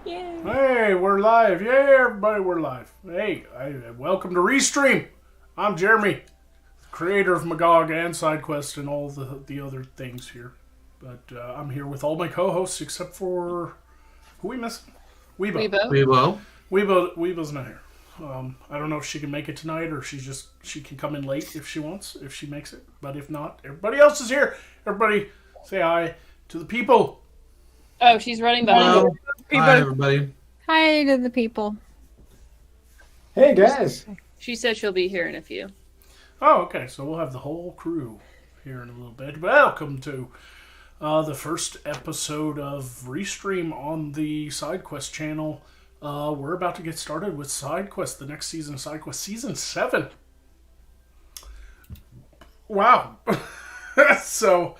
Yay. Hey, we're live. Yay, everybody, we're live. Hey, welcome to Restream. I'm Jeremy, creator of Magog and SideQuest and all the other things here. But I'm here with all my co-hosts except for... Who we missing? Weebo. Weebo's not here. I don't know if she can make it tonight or she can come in late if she wants, if she makes it. But if not, everybody else is here. Everybody say hi to the people. Oh, she's running behind me. Hi, everybody. Hi to the people. Hey, guys. She said she'll be here in a few. Oh, okay. So we'll have the whole crew here in a little bit. Welcome to the first episode of Restream on the SideQuest channel. We're about to get started with SideQuest, the next season of SideQuest, Season 7. Wow. So,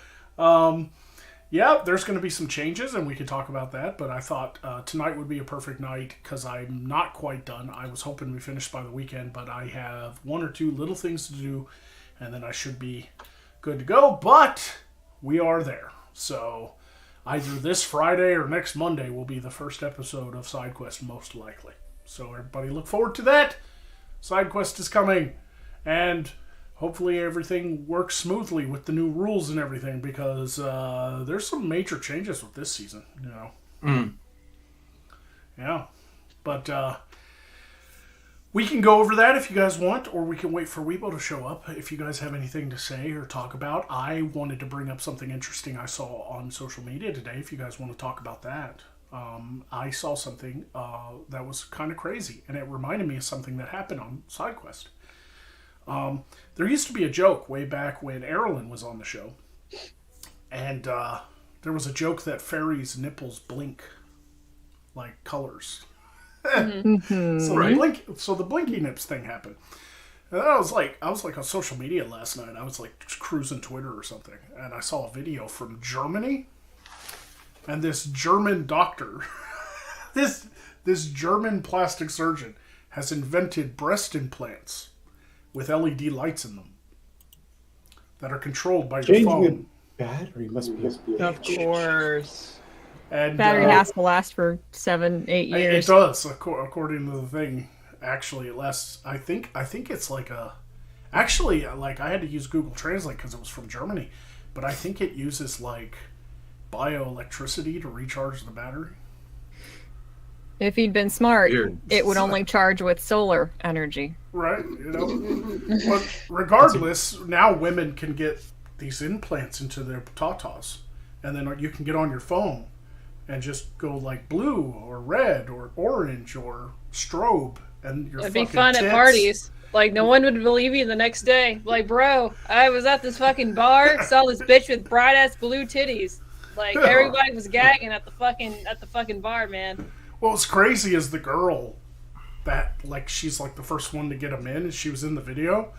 yeah, there's going to be some changes, and we could talk about that, but I thought tonight would be a perfect night, because I'm not quite done. I was hoping we finished by the weekend, but I have one or two little things to do, and then I should be good to go, but we are there. So, either this Friday or next Monday will be the first episode of SideQuest, most likely. So, everybody look forward to that. SideQuest is coming, and... hopefully everything works smoothly with the new rules and everything, because there's some major changes with this season, you know. Yeah. But we can go over that if you guys want, or we can wait for Weebo to show up if you guys have anything to say or talk about. I wanted to bring up something interesting I saw on social media today, if you guys want to talk about that. I saw something that was kind of crazy, and it reminded me of something that happened on SideQuest. There used to be a joke way back when Erilyn was on the show, and there was a joke that fairies' nipples blink like colors. Mm-hmm. So the blinky nips thing happened. And I was like on social media last night. I was like cruising Twitter or something, and I saw a video from Germany, and this German doctor, this German plastic surgeon has invented breast implants with LED lights in them that are controlled by your phone. Battery must be Of course. And Battery has to last for 7-8 years. It does, according to the thing. Actually, it lasts. I think it's like a. Actually, like I had to use Google Translate because it was from Germany, but I think it uses like bioelectricity to recharge the battery. If he'd been smart, Weird. it would only charge with solar energy. Right, you know. But regardless, now women can get these implants into their tatas, and then you can get on your phone and just go like blue or red or orange or strobe, and your It'd fucking be fun tits. at parties. Like, no one would believe you the next day. Like, bro, I was at this fucking bar, saw this bitch with bright-ass blue titties. Like, everybody was gagging at the fucking bar, man. Well, what's crazy is the girl that, like, she's like the first one to get them in, and she was in the video,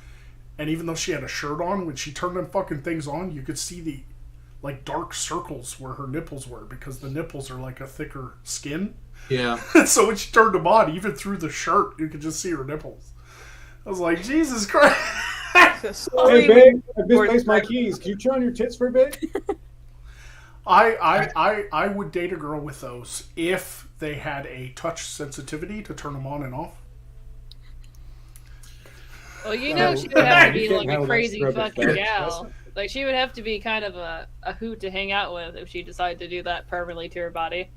and even though she had a shirt on, when she turned them fucking things on, you could see the, like, dark circles where her nipples were, because the nipples are like a thicker skin. Yeah. So when she turned them on, even through the shirt, you could just see her nipples. I was like, Jesus Christ. Hey, babe, I misplaced my keys. Can you turn on your tits for a bit? I would date a girl with those if they had a touch sensitivity to turn them on and off. Well, you know she would have to be You like can't a crazy have that fucking scrub gal. Like, she would have to be kind of a hoot to hang out with if she decided to do that permanently to her body.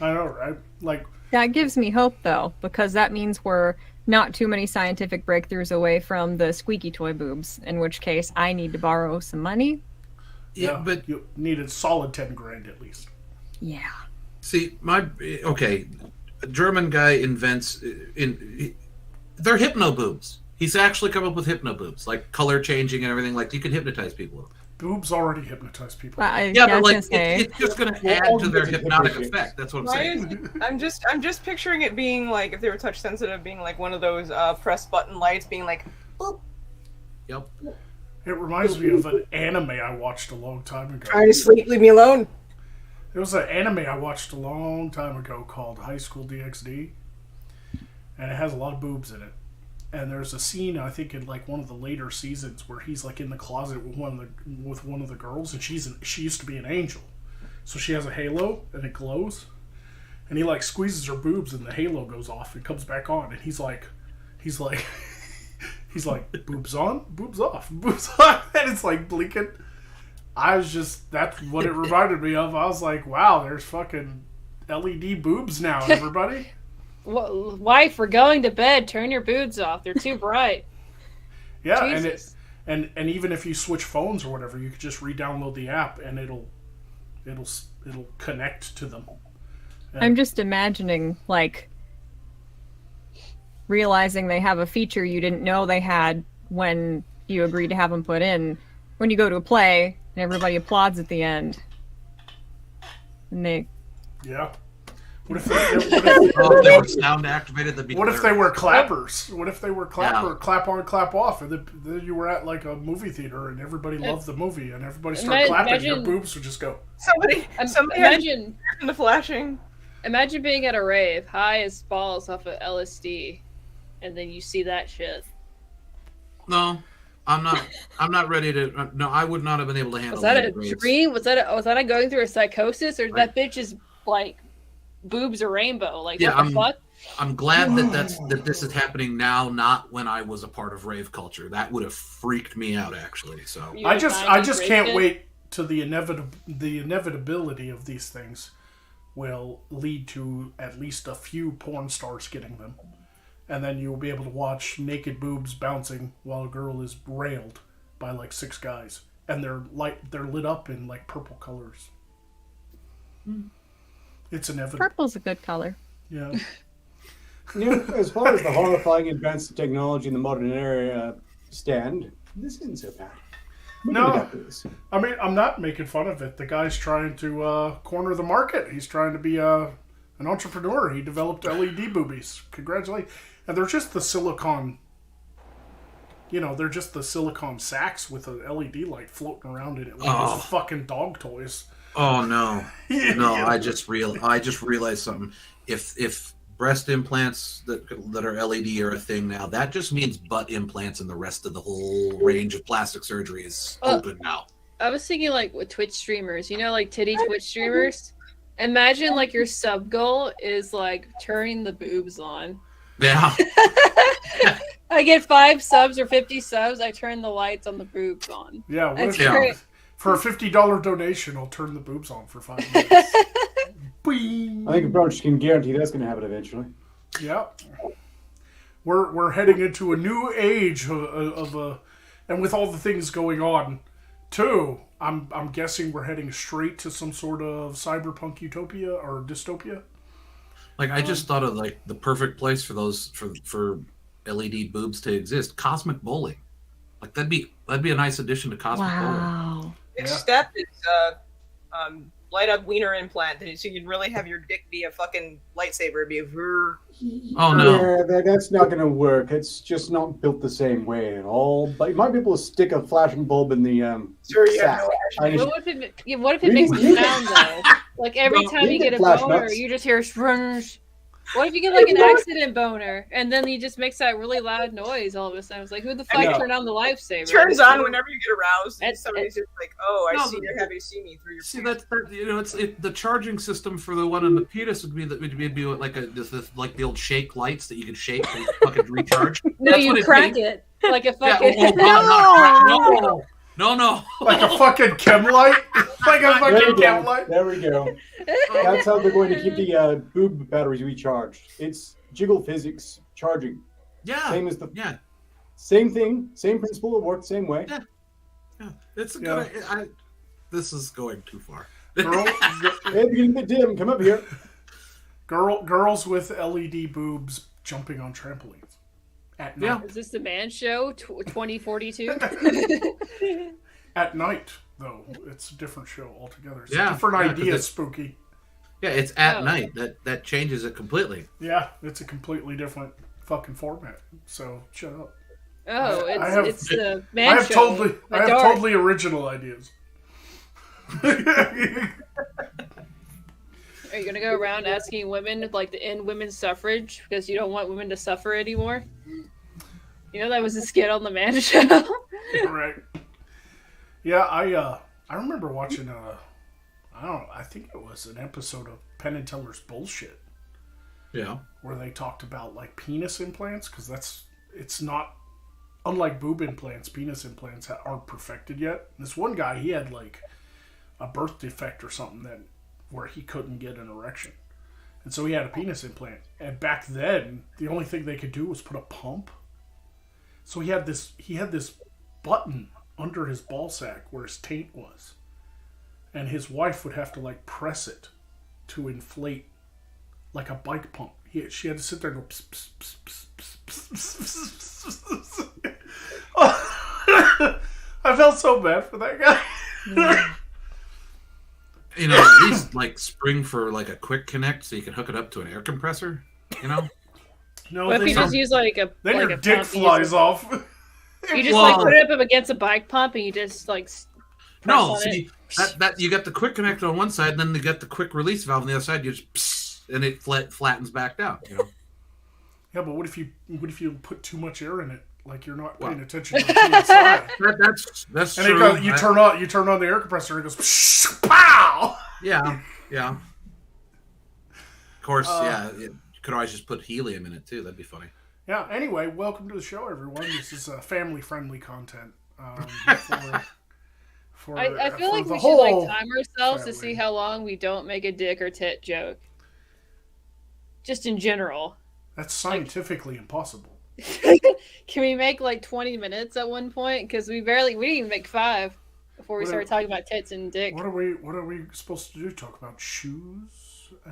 I know, right? Like, That gives me hope, though, because that means we're not too many scientific breakthroughs away from the squeaky toy boobs, in which case I need to borrow some money. Yeah, but you needed solid 10 grand at least. Yeah. see, a German guy invents they're hypno boobs. He's actually come up with hypno boobs, like color changing and everything. Like you can hypnotize people with. Boobs already hypnotize people. Yeah, but like say. it's just going to add to their hypnotic effect. That's what I'm saying. I'm just picturing it being like, if they were touch sensitive, being like one of those press button lights, being like, boop. Yep. It reminds me of an anime I watched a long time ago. Trying to sleep, leave me alone. There was an anime I watched a long time ago called High School DxD, and it has a lot of boobs in it. And there's a scene, I think, in like one of the later seasons where he's like in the closet with one of the girls, and she used to be an angel, so she has a halo and it glows. and he like squeezes her boobs, and the halo goes off and comes back on, and he's like, he's like, boobs on, boobs off, boobs on, and it's like blinking. That's what it reminded me of. I was like, wow, there's fucking LED boobs now, everybody. Wife, we're going to bed. Turn your boobs off. They're too bright. Yeah, Jesus. and even if you switch phones or whatever, you could just re-download the app and it'll connect to them. And I'm just imagining, like, realizing they have a feature you didn't know they had when you agreed to have them put in. When you go to a play and everybody applauds at the end, and they yeah. What if they were sound activated? That'd be what if they were clappers? What if they were clap on, clap off, and then you were at like a movie theater and everybody loved the movie and everybody started clapping, and your boobs would just go. Somebody imagine the flashing. Imagine being at a rave, high as balls off of LSD, and then you see that shit. No, I'm not ready to. No, I would not have been able to handle. Was that a dream? Was that a going through a psychosis, or that bitch is like boobs are rainbow? Like, yeah, what the fuck? I'm glad that this is happening now, not when I was a part of rave culture. That would have freaked me out, actually. So I just can't wait to the inevitability of these things will lead to at least a few porn stars getting them. And then you will be able to watch naked boobs bouncing while a girl is railed by like 6 guys. And they're lit up in like purple colors. It's inevitable. Purple's a good color. Yeah. As far as the horrifying advances of technology in the modern era stand, this isn't so bad. No, I mean, I'm not making fun of it. The guy's trying to corner the market. He's trying to be an entrepreneur. He developed LED boobies. Congratulations. And they're just the silicone, they're just the silicone sacks with an LED light floating around in it. Like those fucking dog toys. Oh, no. No, I just realized something. If breast implants that are LED are a thing now, that just means butt implants and the rest of the whole range of plastic surgery is open now. I was thinking like with Twitch streamers, like titty Twitch streamers. Imagine like your sub goal is like turning the boobs on. Yeah. I get 5 subs or 50 subs, I turn the lights on the boobs on. Yeah, That's great. For a $50 donation, I'll turn the boobs on for 5 minutes. I think Approach can guarantee that's going to happen eventually. Yeah. We're heading into a new age of and with all the things going on, too, I'm guessing we're heading straight to some sort of cyberpunk utopia or dystopia. Like, I just thought of like the perfect place for those for LED boobs to exist. Cosmic bowling. Like that'd be a nice addition to Cosmic bowling. Next step is light up wiener implant, so you can really have your dick be a fucking lightsaber. Be a Oh no, yeah, that's not going to work. It's just not built the same way at all. But you might be able to stick a flashing bulb in the sack. What if it makes a sound though? Like every time you get a boner, you just hear sprunge. What if you get like an accident boner and then he just makes that really loud noise all of a sudden? It's like, who the fuck turned on the lifesaver? It turns on whenever you get aroused. And somebody's just like, "Oh, I see you're happy to see me through your." See, that's the charging system for the one in the penis would be like like the old shake lights that you could shake and fucking recharge. No, that's you crack it like a fucking No. Like a fucking chem light? Like a fucking chem light? There we go. That's how they're going to keep the boob batteries recharged. It's jiggle physics charging. Yeah. Same thing, same principle, it works the same way. Yeah. It's a good. This is going too far. Hey, getting a bit dim. Come up here. Girls with LED boobs jumping on trampolines at night. Yeah. Is this the man show 2042? At night, though, it's a different show altogether. It's a Yeah, different yeah, idea, 'cause spooky. Yeah, it's at night. That changes it completely. Yeah, it's a completely different fucking format. So shut up. Oh, it's the man I have show. totally original ideas. Are you gonna go around asking women like to end women's suffrage because you don't want women to suffer anymore? That was a skit on the man show. Right. Yeah, I remember watching I don't know. I think it was an episode of Penn and Teller's Bullshit. Yeah. Where they talked about like penis implants, because it's not, unlike boob implants, penis implants aren't perfected yet. This one guy, he had like a birth defect or something where he couldn't get an erection. And so he had a penis implant. And back then, the only thing they could do was put a pump. So he had this button under his ball sack where his taint was. And his wife would have to like press it to inflate like a bike pump. She had to sit there and go pss, pss, pss, pss, pss, pss, pss. I felt so bad for that guy. You know, at least like spring for like a quick connect so you can hook it up to an air compressor, you know? No, What if you just use like a then like your a dick pump, flies off. You just like put it up against a bike pump and you just like press on see that you got the quick connect on one side, and then you got the quick release valve on the other side. You just pss, and it flattens back down. You know. Yeah, but what if you put too much air in it? Like you're not paying attention to the inside. That's and true. You turn on the air compressor and it goes psh, pow. Yeah. Of course, you could always just put helium in it too. That'd be funny. Yeah. Anyway, welcome to the show, everyone. This is family-friendly content. I feel like we should like time ourselves to see how long we don't make a dick or tit joke. Just in general. That's scientifically impossible. Can we make like 20 minutes at one point? Because we didn't even make 5 before we started talking about tits and dick. What are we supposed to do? Talk about shoes? I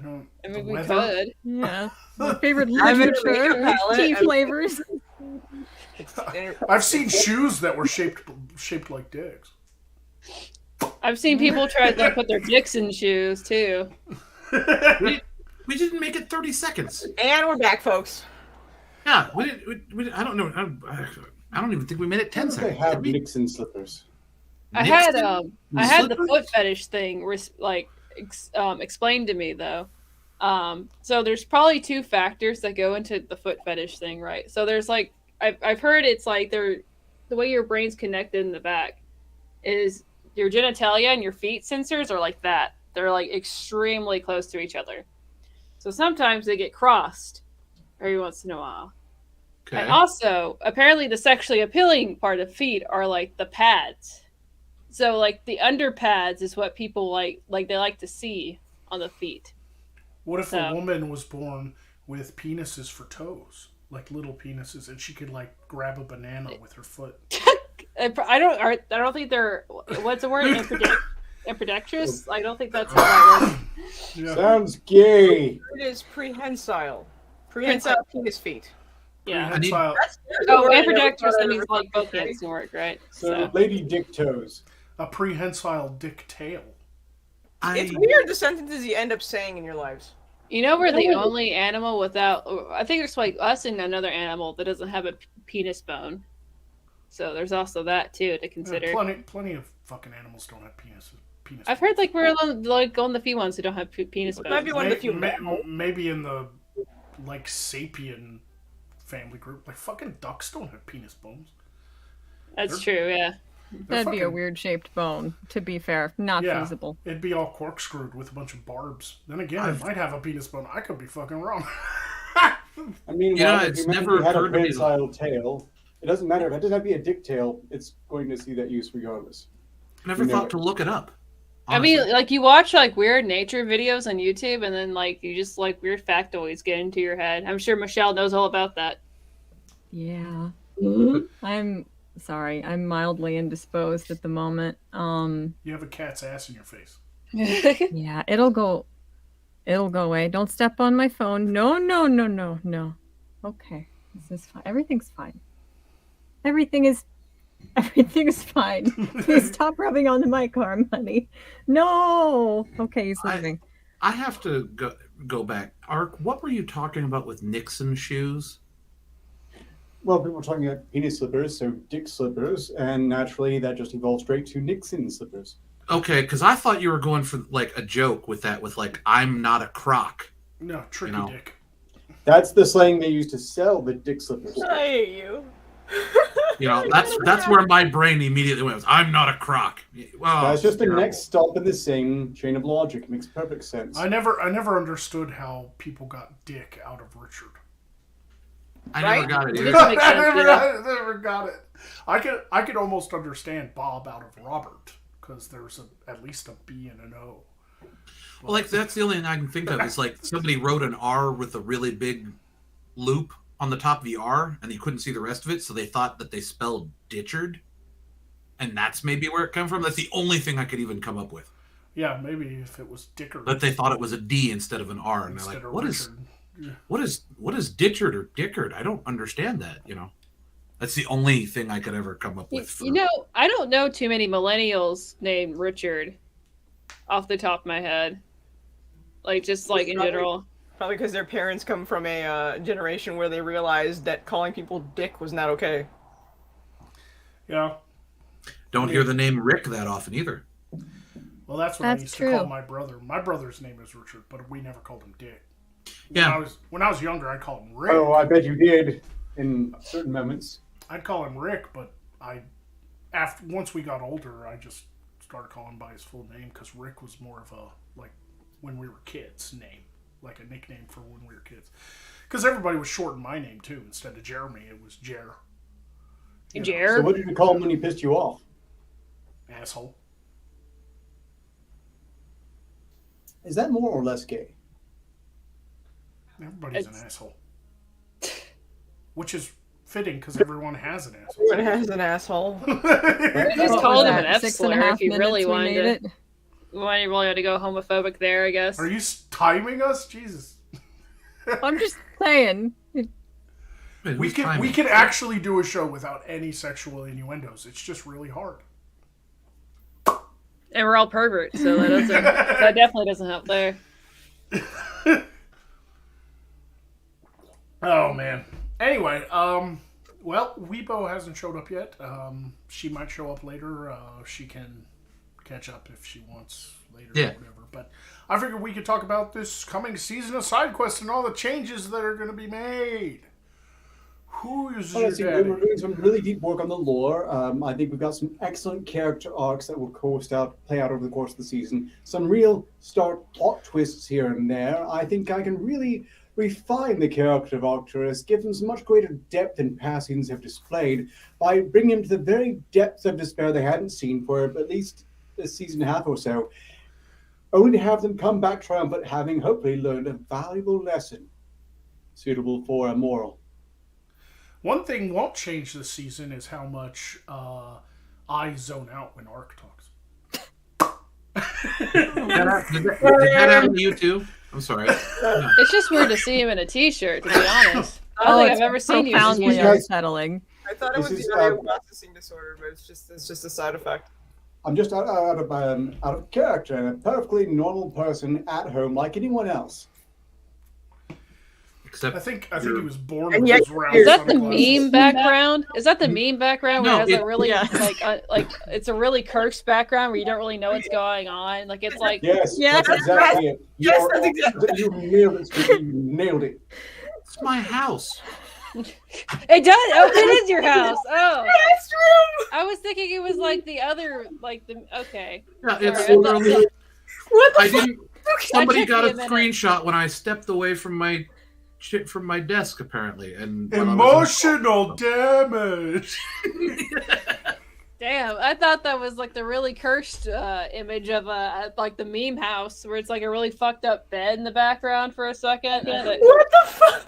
mean, we could. Yeah. My favorite literature, tea flavors. I've seen shoes that were shaped like dicks. I've seen people try to put their dicks in shoes too. We didn't make it 30 seconds. And we're back, folks. Yeah, we didn't. I don't know. I don't even think we made it 10 seconds. They have Nixon slippers. I had the foot fetish thing explained to me though. So there's probably 2 factors that go into the foot fetish thing, right? So there's like I've heard it's like the way your brain's connected in the back is your genitalia and your feet sensors are like that. They're like extremely close to each other. So sometimes they get crossed every once in a while. Okay. And also, apparently the sexually appealing part of feet are like the pads. So like the under pads is what people like they like to see on the feet. What if a woman was born with penises for toes? Like little penises, and she could like grab a banana with her foot. I don't think they're, what's the word? Ambidextrous? I don't think that's how that works. Yeah. Sounds gay. It is prehensile. Prehensile penis feet. Yeah. Ambidextrous, that means like both hands can work, right? So lady dick toes. A prehensile dick tail. It's weird the sentences you end up saying in your lives. You know, we're the only animal without, I think it's like us and another animal that doesn't have a penis bone. So there's also that too to consider. Plenty of fucking animals don't have penis. I've heard like we're like on the few ones who don't have penis bones. Might be one of the few. Maybe in the like sapien family group, like fucking ducks don't have penis bones. That's true, yeah. That'd be a weird shaped bone, to be fair. Not feasible. It'd be all corkscrewed with a bunch of barbs. Then again, it might have a penis bone. I could be fucking wrong. I mean, it's never occurred to me. Prehensile tail. It doesn't matter. If it doesn't have to be a dick tail, it's going to see that use regardless. I never thought to look it up. Honestly. I mean, like you watch like weird nature videos on YouTube, and then like you just like weird factoids get into your head. I'm sure Michelle knows all about that. Yeah. I'm sorry. I'm mildly indisposed at the moment. You have a cat's ass in your face. Yeah, it'll go away. Don't step on my phone. No. Okay. This is fine. Everything's fine. Everything is fine. Please stop rubbing on the mic arm, honey. No. Okay, he's leaving. I have to go back. Ark, what were you talking about with Nixon shoes? Well, people are talking about penis slippers, so dick slippers, and naturally that just evolved straight to Nixon slippers. Okay, because I thought you were going for like a joke with that, with like, I'm not a croc. No, tricky dick. That's the slang they used to sell the dick slippers. I hate you. You know, that's where my brain immediately went. I'm not a croc. Well, That's just the terrible. next stop in the same chain of logic. It makes perfect sense. I never understood how people got Dick out of Richard. I never Right? got it It either. doesn't make sense, I never got it. I could almost understand Bob out of Robert because there's at least a B and an O. Well, like that's the only thing I can think of is like somebody wrote an R with a really big loop on the top of the R, and you couldn't see the rest of it, so they thought that they spelled Ditchard, and that's maybe where it came from. That's the only thing I could even come up with. Yeah, maybe if it was Dickard. But they thought it was a D instead of an R, and they're like, "What is Ditchard or Dickard? I don't understand that." You know, that's the only thing I could ever come up with. You know, I don't know too many millennials named Richard off the top of my head. Like, just like in general. Probably because their parents come from a generation where they realized that calling people Dick was not okay. Yeah. Don't hear the name Rick that often either. Well, that's what I That's used true. to call my brother. My brother's name is Richard, but we never called him Dick. Yeah. When I was younger, I'd call him Rick. Oh, I bet you did in certain moments. I'd call him Rick, but once we got older, I just started calling him by his full name because Rick was more of a like when we were kids name, like a nickname for when we were kids. Because everybody was shorting my name too. Instead of Jeremy, it was Jer. You know, Jer? So what did you call him when he pissed you off? asshole. Is that more or less gay? Everybody's an asshole. Which is fitting because everyone has an asshole. Everyone has an asshole. You just What called was him that, an F 6.5 slur if you really minutes we wanted made to. it? When you really had to go homophobic there, I guess. Are you timing us? Jesus. I'm just saying. Man, We who's can timing? actually do a show without any sexual innuendos. It's just really hard. And we're all perverts, so that definitely doesn't help there. Oh man. Anyway, well, Weebo hasn't showed up yet. She might show up later. She can catch up if she wants later Yeah. or whatever. But I figured we could talk about this coming season of SideQuest and all the changes that are going to be made. Who is your Honestly, daddy? we're doing some really deep work on the lore. I think we've got some excellent character arcs that will play out over the course of the season. Some real stark plot twists here and there. I think I can really refine the character of Arcturus, give them some much greater depth than past seasons have displayed, by bringing them to the very depths of despair they hadn't seen for at least a season and a half or so, only to have them come back triumphant, having hopefully learned a valuable lesson suitable for a moral. One thing won't change this season is how much I zone out when Ark talks. Did that happen to you too? I'm sorry. No. It's just weird to see him in a t-shirt, to be honest. I don't think I've ever seen you in a profoundly t-shirt. unsettling. I thought it was This is, the audio processing disorder, but it's just a side effect. I'm just out of character and a perfectly normal person at home like anyone else. Except I think he was born And with yet- those round Is that the sunglasses. meme background? Is that the meme background where No, it has it- a really yeah. like it's a really cursed background where you don't really know what's going on? Like it's like Yes, Yeah. that's exactly it. Yes, You're- that's exactly You nailed it, Spooky. You nailed it. it's my house. it does. Oh, it is your house. Oh, That's true. I was thinking it was like the other like the okay. Yeah, it's Sorry, I thought- literally. What the I didn't. Somebody took got me a a minute. screenshot when I stepped away from my shit from my desk, apparently, and when I was Emotional damage. Damn, I thought that was like the really cursed image of like the meme house where it's like a really fucked up bed in the background for a second. And it- What the fuck?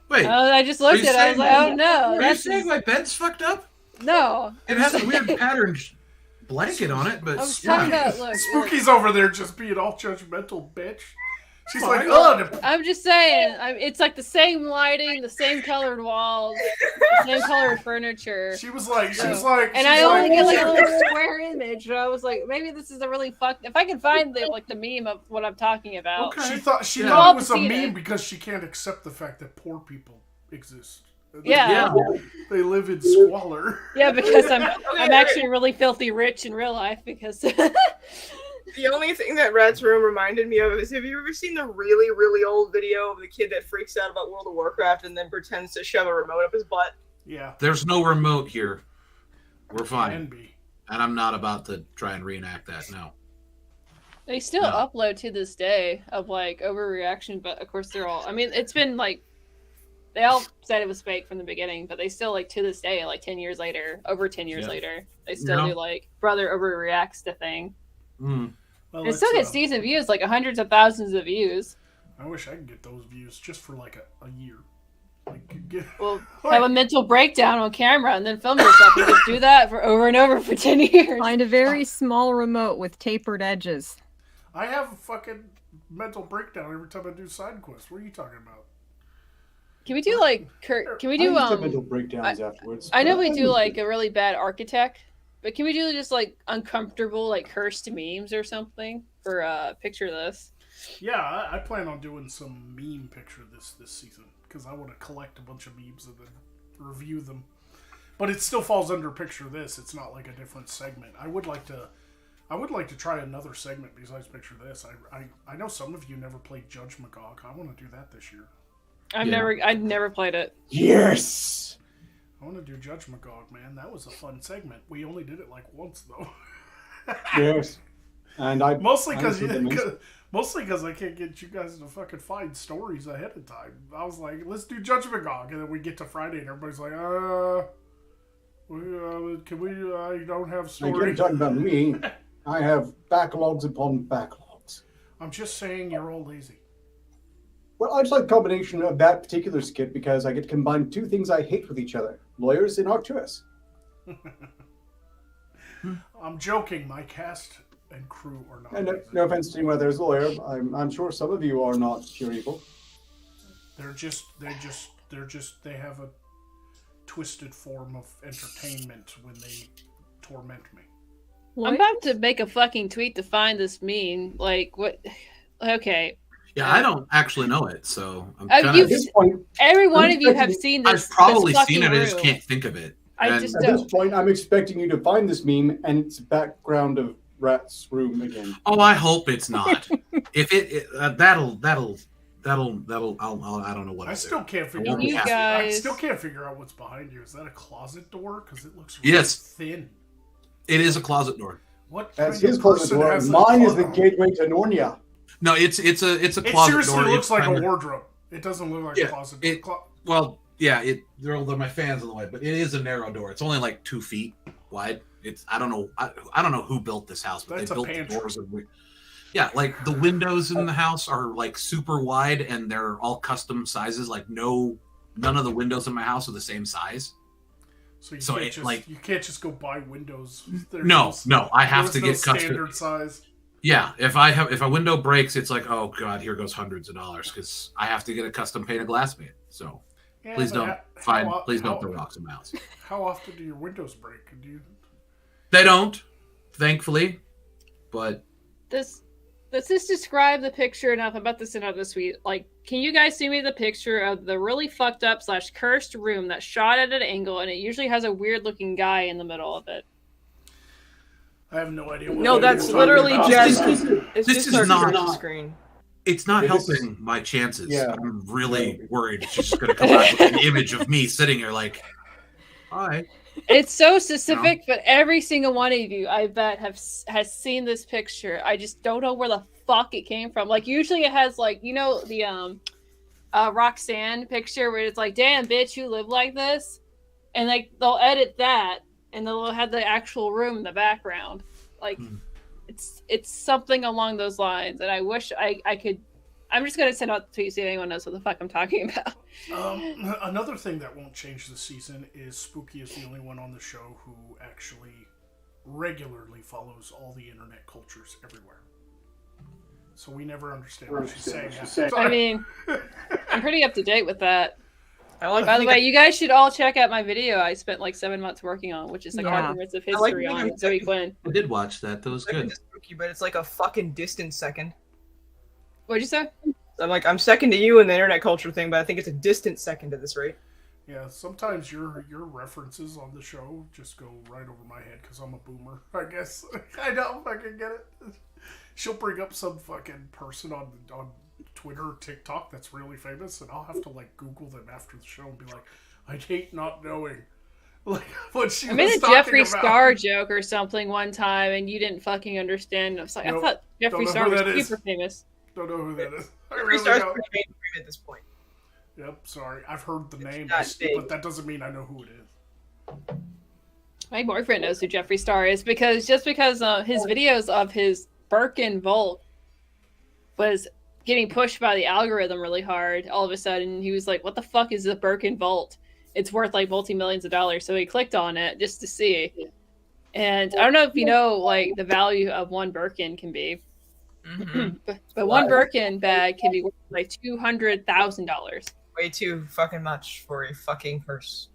Wait, I just looked you at it. I was like, saying- oh no, are you that's saying my bed's fucked up? no. It has a weird pattern blanket on it, but I was talking yeah. about look. Spooky's over there just being all judgmental, bitch. She's Oh, like, I oh, I'm just saying, it's like the same lighting, the same colored walls, the same colored furniture. she was like, And I only get like a little square image. And I was like, maybe this is a really fucked. If I can find the meme of what I'm talking about. She thought Yeah. thought it was a I'll see meme it. because she can't accept the fact that poor people exist. Yeah. They live in squalor. Yeah, because I'm actually really filthy rich in real life because The only thing that Rat's Room reminded me of is, have you ever seen the really, really old video of the kid that freaks out about World of Warcraft and then pretends to shove a remote up his butt? Yeah. There's no remote here. We're Can fine. be. And I'm not about to try and reenact that. No. They still No. upload to this day of like overreaction, but of course they're all. I mean, it's been like they all said it was fake from the beginning, but they still like to this day, like 10 years later, over 10 years later, they still do like brother overreacts to thing. Mm. Well, It still gets decent views, like hundreds of thousands of views. I wish I could get those views just for like a year. Like, Well, have a mental breakdown on camera and then film yourself and just do that for over and over for 10 years. Find a very small remote with tapered edges. I have a fucking mental breakdown every time I do side quests. What are you talking about? Can we do like can we do mental breakdowns afterwards. I know we do like a really bad architect, but can we do just like uncomfortable like cursed memes or something for picture this? Yeah, I plan on doing some meme picture this season because I want to collect a bunch of memes and then review them. But it still falls under picture this. It's not like a different segment. I would like to try another segment besides picture this. I know some of you never played Judge Magog. I want to do that this year. I've never played it. Yes. I want to do Judge Magog, man. That was a fun segment. We only did it like once though. Yes. And I mostly because I can't get you guys to fucking find stories ahead of time. I was like, let's do Judge Magog, and then we get to Friday, and everybody's like, can we? I don't have stories. You're talking about me. I have backlogs upon backlogs. I'm just saying you're all lazy. Well, I just like the combination of that particular skit because I get to combine two things I hate with each other: lawyers and Arcturus. I'm joking. My cast and crew are not. And lazy. no offense to anyone there's a lawyer. I'm sure some of you are not pure evil. They have a twisted form of entertainment when they torment me. What? I'm about to make a fucking tweet to find this meme. Like what? Okay. Yeah, I don't actually know it, so I'm Oh, kind At this point, Every one of you have seen this. I've probably this seen it. fucking I just room. can't think of it. I And- just at this don't. point, I'm expecting you to find this meme and it's background of Rat's room again. Oh, I hope it's not. If that'll I don't know what. I still can't figure. won't out You I guys- still can't figure out what's behind you. Is that a closet door? Because it looks Yes. thin. It is a closet door. What That's kind his of closet person door. has a Mine is the closet- gateway to Narnia. No, it's a It closet seriously door. looks It's like a kinda- wardrobe. It doesn't look like a Yeah, closet. it- Well, yeah, they're my fans in the way, but it is a narrow door. It's only like 2 feet wide. I don't know who built this house, but That's they a built the pantry. doors. Yeah, like the windows in the house are like super wide and they're all custom sizes. Like none of the windows in my house are the same size. So you can't just go buy windows. No, I have to get custom. standard size. Yeah, if a window breaks, it's like, oh god, here goes hundreds of dollars because I have to get a custom pane of glass made. So Yeah, please but don't throw rocks in my house. How often do your windows break? They don't, thankfully, but Does this describe the picture enough? I'm about to send out this tweet. Like, can you guys see me the picture of the really fucked up / cursed room that's shot at an angle, and it usually has a weird looking guy in the middle of it? I have no idea. What No, that's you're literally talking about. just. It's this just is our not- cursor screen. it's not This is- helping my chances. Yeah. I'm really worried it's just going to come back with an image of me sitting here like, all right. It's so specific, but every single one of you, I bet, has seen this picture. I just don't know where the fuck it came from. Like, usually it has, like, you know, the Roxanne picture where it's like, damn, bitch, you live like this? And, like, they'll edit that, and they'll have the actual room in the background. Like, it's something along those lines, and I wish I could... I'm just going to send out the tweet, see if anyone knows what the fuck I'm talking about. Another thing that won't change this season is Spooky is the only one on the show who actually regularly follows all the internet cultures everywhere. So we never understand what she's saying. I mean, I'm pretty up to date with that. I like. By the way, you guys should all check out my video I spent like 7 months working on, which is like Yeah. Arguments of I like History the on thing Zoe Quinn. I did watch that. That was second good. to Spooky, but it's like a fucking distant second. What'd you say? I'm second to you in the internet culture thing, but I think it's a distant second at this rate. Yeah, sometimes your references on the show just go right over my head because I'm a boomer, I guess. I don't fucking get it. She'll bring up some fucking person on Twitter or TikTok that's really famous, and I'll have to like Google them after the show and be like, I'd hate not knowing. Like what she I made was a talking Jeffree about. Star joke or something one time, and you didn't fucking understand. I was like, Nope. I thought Don't Jeffree know Star who was that is. super famous. Don't know who that is. I Jeffree really Star's don't. pretty mainstream at this point. Yep, sorry. I've heard the name, not big. but that doesn't mean I know who it is. My boyfriend knows who Jeffree Star is because his videos of his Birkin Volt was getting pushed by the algorithm really hard. All of a sudden, he was like, "What the fuck is the Birkin Volt? It's worth like multi-millions of dollars." So he clicked on it just to see. And I don't know if you know like the value of one Birkin can be, Mm-hmm. but one Birkin bag can be worth like $200,000. Way too fucking much for a fucking purse.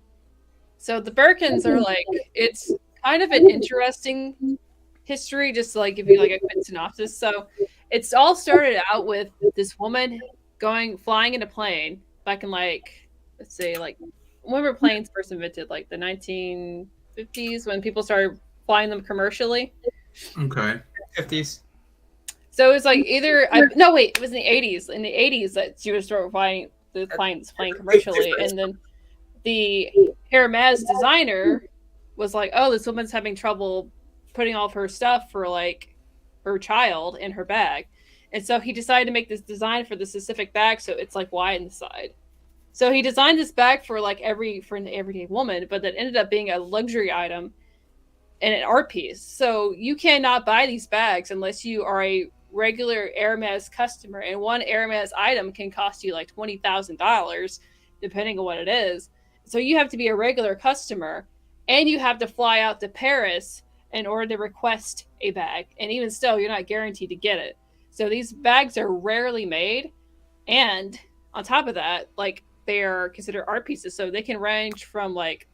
So the Birkins are like, it's kind of an interesting history, just to like give you like a quick synopsis. So it's all started out with this woman flying in a plane back in like, let's say like, when were planes first invented? Like the 1950s when people started flying them commercially. Okay. 50s. So it was like it was in the 80s. In the 80s that she would start flying the planes flying commercially, and then the Hermes designer was like, "Oh, this woman's having trouble putting all of her stuff for like her child in her bag," and so he decided to make this design for the specific bag, so it's like wide in the side. So he designed this bag for an everyday woman, but that ended up being a luxury item and an art piece. So you cannot buy these bags unless you are a regular Hermes customer, and one Hermes item can cost you like $20,000 depending on what it is. So you have to be a regular customer, and you have to fly out to Paris in order to request a bag, and even still you're not guaranteed to get it. So these bags are rarely made, and on top of that, like they are considered art pieces, so they can range from like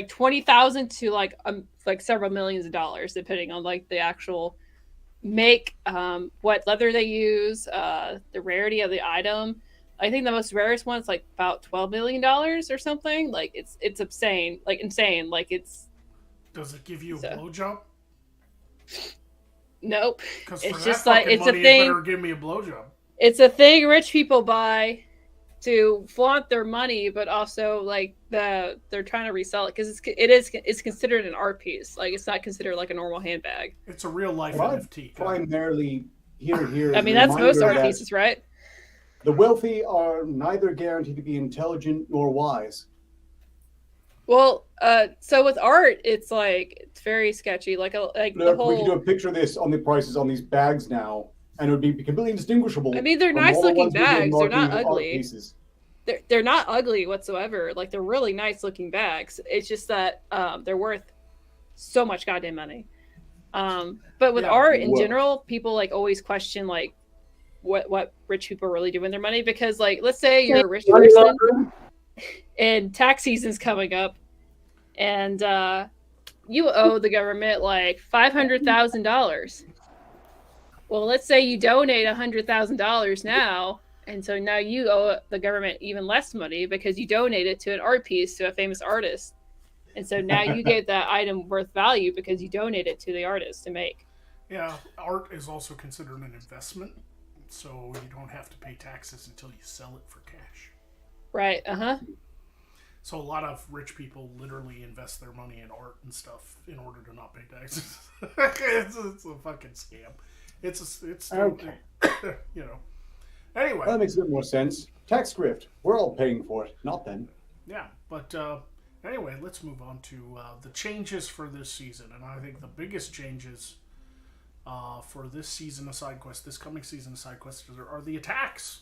20,000 to like several millions of dollars depending on like the actual make, what leather they use, the rarity of the item. I think the most rarest one is like about $12 million or something. Like it's insane. Like it's. Does it give you a So- blowjob? Nope. Because for It's that just like fucking it's a money, you thing. better give me a blowjob. It's a thing rich people buy to flaunt their money, but also like they're trying to resell it because it's considered an art piece. Like it's not considered like a normal handbag. It's a real life Well, NFT. primarily here. I is mean a that's most reminder art that pieces, right? The wealthy are neither guaranteed to be intelligent nor wise. Well, so with art, it's like it's very sketchy. Like the Look, we can do a whole. picture of this on the prices on these bags now, and it would be completely indistinguishable. I mean, they're from nice all the looking ones we've been bags. They're not marketing as art ugly. pieces. They're not ugly whatsoever. Like they're really nice looking bags. It's just that they're worth so much goddamn money. But with Yeah, art in well- general, people like always question like what rich people really do with their money, because like let's say you're a rich person and tax season's coming up and you owe the government like $500,000. Well, let's say you donate $100,000 now, and so now you owe the government even less money because you donated to an art piece to a famous artist. And so now you gave that item worth value because you donated to the artist to make. Yeah, art is also considered an investment, so you don't have to pay taxes until you sell it for cash. Right, So a lot of rich people literally invest their money in art and stuff in order to not pay taxes. it's a fucking scam. It's Okay. you know. Anyway, That makes a bit more sense. Tax grift. We're all paying for it, not them. yeah, but anyway, let's move on to the changes for this season, and I think the biggest changes for this season of SideQuest, this coming season of SideQuest, are the attacks.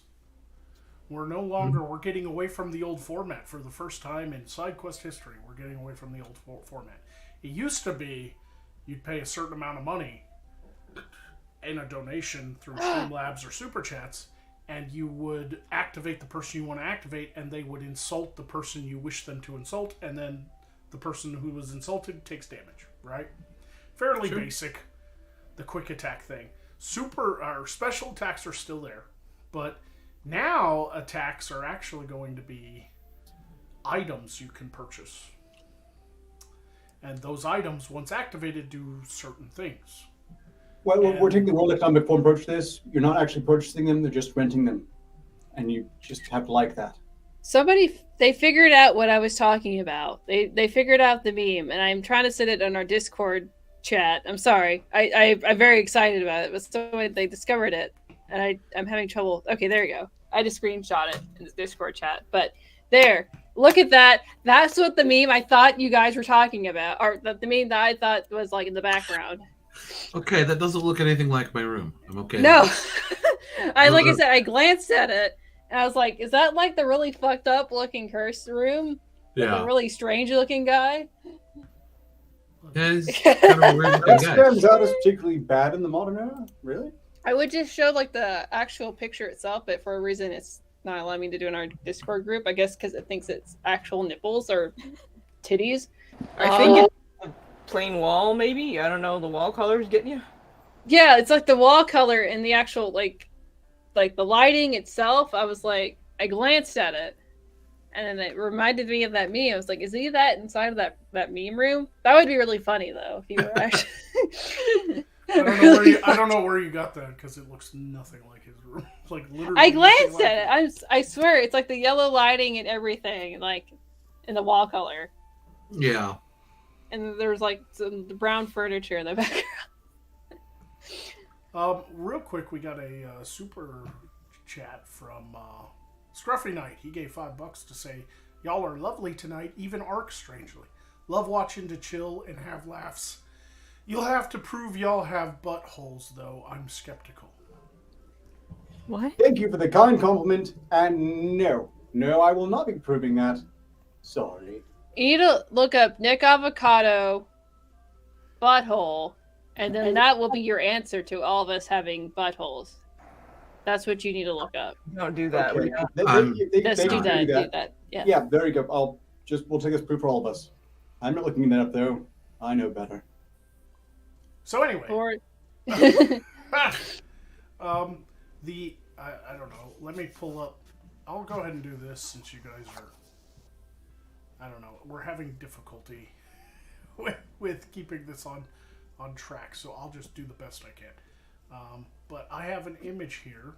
We're no longer, we're getting away from the old format for the first time in SideQuest history. We're getting away from the old format. It used to be you'd pay a certain amount of money in a donation through Streamlabs or Super Chats, and you would activate the person you want to activate, and they would insult the person you wish them to insult, and then the person who was insulted takes damage, right? Fairly basic, the quick attack thing. Special attacks are still there, but now attacks are actually going to be items you can purchase. And those items, once activated, do certain things. Well, And- we're taking the rule of thumb before purchase this. You're not actually purchasing them; they're just renting them, and you just have to like that. They figured out what I was talking about. They figured out the meme, and I'm trying to send it on our Discord chat. I'm sorry. I'm very excited about it, but they discovered it, and I'm having trouble. Okay, there you go. I just screenshot it in the Discord chat. But there, look at that. That's what the meme I thought you guys were talking about, or the meme that I thought was like in the background. Okay, that doesn't look anything like my room. I'm okay. No, like I said, I glanced at it. And I was like, is that like the really fucked up looking cursed room? Yeah. Like a really strange looking guy? Yeah, he's kind of a weird looking That guy. stands out as particularly bad in the modern era? Really? I would just show like the actual picture itself, but for a reason it's not allowing me to do in our Discord group. I guess because it thinks it's actual nipples or titties. I think it's a plain wall, maybe. I don't know. The wall color's getting you. Yeah, it's like the wall color and the actual like the lighting itself. I was like, I glanced at it, and then it reminded me of that meme. I was like, is he that inside of that meme room? That would be really funny though if you were actually. I don't know where you got that because it looks nothing like his room. Like literally. I glanced at it. I swear it's like the yellow lighting and everything, like in the wall color. Yeah. And there's like some brown furniture in the background. Real quick, we got a super chat from Scruffy Knight. He gave $5 to say, "Y'all are lovely tonight, even Ark strangely. Love watching to chill and have laughs. You'll have to prove y'all have buttholes, though. I'm skeptical." What? Thank you for the kind compliment, and no, I will not be proving that. Sorry. You need to look up Nick Avocado butthole, and then that will be your answer to all of us having buttholes. That's what you need to look up. Don't do that. Okay. Just do can that. Yeah. Yeah, there you go. We'll take this proof for all of us. I'm not looking that up though. I know better. So anyway, I don't know. Let me pull up. I'll go ahead and do this since you guys are. I don't know. We're having difficulty with keeping this on track, so I'll just do the best I can. But I have an image here,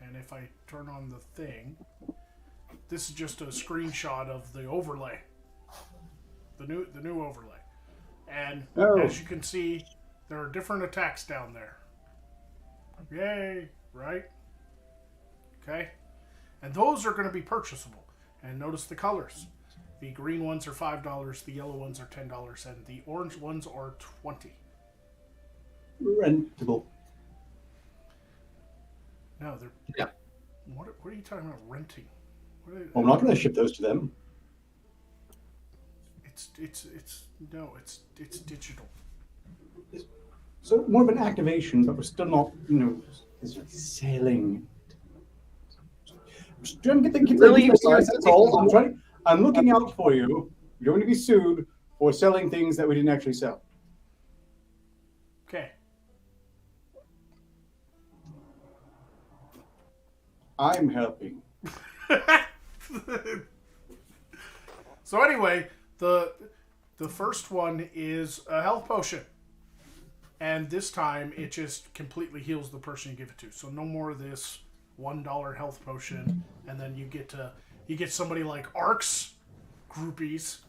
and if I turn on the thing, this is just a screenshot of the overlay, the new overlay, and as you can see, there are different attacks down there. Yay! Right? Okay, and those are going to be purchasable. And notice the colors. The green ones are $5, the yellow ones are $10, and the orange ones are $20. Rentable. No, they're. Yeah. What are you talking about renting? I'm not going to ship those to them. It's digital. So more of an activation, but we're still not, selling. I'm just trying to keep Really precise. That's all. I'm looking out for you. You're going to be sued for selling things that we didn't actually sell. Okay. I'm helping. So anyway, the first one is a health potion. And this time, it just completely heals the person you give it to. So no more of this $1 health potion, and then you get somebody like Ark's groupies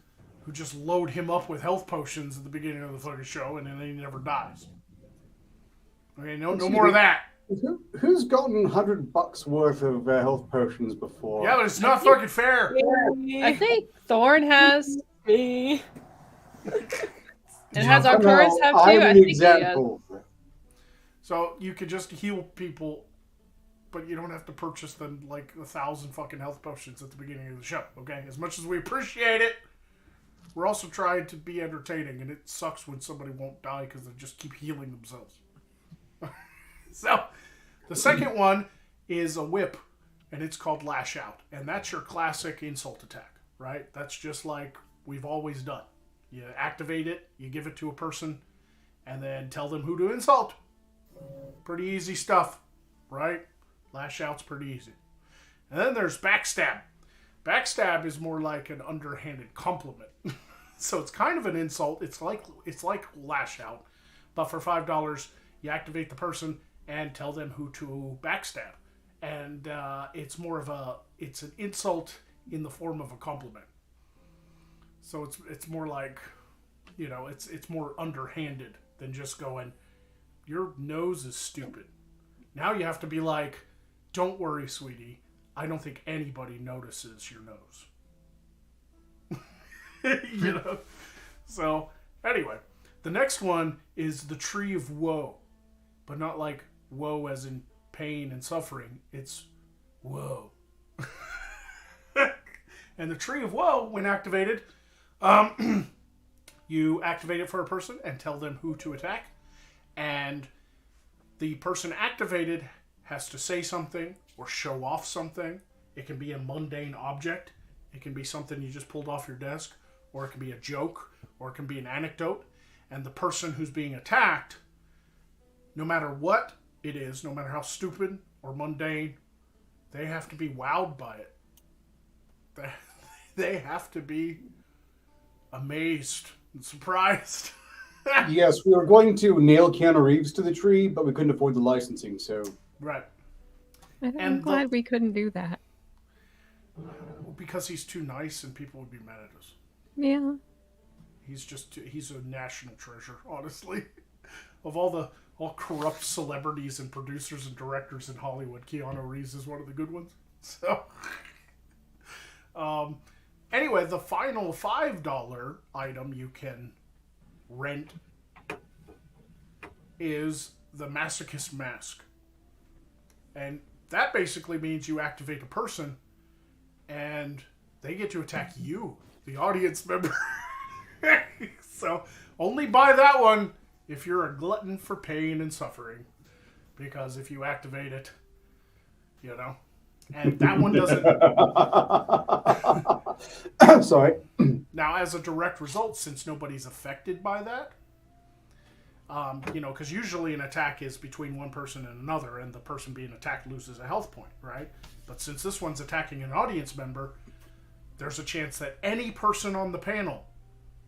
who just load him up with health potions at the beginning of the fucking show, and then he never dies. Okay, no more of that. Who's gotten $100 worth of health potions before? Yeah, but it's not fucking fair. I think Thorn has. Me. And has Arcturus have too? I'm I an think example. So you could just heal people, but you don't have to purchase them like 1,000 fucking health potions at the beginning of the show. Okay, as much as we appreciate it, we're also trying to be entertaining, and it sucks when somebody won't die because they just keep healing themselves. So the second one is a whip, and it's called Lash Out, and that's your classic insult attack, right? That's just like we've always done. You activate it, you give it to a person, and then tell them who to insult. Pretty easy stuff, right? Lash Out's pretty easy. And then there's Backstab. Backstab is more like an underhanded compliment. So it's kind of an insult. It's like Lash Out, but for $5, you activate the person and tell them who to backstab. And it's an insult in the form of a compliment. So it's more like, it's more underhanded than just going, your nose is stupid. Now you have to be like, don't worry, sweetie. I don't think anybody notices your nose. So, anyway. The next one is the Tree of Woe. But not like woe as in pain and suffering. It's woe. And the Tree of Woe, when activated, you activate it for a person and tell them who to attack. And the person activated has to say something or show off something. It can be a mundane object. It can be something you just pulled off your desk. Or it can be a joke. Or it can be an anecdote. And the person who's being attacked, no matter what it is, no matter how stupid or mundane, they have to be wowed by it. They have to be amazed and surprised. Yes, we were going to nail Keanu Reeves to the tree, but we couldn't afford the licensing, so... Right. I'm glad we couldn't do that. Because he's too nice and people would be mad at us. Yeah. He's a national treasure, honestly. Of all corrupt celebrities and producers and directors in Hollywood, Keanu Reeves is one of the good ones. So, anyway, the final $5 item you can rent is the Masochist Mask. And that basically means you activate a person and they get to attack you, the audience member. So, only buy that one if you're a glutton for pain and suffering. Because if you activate it, and that one doesn't... Sorry. Now, as a direct result, since nobody's affected by that, because usually an attack is between one person and another, and the person being attacked loses a health point, right? But since this one's attacking an audience member, there's a chance that any person on the panel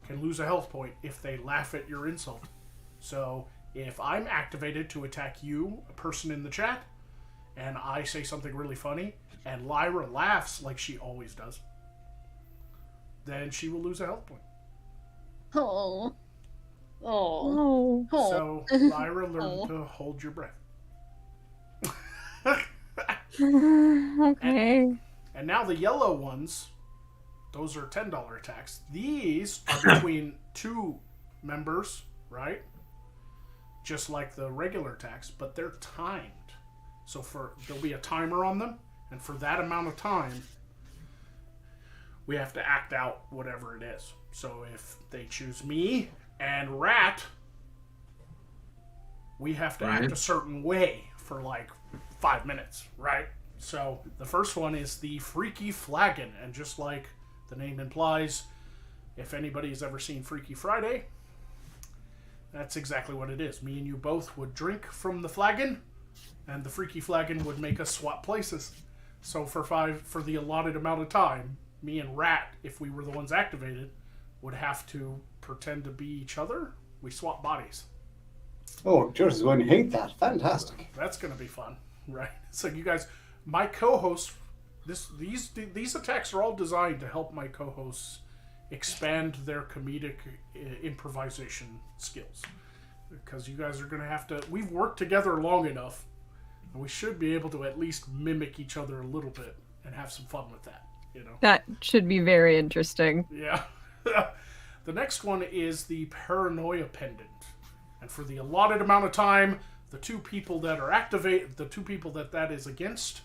can lose a health point if they laugh at your insult. So if I'm activated to attack you, a person in the chat, and I say something really funny, and Lyra laughs like she always does, then she will lose a health point. Oh. Oh. So Lyra, learn to hold your breath. Okay. And now the yellow ones, those are $10 attacks. These are between two members, right? Just like the regular attacks, but they're timed. So there'll be a timer on them, and for that amount of time, we have to act out whatever it is. So if they choose me and Rat, we have to act a certain way for like 5 minutes, right? So the first one is the Freaky Flagon, and just like the name implies, if anybody's ever seen Freaky Friday, that's exactly what it is. Me and you both would drink from the flagon, and the Freaky Flagon would make us swap places. So for the allotted amount of time, me and Rat, if we were the ones activated, would have to pretend to be each other. We swap bodies. Oh, George is going to hate that. Fantastic. That's going to be fun, right? So you guys, my co-hosts, these attacks are all designed to help my co-hosts expand their comedic improvisation skills. Because you guys are going to have to... We've worked together long enough, and we should be able to at least mimic each other a little bit and have some fun with that, That should be very interesting. Yeah. The next one is the Paranoia Pendant. And for the allotted amount of time, the two people that are the two people that is against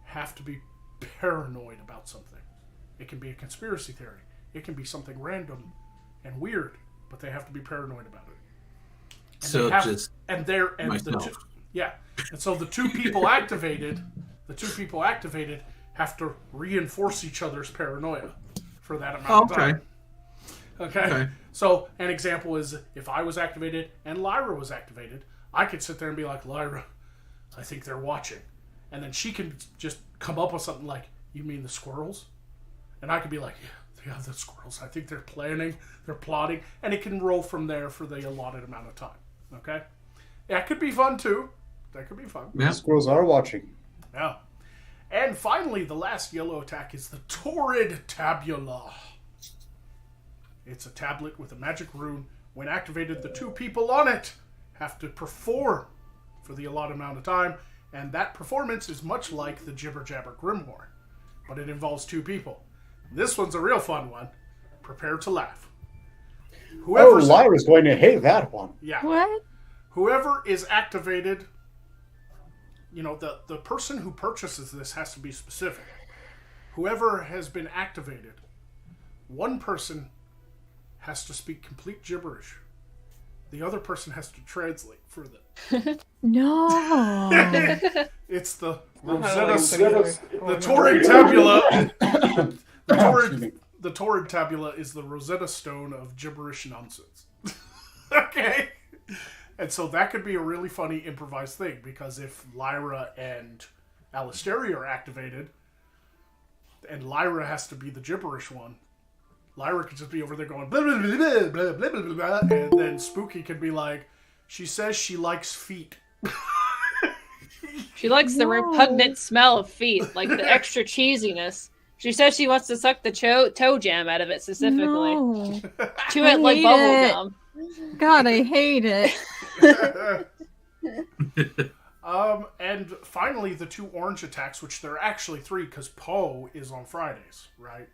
have to be paranoid about something. It can be a conspiracy theory. It can be something random and weird, but they have to be paranoid about it. And so myself. And so the two people activated have to reinforce each other's paranoia for that amount of time. Okay. So an example is if I was activated and Lyra was activated, I could sit there and be like, Lyra, I think they're watching. And then she can just come up with something like, you mean the squirrels? And I could be like, yeah, the squirrels. I think they're planning, they're plotting. And it can roll from there for the allotted amount of time. Okay? That could be fun too. That could be fun. Yeah. The squirrels are watching. Yeah. And finally, the last yellow attack is the Torrid Tabula. It's a tablet with a magic rune. When activated, the 2 people on it have to perform for the allotted amount of time, and that performance is much like the Jibber Jabber Grimoire, but it involves 2 people. This one's a real fun one. Prepare to laugh. Lyra's going to hate that one. Yeah. What? Whoever is activated, the person who purchases this has to be specific. Whoever has been activated, one person has to speak complete gibberish. The other person has to translate for them. No. It's the Rosetta, the Torrid Tabula. The Torrid Tabula is the Rosetta Stone of gibberish nonsense. Okay? And so that could be a really funny improvised thing, because if Lyra and Alistaria are activated, and Lyra has to be the gibberish one, Lyra could just be over there going blah, blah, blah, blah, blah, blah, blah, blah, and then Spooky could be like, she says she likes feet. She likes the repugnant smell of feet, like the extra cheesiness. She says she wants to suck the toe jam out of it specifically. No. Chew it like bubble gum. God, I hate it. And finally, the 2 orange attacks, which there are actually 3 because Poe is on Fridays, right?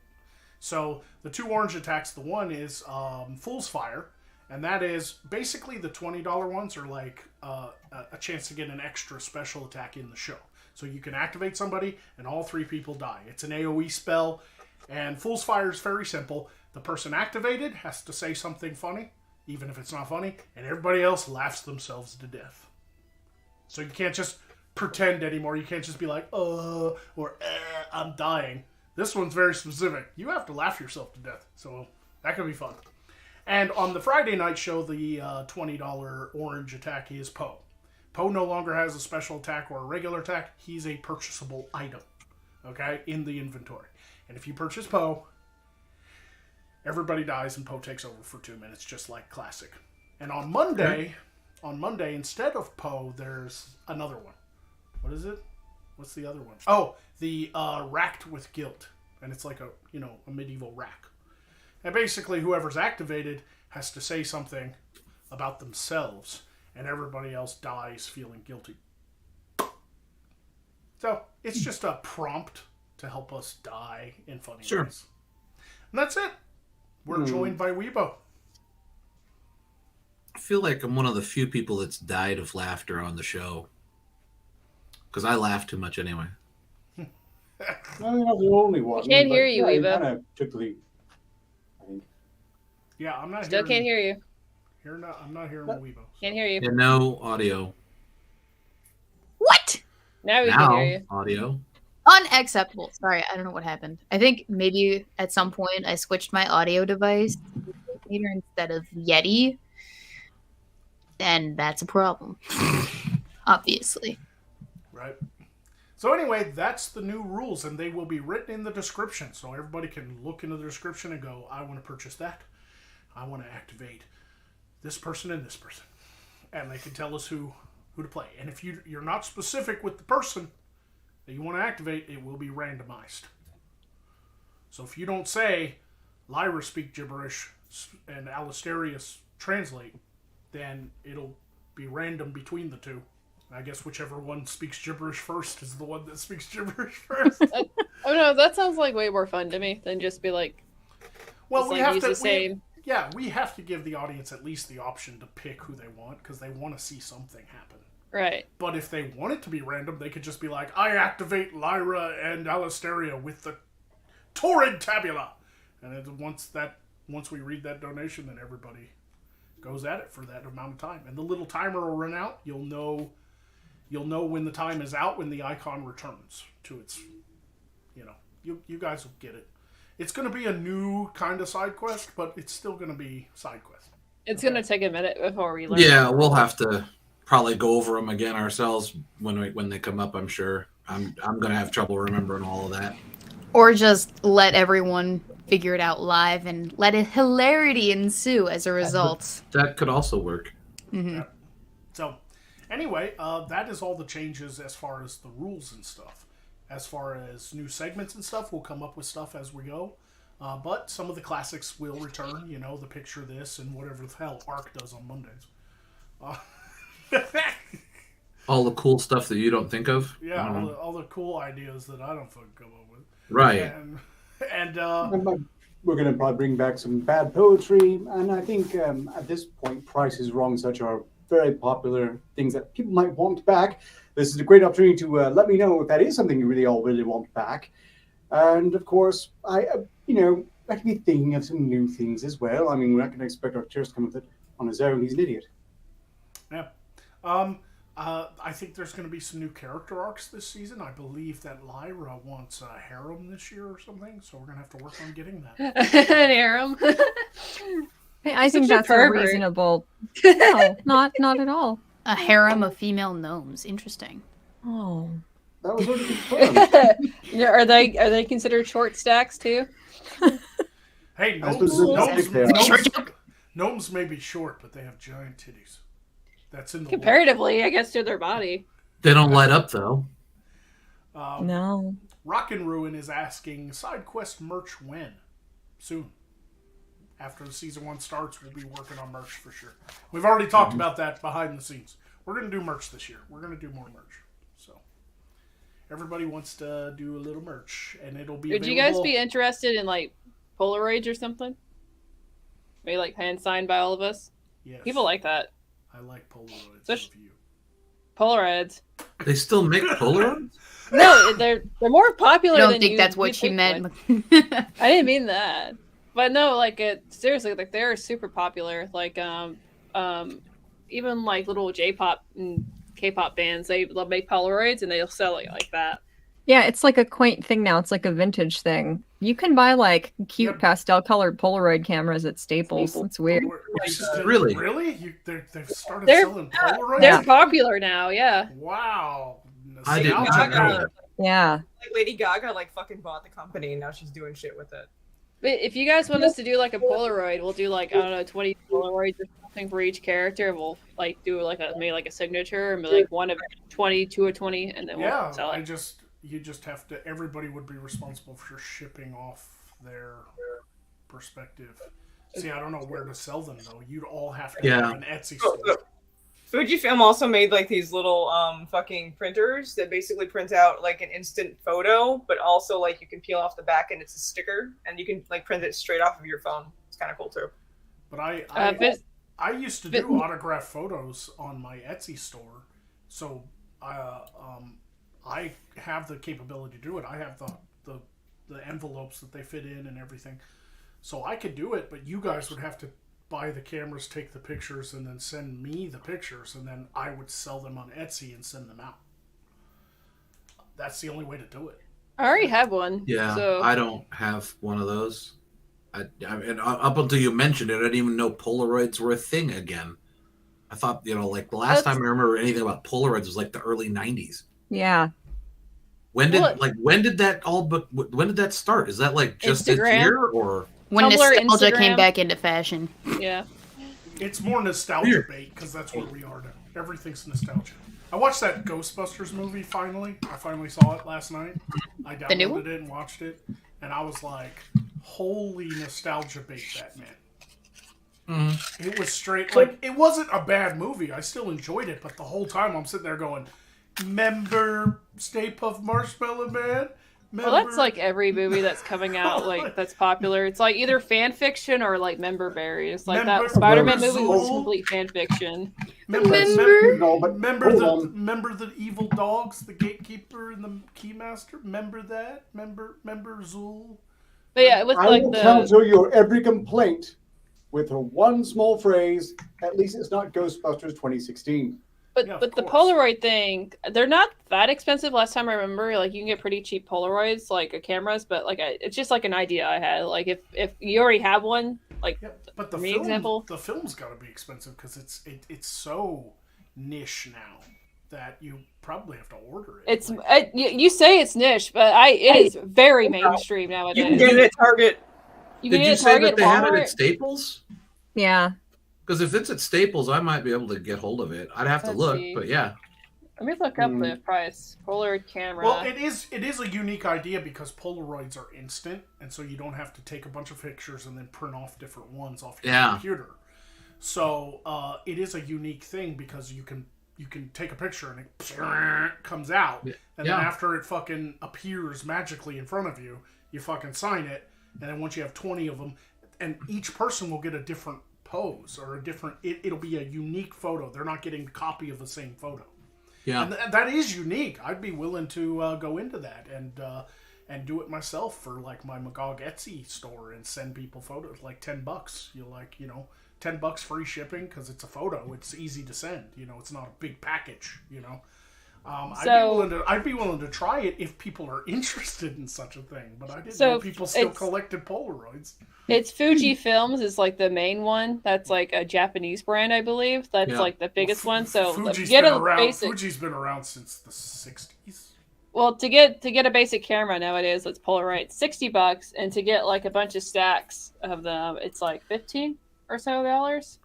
So the 2 orange attacks, the one is Fool's Fire, and that is basically the $20 ones are like a chance to get an extra special attack in the show. So you can activate somebody and all 3 people die. It's an AoE spell, and Fool's Fire is very simple. The person activated has to say something funny, even if it's not funny, and everybody else laughs themselves to death. So you can't just pretend anymore. You can't just be like, or I'm dying. This one's very specific. You have to laugh yourself to death. So that could be fun. And on the Friday night show, the $20 orange attack is Poe. Poe no longer has a special attack or a regular attack. He's a purchasable item, okay, in the inventory. And if you purchase Poe, everybody dies and Poe takes over for 2 minutes, just like Classic. And on Monday, instead of Poe, there's another one. What is it? What's the other one? Oh, the Racked with Guilt. And it's like a medieval rack. And basically, whoever's activated has to say something about themselves, and everybody else dies feeling guilty. So, it's just a prompt to help us die in funny ways. And that's it. We're joined by Weebo. I feel like I'm one of the few people that's died of laughter on the show. Because I laugh too much anyway. Well, you're not the only one. Can't hear you, Weebo. Weebo. Kind of took the lead, I think. Yeah, I'm not Still hearing... can't hear you. I'm not hearing Weebo. Can't hear you. And no audio. What? Now we can hear you. Audio. Unacceptable. Sorry, I don't know what happened. I think maybe at some point I switched my audio device to meter instead of Yeti. And that's a problem. Obviously. Right. So anyway, that's the new rules, and they will be written in the description, so everybody can look into the description and go, I want to purchase that. I want to activate this person and this person. And they can tell us who to play. And if you're not specific with the person that you want to activate, it will be randomized. So if you don't say, Lyra speak gibberish and Alistarius translate, then it'll be random between the two. I guess whichever one speaks gibberish first is the one that speaks gibberish first. Oh no, that sounds like way more fun to me than just be like, well, we have use to the same. we have to give the audience at least the option to pick who they want because they want to see something happen. Right. But if they want it to be random, they could just be like, I activate Lyra and Alistaria with the Torrid Tabula. And once we read that donation, then everybody goes at it for that amount of time. And the little timer will run out. You'll know when the time is out when the icon returns to its, you guys will get it. It's going to be a new kind of side quest, but it's still going to be side quest. It's going to take a minute before we learn. Yeah, we'll have to probably go over them again ourselves when they come up, I'm sure. I'm going to have trouble remembering all of that. Or just let everyone figure it out live and let a hilarity ensue as a result. That could also work. Mm-hmm. Yeah. So, anyway, that is all the changes as far as the rules and stuff. as far as new segments and stuff. We'll come up with stuff as we go. But some of the classics will return. You know, the picture this and whatever the hell Ark does on Mondays. All the cool stuff that you don't think of. Yeah, all the cool ideas that I don't fucking come up with. Right. And we're going to probably bring back some bad poetry, and I think at this point, Price is Wrong such are very popular things that people might want back. This is a great opportunity to let me know if that is something you really all really want back. And of course, I can be thinking of some new things as well. I mean, we're not going to expect Arcturus to come with it on his own. He's an idiot. Yeah. I think there's going to be some new character arcs this season. I believe that Lyra wants a harem this year or something, so we're going to have to work on getting that. An harem. I think Such a that's a pervert. reasonable. No, not at all. A harem of female gnomes. Interesting. Oh. That was already confirmed. Yeah, are they considered short stacks too? Hey, I suppose gnomes may be short, but they have giant titties. That's in the Comparatively, I guess, to their body. They don't light up though. No. Rockin' Ruin is asking side quest merch when? Soon. After the season 1 starts, we'll be working on merch for sure. We've already talked about that behind the scenes. We're going to do merch this year. We're going to do more merch. So everybody wants to do a little merch, and it'll be. Would you guys be interested in like Polaroids or something? Maybe like hand signed by all of us. Yes. People like that. I like Polaroids Such- of you. Polaroids. They still make Polaroids? No, they're more popular. I don't than think that's what you'd she think meant. would. I didn't mean that. But no, like seriously, like they're super popular. Like even like little J-pop and K-pop bands, they'll make Polaroids and they'll sell it like that. Yeah, it's like a quaint thing now. It's like a vintage thing. You can buy like cute pastel colored Polaroid cameras at Staples. It's weird. Really? Really? They've started They're- selling Polaroids? They're popular now, yeah. Wow. I didn't Nostalgia. know that. Yeah. Like Lady Gaga like fucking bought the company and now she's doing shit with it. But if you guys want us to do like a Polaroid, we'll do like, I don't know, 20 Polaroids or something for each character. We'll like do like maybe like a signature, and like one of 20, 2 of 20, and then we'll sell it. You just have to. Everybody would be responsible for shipping off their perspective. See, I don't know where to sell them though. You'd all have to have an Etsy store. Fujifilm also made like these little fucking printers that basically print out like an instant photo, but also like you can peel off the back and it's a sticker, and you can like print it straight off of your phone. It's kind of cool too. But I used to do autograph photos on my Etsy store, so I have the capability to do it. I have the envelopes that they fit in and everything, so I could do it. But you guys would have to buy the cameras, take the pictures, and then send me the pictures, and then I would sell them on Etsy and send them out. That's the only way to do it. I already have one. Yeah, So I don't have one of those. And up until you mentioned it, I didn't even know Polaroids were a thing again. I thought, like the last time I remember anything about Polaroids was like the early '90s. Yeah. When did that start? Is that like just this Instagram? year or When Tumblr, nostalgia Instagram. came back into fashion. yeah. It's more nostalgia bait because that's where we are now. Everything's nostalgia. I watched that Ghostbusters movie finally. I finally saw it last night. I The new downloaded it and watched it, and I was like, "Holy nostalgia bait, Batman!" It was straight like it wasn't a bad movie. I still enjoyed it, but the whole time I'm sitting there going, "Member Stay Puft Marshmallow Man." Well, that's like every movie that's coming out, like that's popular. It's like either fan fiction or like member berries. Like that Spider-Man movie was complete fan fiction. Remember the evil dogs, the gatekeeper and the keymaster. Remember that? Remember Zool? But yeah, it was I like will the counter your every complaint with a one small phrase. At least it's not Ghostbusters 2016. but Yeah, of but the course. Polaroid thing, they're not that expensive. Last time I remember, like you can get pretty cheap Polaroids, like cameras. But like it's just like an idea I had. Like if you already have one, like Yeah, but the For me, film, example? the film's got to be expensive because it's so niche now that you probably have to order it. it's Like, you say it's niche, but it is very mainstream nowadays. You can get it at Target. You can did get you it at say that Target, they had it Walmart. at Staples? Yeah. Because if it's at Staples, I might be able to get hold of it. I'd have to Let's look, see. but yeah. Let me look up the price. Polaroid camera. Well, it is a unique idea because Polaroids are instant, and so you don't have to take a bunch of pictures and then print off different ones off your computer. So it is a unique thing because you can take a picture and it comes out, and then after it fucking appears magically in front of you, you fucking sign it, and then once you have 20 of them, and each person will get a different pose or a different. It'll be a unique photo. They're not getting a copy of the same photo. Yeah, and that is unique. I'd be willing to go into that and do it myself for like my Magog Etsy store and send people photos like $10. You like $10 free shipping because it's a photo. It's easy to send. It's not a big package. I'd be willing to try it if people are interested in such a thing. But I didn't know people still collected Polaroids. It's Fujifilms is like the main one. That's like a Japanese brand, I believe. That's like the biggest one. So Fuji's been around since the 60s. Well, to get a basic camera nowadays, it's Polaroid, $60, and to get like a bunch of stacks of them, it's like $15 or so. So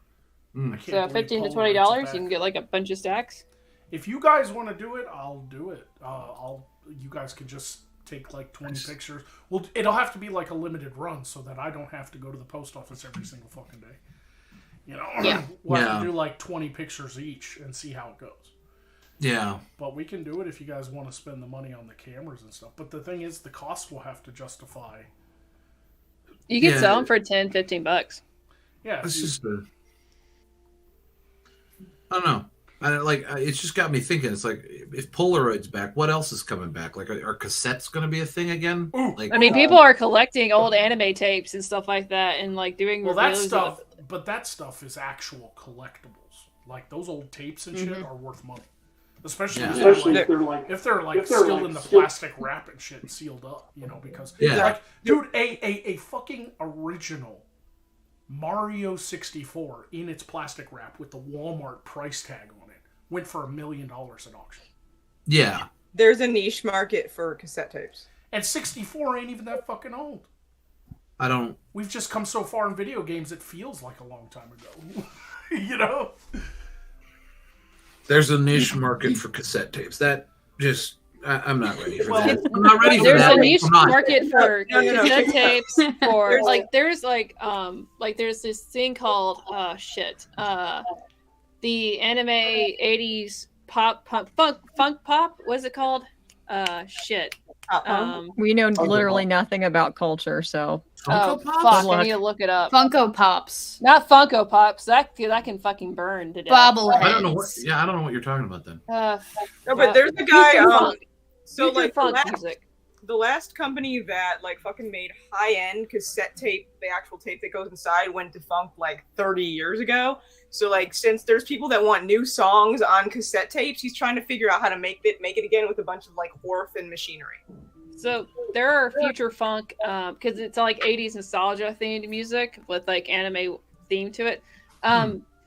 $15 to $20, you can get like a bunch of stacks. If you guys want to do it, I'll do it. You guys can just take like 20 pictures. Well, it'll have to be like a limited run so that I don't have to go to the post office every single fucking day. We'll have to do like 20 pictures each and see how it goes. Yeah. But we can do it if you guys want to spend the money on the cameras and stuff. But the thing is, the cost will have to justify. You can sell them for $10, $15. Yeah. It's just I don't know. It's just got me thinking. It's like, if Polaroid's back, what else is coming back? Like, are cassettes going to be a thing again? People are collecting old anime tapes and stuff like that, and like doing. Well, that stuff, but that stuff is actual collectibles. Like those old tapes and shit are worth money, especially if they're still in the plastic wrap and shit, sealed up. Because dude, a fucking original Mario 64 in its plastic wrap with the Walmart price tag on it went for $1 million at auction. Yeah. There's a niche market for cassette tapes. And 64 ain't even that fucking old. We've just come so far in video games, it feels like a long time ago. There's a niche market for cassette tapes. That just... I'm not ready for that. I'm not ready for that. There's a niche market for cassette tapes. For there's this thing called the anime 80s pop funk pop. What's it called? We know literally nothing about culture, so. Fuck! I need to look it up. Funko Pops, not Funko Pops. That can fucking burn to death. Bobbleheads. I don't know what. Yeah, I don't know what you're talking about then. No, but there's a guy. So like the last company that like fucking made high-end cassette tape, the actual tape that goes inside, went defunct like 30 years ago. So like since there's people that want new songs on cassette tapes, he's trying to figure out how to make it again with a bunch of like orphan machinery. So there are future funk because it's like 80s nostalgia themed music with like anime theme to it.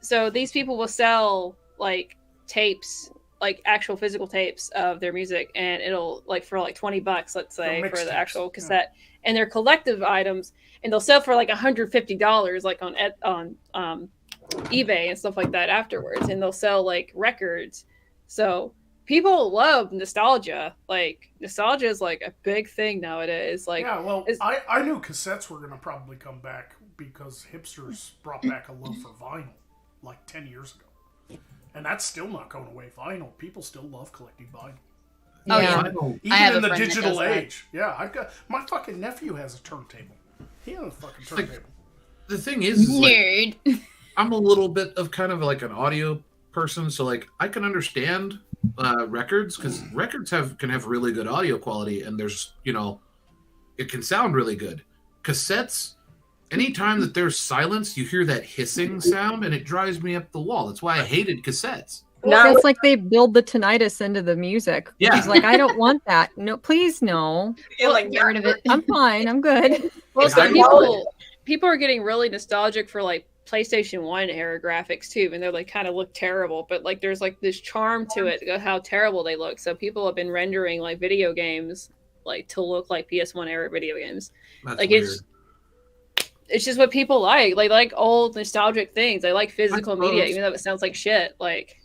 So these people will sell like tapes, like actual physical tapes of their music, and it'll like for like $20, let's say, for the actual cassette, and they're collective items, and they'll sell for like $150, like on eBay and stuff like that afterwards, and they'll sell like records. So people love nostalgia. Like nostalgia is like a big thing nowadays. Like I knew cassettes were gonna probably come back because hipsters brought back a love for vinyl like 10 years ago. And that's still not going away. Vinyl. People still love collecting vinyl. Oh, yeah. Even in the digital age. Yeah, I've got... My fucking nephew has a turntable. He has a fucking turntable. The thing is nerd. I'm a little bit of kind of like an audio person, so like I can understand records, because records can have really good audio quality, and there's, it can sound really good. Cassettes... Anytime that there's silence, you hear that hissing sound, and it drives me up the wall. That's why I hated cassettes. Well, it's like they build the tinnitus into the music. Yeah. He's like, I don't want that. No, please, no. Get rid of it. I'm fine. I'm good. Well, so people are getting really nostalgic for like PlayStation 1 era graphics too, and they're like kind of look terrible, but like there's like this charm to it, how terrible they look. So people have been rendering like video games like to look like PS1 era video games. That's like weird. It's just what people like. They like old nostalgic things. They like physical media, even though it sounds like shit. Like,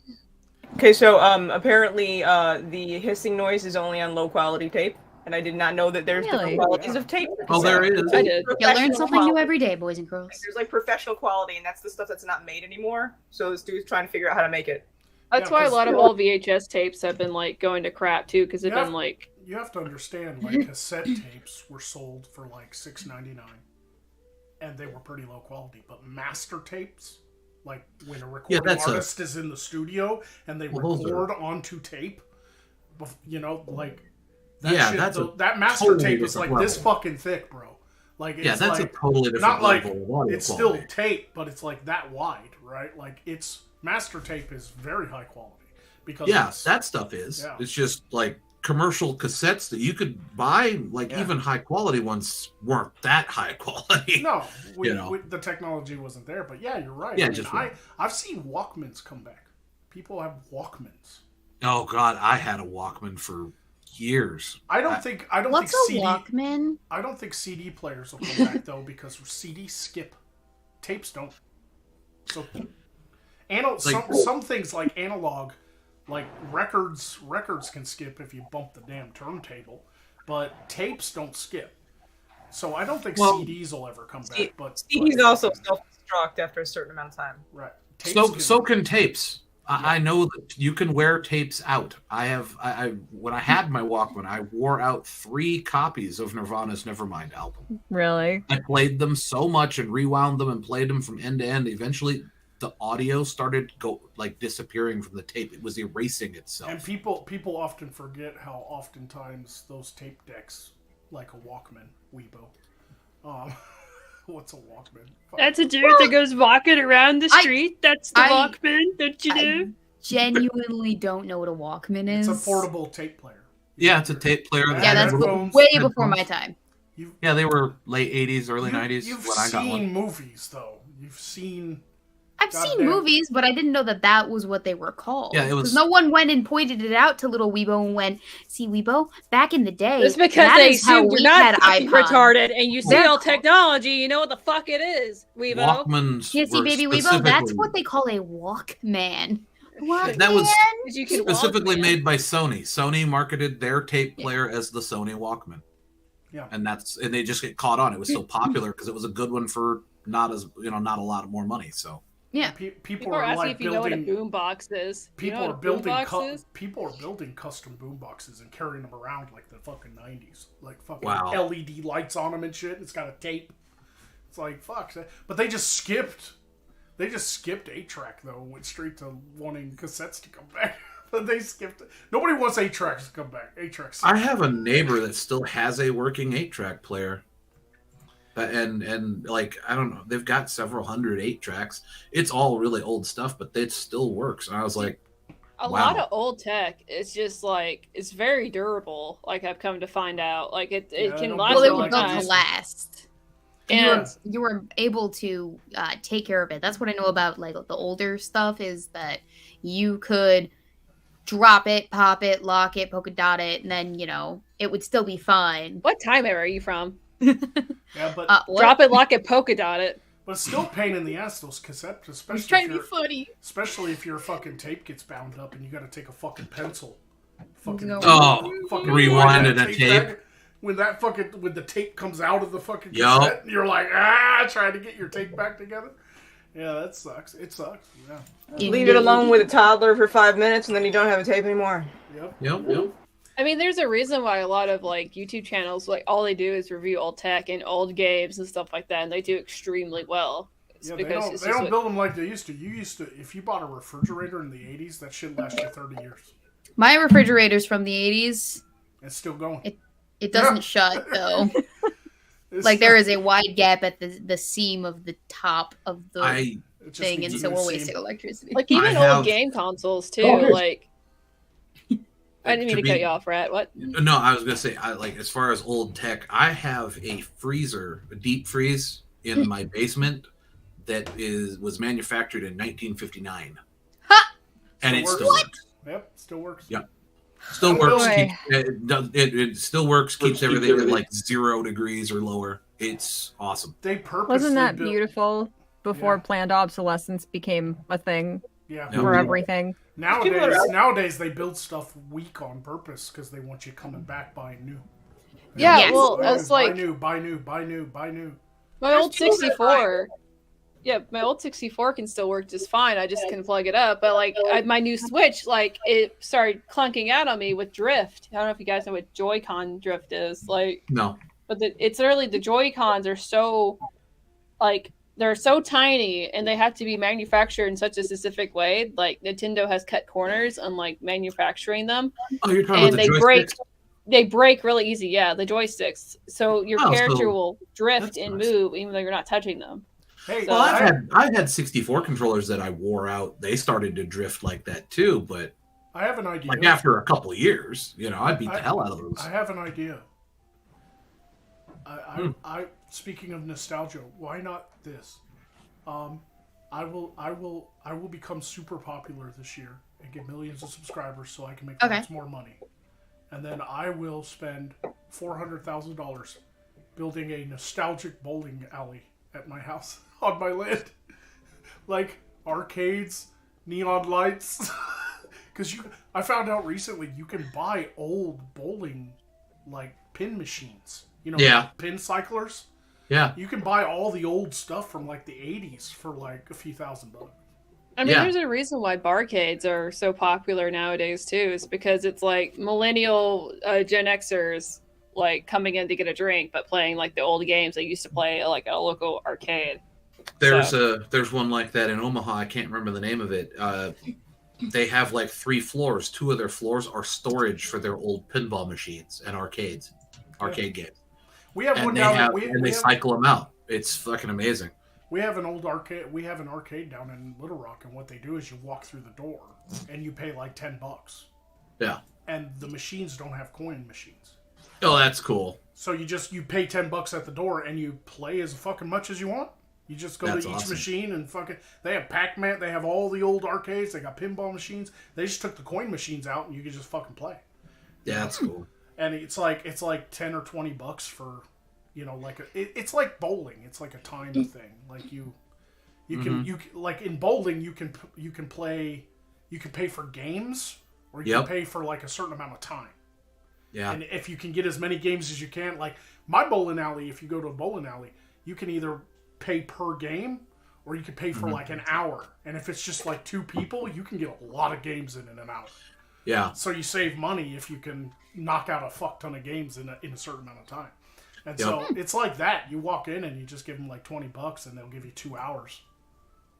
Okay, so apparently the hissing noise is only on low quality tape, and I did not know that there's Really? different qualities of tape. Oh, there is. I did. You learn Professional something new quality. every day, boys and girls. There's like professional quality, and that's the stuff that's not made anymore. So this dude's trying to figure out how to make it. That's Yeah, why a 'cause- lot of old VHS tapes have been like going to crap too, because they've Yeah. been like You have to understand, like cassette tapes were sold for like $6.99, and they were pretty low quality. But master tapes, like when a recording that's artist is in the studio and they Well, those are- record onto tape, you know, like that Yeah, shit, that's a that master totally tape is like different this level. fucking thick, bro. Like it's Yeah, that's like, a totally different not like level of audio it's quality. still tape, but it's like that wide, right? Like it's master tape is very high quality because Yeah, it's, that stuff is. Yeah. It's just like commercial cassettes that you could buy, like Yeah. even high quality ones weren't that high quality. no, You know. the technology wasn't there. But yeah, you're right. Yeah, I mean, just I've seen Walkmans come back. People have Walkmans. Oh God, I had a Walkman for years. I don't think What's a CD. Walkman? I don't think CD players will come back though because CDs skip, tapes don't. So, some things like analog, like records can skip if you bump the damn turntable, but tapes don't skip. So I don't think Well, CDs will ever come back. But He's also self-destruct after a certain amount of time. right. So can tapes. I know that you can wear tapes out. I when I had my Walkman, I wore out 3 copies of Nirvana's Nevermind album. Really? I played them so much and rewound them and played them from end to end. Eventually, the audio started disappearing from the tape. It was erasing itself. And people often forget how oftentimes those tape decks, like a Walkman, Weebo. What's a Walkman? that's a dude that goes walking around the street. That's the I- Walkman, don't you know? I genuinely don't know what a Walkman is. It's a portable tape player. Yeah, it's a tape player. Yeah, Yeah, that's Headphones. way before my time. Yeah, they were late 80s, early 90s You've when I got seen one. movies, though. You've seen... I've seen Goddamn. movies, but I didn't know that that was what they were called. Yeah, it was- 'Cause no one went and pointed it out to little Weebo and went, "See, Weebo, back in the day, It's because that they is how assume we you're had not fucking iPods." retarded and you see They're all called- technology, you know what the fuck it is, Weebo. Walkmans. Yeah, see, were baby Weebo, that's specifically- what they call a Walkman. Walkman. That was 'Cause you can specifically Walkman. made by Sony. Sony marketed their tape player as the Sony Walkman. Yeah. And they just get caught on. It was so popular because it was a good one for not a lot more money. So Yeah. People People are asking like if you know what a building... boombox is. You People know are what a building boombox is? people are building custom boomboxes and carrying them around like the fucking 90s, like fucking Wow. LED lights on them and shit. It's got a tape. It's like fuck. But they just skipped 8-track though, and went straight to wanting cassettes to come back. But they skipped it. Nobody wants 8-tracks to come back. 8-tracks. I have a neighbor that still has a working 8-track player. And like, I don't know, they've got several hundred 8-tracks. It's all really old stuff, but it still works. And I was like, A Wow. lot of old tech is just like it's very durable. Like I've come to find out, like it Yeah, I can don't last Well, a it long was built time. to last. And You were able to take care of it. That's what I know about like the older stuff is that you could drop it, pop it, lock it, polka dot it, and then it would still be fine. what time era are you from? Yeah, but What? Drop it, lock it, polka dot it. but it's still a pain in the ass those cassettes, He's especially trying if to be funny. especially if your fucking tape gets bound up and you got to take a fucking pencil, fucking No. fucking Rewind that a tape. back. When the tape comes out of the fucking Yup. cassette, and you're like trying to get your tape back together. Yeah, that sucks. It sucks. Yeah. Leave it alone with a toddler for 5 minutes, and then you don't have a tape anymore. Yep. I mean, there's a reason why a lot of like YouTube channels, like all they do is review old tech and old games and stuff like that, and they do extremely well. It's Yeah, they because don't, it's they just don't what- build them like they used to. You used to, if you bought a refrigerator in the 80s, that shit lasted you 30 years. My refrigerator's from the 80s. It's still going. It doesn't shut though. It's Like there still- is a wide gap at the seam of the top of the I it just thing, needs and a so new we're seam. wasting electricity. like even I have- old game consoles too. Okay. Like I didn't mean to cut you off, Rat. What? No, I was gonna say, as far as old tech, I have a freezer, a deep freeze in my basement that was manufactured in 1959, Ha! and it Still still works. works. Yep, still works. Yeah. Still Oh, works. boy. It still works. Keeps everything at like 0 degrees or lower. It's awesome. They purposely Wasn't that built, beautiful before Yeah. planned obsolescence became a thing Yeah. Yeah. for everything? Nowadays they build stuff weak on purpose because they want you coming back buying new. Yeah, Yes. well, it's like buy new. my old 64. Yeah, my old 64 can still work just fine. I just can plug it up. But like my new Switch, like it started clunking out on me with drift. I don't know if you guys know what Joy-Con drift is. Like No. But it's literally the Joy-Cons are so like they're so tiny and they have to be manufactured in such a specific way. Like Nintendo has cut corners on like manufacturing them. Oh, you're talking about the joysticks? They break really easy. Yeah, the joysticks. So your character will drift and nice. move even though you're not touching them. Hey, So- Well, I've had 64 controllers that I wore out. They started to drift like that too, but I have an idea. like after a couple of years, I beat the hell out of those. I have an idea. I speaking of nostalgia, why not this? I will become super popular this year and get millions of subscribers so I can make lots more money. And then I will spend $400,000 building a nostalgic bowling alley at my house on my land. Like arcades, neon lights. Because I found out recently you can buy old bowling like pin machines. Pin cyclers. Yeah. You can buy all the old stuff from like the 80s for like a few $1,000. I mean, there's a reason why barcades are so popular nowadays too. Is because it's like millennial Gen Xers like coming in to get a drink, but playing like the old games they used to play like at a local arcade. There's one like that in Omaha. I can't remember the name of it. They have like 3 floors. 2 of their floors are storage for their old pinball machines and arcade games. We have one They down. they cycle them out. It's fucking amazing. We have an old arcade. We have an arcade down in Little Rock, and what they do is you walk through the door, and you pay like $10. Yeah. And the machines don't have coin machines. Oh, that's cool. So you pay $10 at the door, and you play as fucking much as you want. You just go to each machine and fucking. They have Pac-Man. They have all the old arcades. They got pinball machines. They just took the coin machines out, and you can just fucking play. Yeah, that's cool. And it's like $10 or $20 for. It's like bowling. It's like a time thing. Like you can like in bowling you can play, you can pay for games or you can pay for like a certain amount of time. Yeah. And if you can get as many games as you can, like my bowling alley, if you go to a bowling alley, you can either pay per game or you can pay for like an hour. And if it's just like 2 people, you can get a lot of games in an hour. Yeah. So you save money if you can knock out a fuck ton of games in a certain amount of time. And so it's like that. You walk in and you just give them like $20 and they'll give you 2 hours.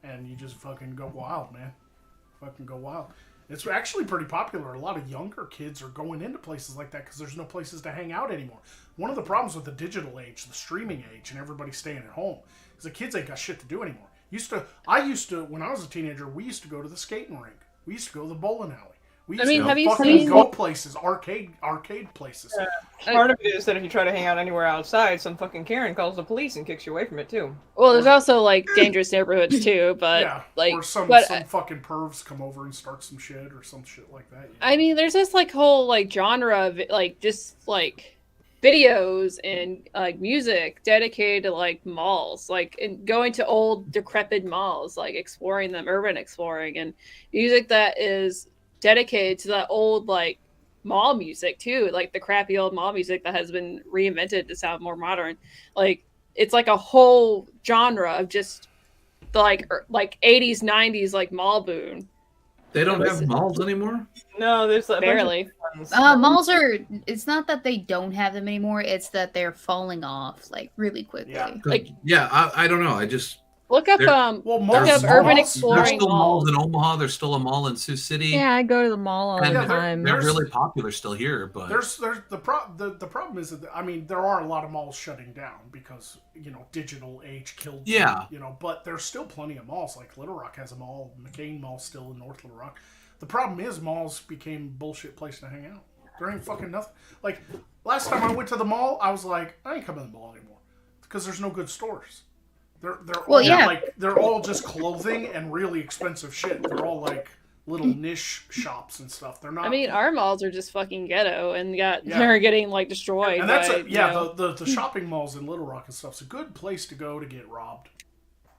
And you just fucking go wild, man. Fucking go wild. It's actually pretty popular. A lot of younger kids are going into places like that because there's no places to hang out anymore. One of the problems with the digital age, the streaming age, and everybody staying at home is the kids ain't got shit to do anymore. I used to, when I was a teenager, we used to go to the skating rink. We used to go to the bowling alley. We used to have you fucking seen go places, arcade places. Part of it is that if you try to hang out anywhere outside, some fucking Karen calls the police and kicks you away from it too. Well, there's also like dangerous neighborhoods too, but or some fucking pervs come over and start some shit or some shit like that. I mean, there's this like whole like genre of like just like videos and like music dedicated to like malls, like and going to old decrepit malls, like exploring them, urban exploring, and music that is dedicated to that old like mall music too, like the crappy old mall music that has been reinvented to sound more modern. Like it's like a whole genre of just the like 80s 90s like mall boom. They don't have malls anymore? No, there's like barely. Malls are. It's not that they don't have them anymore. It's that they're falling off like really quickly. I don't know. I just look up urban exploring. There's still malls in Omaha. There's still a mall in Sioux City. Yeah, I go to the mall all the time. They're really popular still here, but there's the problem is that there are a lot of malls shutting down because digital age killed them, but there's still plenty of malls. Like Little Rock has a mall, McCain Mall still in North Little Rock. The problem is malls became a bullshit place to hang out. There ain't fucking nothing. Like last time I went to the mall, I was like, I ain't coming to the mall anymore because there's no good stores. They're all just clothing and really expensive shit. They're all like little niche shops and stuff. They're not. I mean, our malls are just fucking ghetto and they're getting like destroyed. And that's the shopping malls in Little Rock and stuff's a good place to go to get robbed.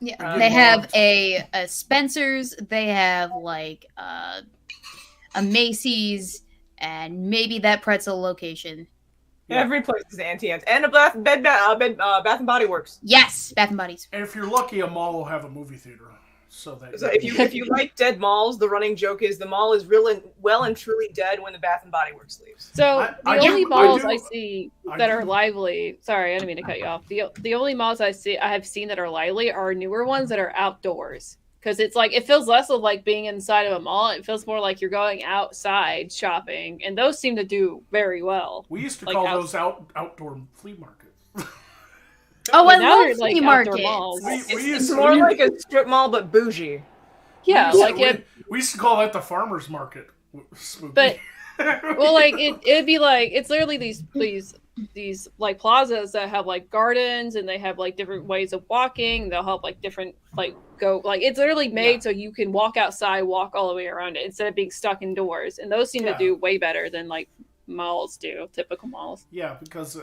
Yeah, they have a Spencer's. They have like a Macy's, and maybe that pretzel location. Every place is anti-ants. And a Bath and Body Works. Yes, Bath and Bodies. And if you're lucky, a mall will have a movie theater. So if you like dead malls, the running joke is the mall is well and truly dead when the Bath and Body Works leaves. So the only malls I see that are lively. Sorry, I didn't mean to cut you off. The only malls I have seen that are lively are newer ones that are outdoors. Because it's like it feels less of like being inside of a mall. It feels more like you're going outside shopping, and those seem to do very well. We used to call those outdoor flea markets. Oh, I love flea markets. It's more like a strip mall, but bougie. Yeah, we used to call that the farmer's market. Spooky. But well, like it'd be like it's literally these like plazas that have like gardens, and they have like different ways of walking. They'll have like different it's literally made so you can walk outside, walk all the way around it instead of being stuck indoors. And those seem to do way better than like malls do, typical malls. Yeah, because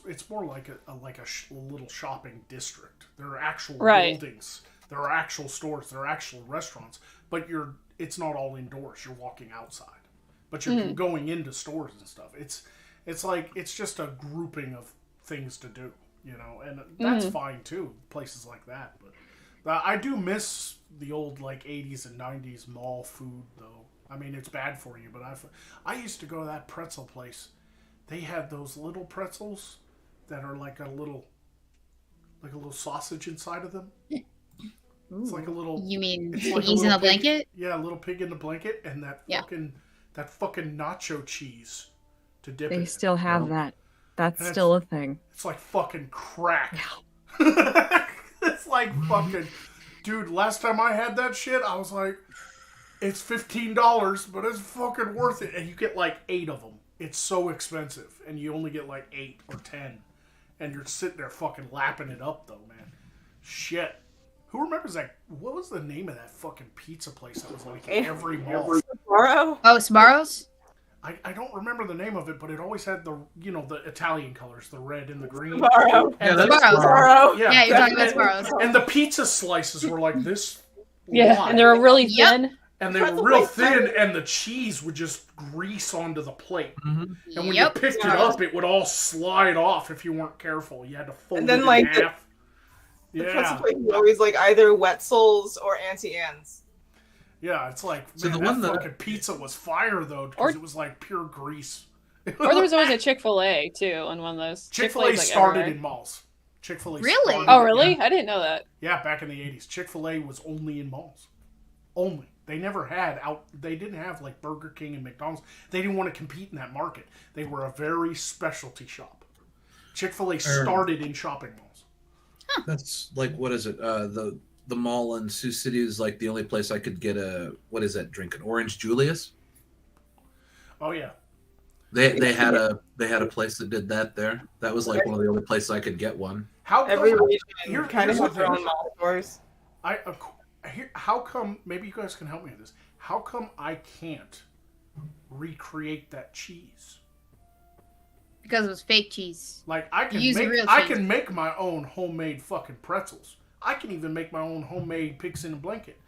it's more like a little shopping district. There are actual buildings, there are actual stores, there are actual restaurants, but it's not all indoors. You're walking outside, but you're going into stores and stuff. It's just a grouping of things to do, and that's fine too. Places like that, but I do miss the old like 80s and 90s mall food though. I mean, it's bad for you, but I used to go to that pretzel place. They had those little pretzels that are like a little sausage inside of them. Ooh. It's like a little. You mean piggies in a blanket? Yeah, a little pig in the blanket, and that fucking nacho cheese to dip. They still have that. That's still a thing. It's like fucking crack. Yeah. It's like fucking, dude. Last time I had that shit, I was like, it's $15, but it's fucking worth it. And you get like 8 of them. It's so expensive, and you only get like 8 or 10, and you're sitting there fucking lapping it up though, man. Shit. Who remembers that? What was the name of that fucking pizza place that was like every mall? Sbarro? Oh, Sbarro's? I don't remember the name of it, but it always had the Italian colors, the red and the green. Sbarro. Yeah, Sbarro. Yeah, you're talking about Sbarro's. And the pizza slices were like this. Yeah, and they were really thin. Yep. And they were real thin, and the cheese would just grease onto the plate. Mm-hmm. And when you picked it up, it would all slide off if you weren't careful. You had to fold it in half. The pretzel plate was always like either Wetzel's or Auntie Anne's. Yeah, it's like, man, that fucking pizza was fire, though, because it was like pure grease. Or there was always a Chick-fil-A, too, on one of those. Chick-fil-A started in malls. Chick-fil-A Really? Oh, really? Yeah. I didn't know that. Yeah, back in the 80s. Chick-fil-A was only in malls. Only. They never had they didn't have like Burger King and McDonald's. They didn't want to compete in that market. They were a very specialty shop. Chick-fil-A started in shopping malls. Huh. That's like, what is it? The mall in Sioux City is like the only place I could get what is that drink? An Orange Julius? Oh yeah. They had a place that did that there. That was like one of the only places I could get one. Every region kind of have their own mall stores. How come, maybe you guys can help me with this, how come I can't recreate that cheese? Because it was fake cheese. Like, I can make my own homemade fucking pretzels. I can even make my own homemade pigs in a blanket.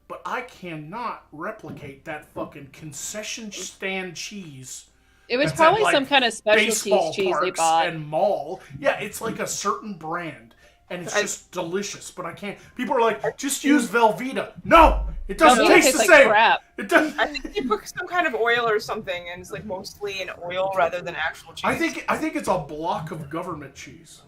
But I cannot replicate that fucking concession stand cheese. It was probably some kind of specialty cheese they bought. And mall. Yeah, it's like a certain brand. And it's just delicious, but I can't. People are like, just use Velveeta. No, it doesn't taste the same. Crap. It doesn't. I think they put some kind of oil or something, and it's like mostly an oil rather than actual cheese. I think it's a block of government cheese,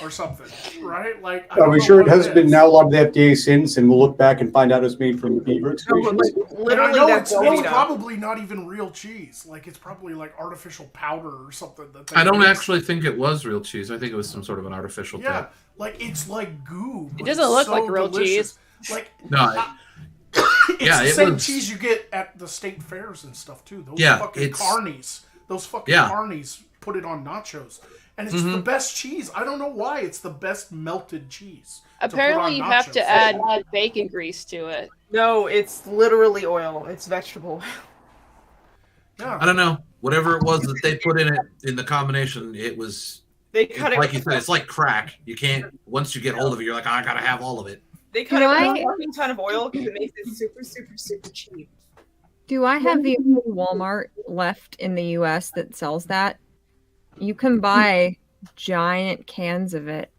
or something, right? Like, are we sure it hasn't been outlawed by the FDA since, and we'll look back and find out it's made from beaver excretions? Literally, it's probably not even real cheese. Like, it's probably like artificial powder or something. I don't actually think it was real cheese. I think it was some sort of an artificial type. Like, it's like goo. It doesn't look like real cheese. Like, no. It's the same cheese you get at the state fairs and stuff too. Those fucking carnies. Those fucking carnies put it on nachos. And it's the best cheese. I don't know why. It's the best melted cheese. Apparently you have to add bacon grease to it. No, it's literally oil. It's vegetable. Yeah. I don't know. Whatever it was that they put in it, in the combination, it was... They cut it. Like you said, it's like crack. You can't... Once you get hold of it, you're like, I gotta have all of it. They cut it with a fucking ton of oil because it makes it super, super, super cheap. Do I have the only Walmart left in the US that sells that? You can buy giant cans of it.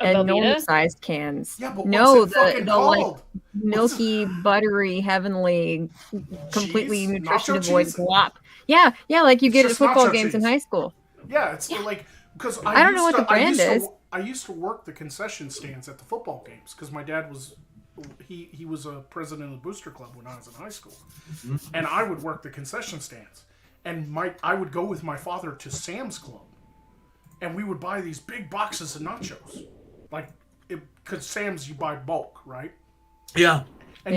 A And Velveeta? normal-sized cans. Yeah, but no, what's it fucking like called? milky, buttery, heavenly, completely Cheese? nutrition Nacho devoid cheese? glop. Yeah, like you It's get at just football nacho games in cheese. high school. Yeah, it's like because I don't know what the brand is. I used to work the concession stands at the football games because my dad was he was a president of the booster club when I was in high school, and I would work the concession stands, and I would go with my father to Sam's Club, and we would buy these big boxes of nachos, like because Sam's you buy bulk, right? Yeah. And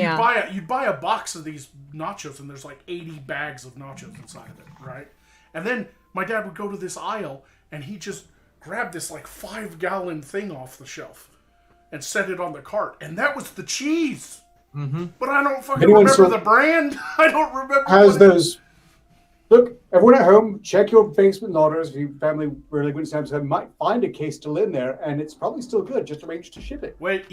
you'd buy a box of these nachos, and there's like 80 bags of nachos inside of it, right? And then my dad would go to this aisle, and he just grabbed this like 5-gallon thing off the shelf and set it on the cart, and that was the cheese. Mm-hmm. But I don't fucking remember the brand. I don't remember. Has those? Look, everyone at home, check your basement lockers. If your family really went to Sam's, might find a case still in there, and it's probably still good. Just arrange to ship it. Wait,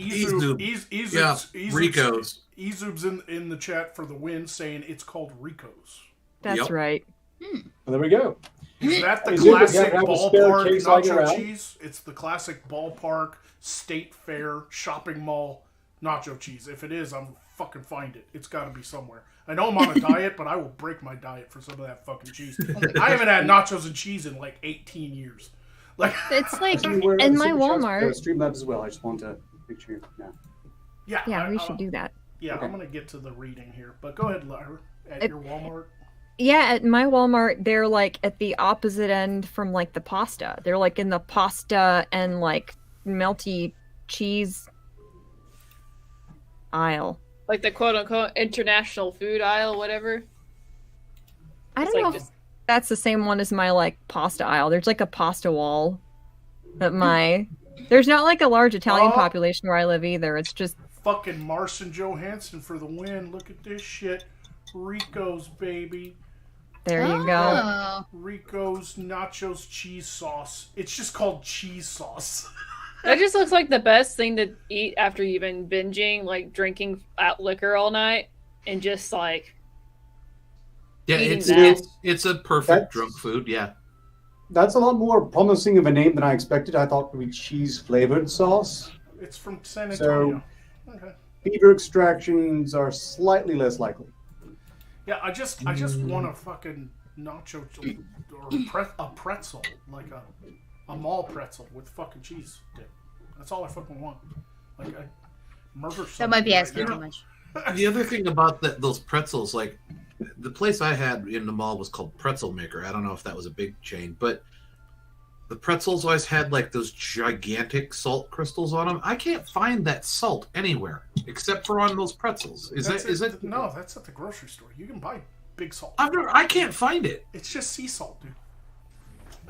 Rico's. Ezub's in the chat for the win, saying it's called Rico's. That's right. Well, there we go. Is that the Ezub, classic have a spare ballpark case lying nacho around? cheese? It's the classic ballpark, state fair, shopping mall nacho cheese. If it is, I'm fucking find it. It's got to be somewhere. I know I'm on a diet, but I will break my diet for some of that fucking cheese. I haven't had nachos and cheese in like 18 years. Like It's like You were in at my Super Shots, Walmart. Streamlabs as well. I just want to make sure. Yeah. Yeah, we should do that. Yeah, Okay. I'm gonna get to the reading here, but go ahead, Lara. At your Walmart. Yeah, at my Walmart, they're like at the opposite end from like the pasta. They're like in the pasta and like melty cheese aisle. Like the quote unquote international food aisle, whatever. I It's don't like know if just- that's the same one as my like pasta aisle. There's like a pasta wall at there's not like a large Italian Oh. population where I live either. It's just Fucking Marcin Johansson for the win. Look at this shit. Rico's, baby. there you go. Oh. Rico's nachos cheese sauce. It's just called cheese sauce. That just looks like the best thing to eat after you've been binging, like drinking out liquor all night, and just like Yeah, Eating it's that. it's a perfect That's- drunk food. Yeah. That's a lot more promising of a name than I expected. I thought it would be cheese-flavored sauce. It's from San So- Antonio. Okay. Beaver extractions are slightly less likely. Yeah, I just want a fucking nacho or a pretzel, like a mall pretzel with fucking cheese dip. That's all I fucking want. Like I murder. That might be somebody asking right too now. much. The other thing about those pretzels, like the place I had in the mall was called Pretzel Maker. I don't know if that was a big chain, but the pretzels always had like those gigantic salt crystals on them. I can't find that salt anywhere except for on those pretzels. Is it? No, that's at the grocery store. You can buy big salt. I can't find it. It's just sea salt, dude.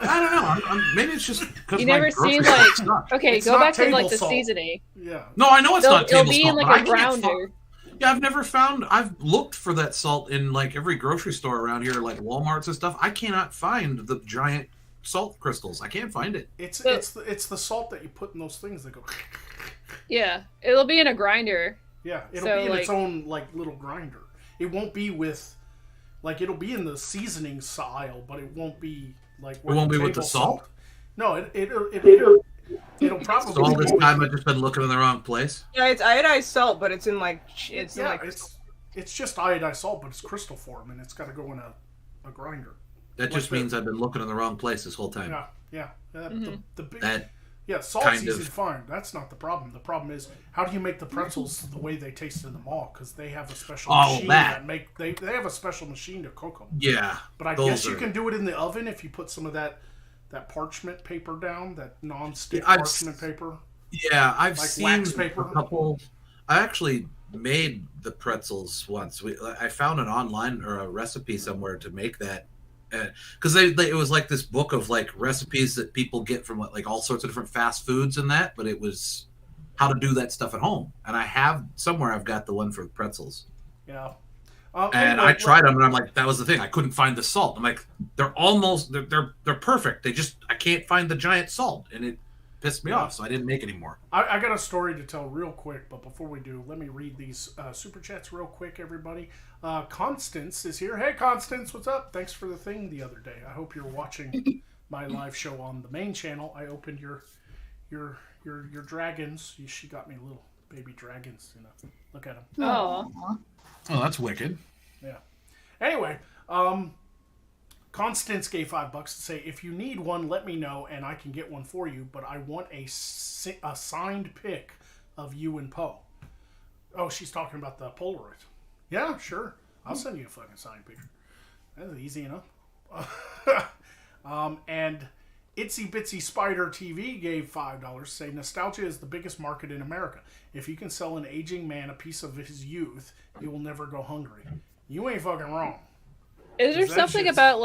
I don't know. Maybe it's just because you never seen like okay, It's go not back to like table the salt. seasoning. Yeah. No, I know it's not It'll table be in salt. like but a I can't grounder. Yeah, I've never found. I've looked for that salt in like every grocery store around here, like Walmart's and stuff. I cannot find the giant salt crystals. I can't find it. It's the salt that you put in those things that go. Yeah, it'll be in a grinder. Yeah, it'll So, be in its like- own like little grinder. It won't be with, like it'll be in the seasoning aisle, but it won't be like. It won't be with the table salt? No, it'll probably. So all this be with- time I've just been looking in the wrong place. Yeah, it's iodized salt, but it's in like it's in Yeah, like it's just iodized salt, but it's crystal form, and it's got to go in a grinder. That just Like means I've been looking in the wrong place this whole time. Yeah. The big, That yeah, salt's kind easy of- to find. That's not the problem. The problem is how do you make the pretzels the way they taste in the mall? Because they have a special Oh, machine that. make they have a special machine to cook them. yeah. But I those guess you are- can do it in the oven if you put some of that parchment paper down, that non-stick Yeah, I've parchment paper. Yeah, I've Like seen wax paper? a couple. I actually made the pretzels once. I found an online or a recipe somewhere to make that, because it was like this book of like recipes that people get from like all sorts of different fast foods and that, but it was how to do that stuff at home. And I have somewhere I've got the one for the pretzels. Yeah. And Anyway, I tried them, and I'm like, that was the thing. I couldn't find the salt. I'm like, they're perfect. I can't find the giant salt, and pissed me off, so I didn't make any more. I got a story to tell real quick, but before we do, let me read these super chats real quick, everybody. Constance is here. Hey, Constance, what's up? Thanks for the thing the other day. I hope you're watching my live show on the main channel. I opened your dragons. She got me little baby dragons. Look at them. Oh, that's wicked. Yeah. Anyway, Constance gave $5 to say, if you need one, let me know and I can get one for you, but I want a signed pic of you and Poe. Oh, she's talking about the Polaroids. Yeah, sure. I'll send you a fucking signed picture. That's easy enough. And Itsy Bitsy Spider TV gave $5 to say, nostalgia is the biggest market in America. If you can sell an aging man a piece of his youth, you will never go hungry. You ain't fucking wrong. Is there something about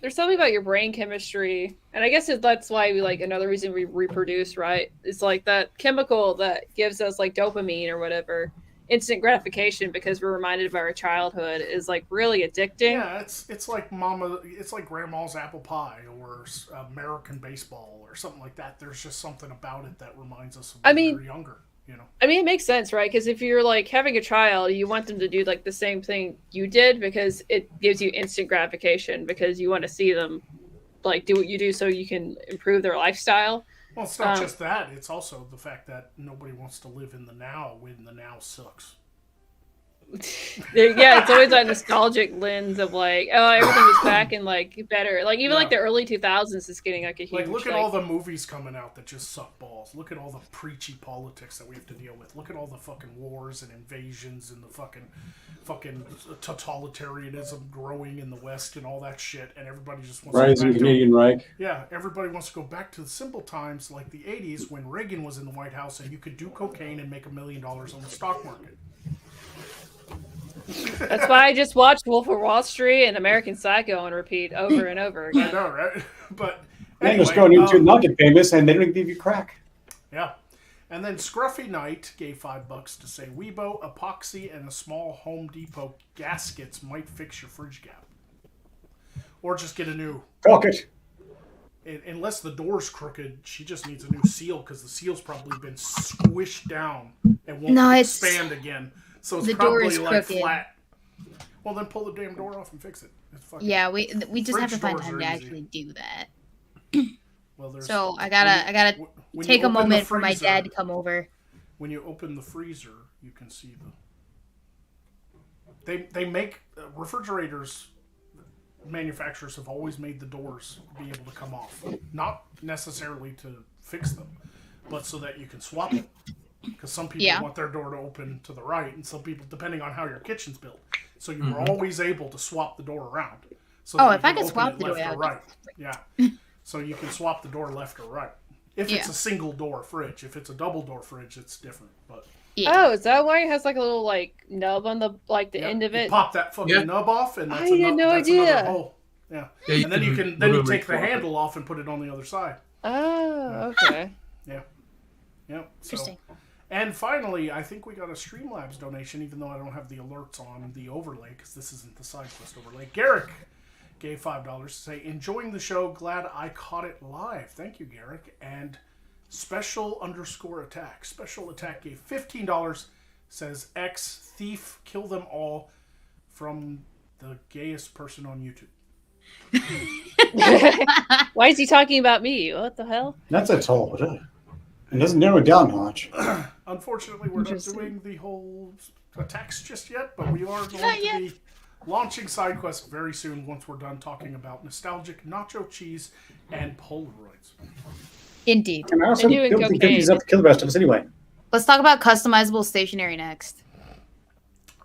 there's something about your brain chemistry, and I guess that's why we another reason we reproduce, right? It's like that chemical that gives us dopamine or whatever, instant gratification because we're reminded of our childhood is really addicting. Yeah, it's like grandma's apple pie or American baseball or something like that. There's just something about it that reminds us of when we were younger. I mean, it makes sense, right? Because if you're having a child, you want them to do the same thing you did because it gives you instant gratification because you want to see them do what you do so you can improve their lifestyle. Well, it's not just that. It's also the fact that nobody wants to live in the now when the now sucks. Yeah, it's always that nostalgic lens of everything was back and better. Even the early 2000s is getting a huge. Look at all the movies coming out that just suck balls. Look at all the preachy politics that we have to deal with. Look at all the fucking wars and invasions and the fucking totalitarianism growing in the West and all that shit. And everybody just wants Rising to Canadian Reich. Yeah, everybody wants to go back to the simple times like the 80s when Reagan was in the White House and you could do cocaine and make $1 million on the stock market. That's why I just watched Wolf of Wall Street and American Psycho on repeat over and over again. I know, right? But anyway, just going into not get famous, and they don't give you crack. Yeah, and then Scruffy Knight gave $5 to say Weebo, epoxy, and a small Home Depot gaskets might fix your fridge gap, or just get a new. Talk it. Unless the door's crooked, she just needs a new seal because the seal's probably been squished down and won't expand again. So it's probably flat. Well, then pull the damn door off and fix it. Yeah, we just have to find time to actually do that. Well, so I gotta take a moment for my dad to come over. When you open the freezer, you can see they make refrigerators. Manufacturers have always made the doors be able to come off, not necessarily to fix them, but so that you can swap them. Because some people want their door to open to the right, and some people, depending on how your kitchen's built. So you were always able to swap the door around. So if I could swap the door left or right. Yeah. So you can swap the door left or right. If it's a single door fridge. If it's a double door fridge, it's different. But oh, is that why it has a little nub on the end of it? You pop that fucking nub off, and that's I had no idea. Another hole. Yeah. And then you take the handle off and put it on the other side. Oh, okay. Yeah. Yeah. Interesting. And finally, I think we got a Streamlabs donation, even though I don't have the alerts on the overlay, because this isn't the side quest overlay. Garrick gave $5 to say, enjoying the show, glad I caught it live. Thank you, Garrick. And Special_Attack. Special Attack gave $15, says, X thief, kill them all, from the gayest person on YouTube. Why is he talking about me? What the hell? That's a toll. It doesn't narrow it down much. Unfortunately, we're not doing the whole attacks just yet, but we are going to be launching side quests very soon once we're done talking about nostalgic nacho cheese and Polaroids. Indeed. And I also don't think these up to kill the rest of us anyway. Let's talk about customizable stationery next.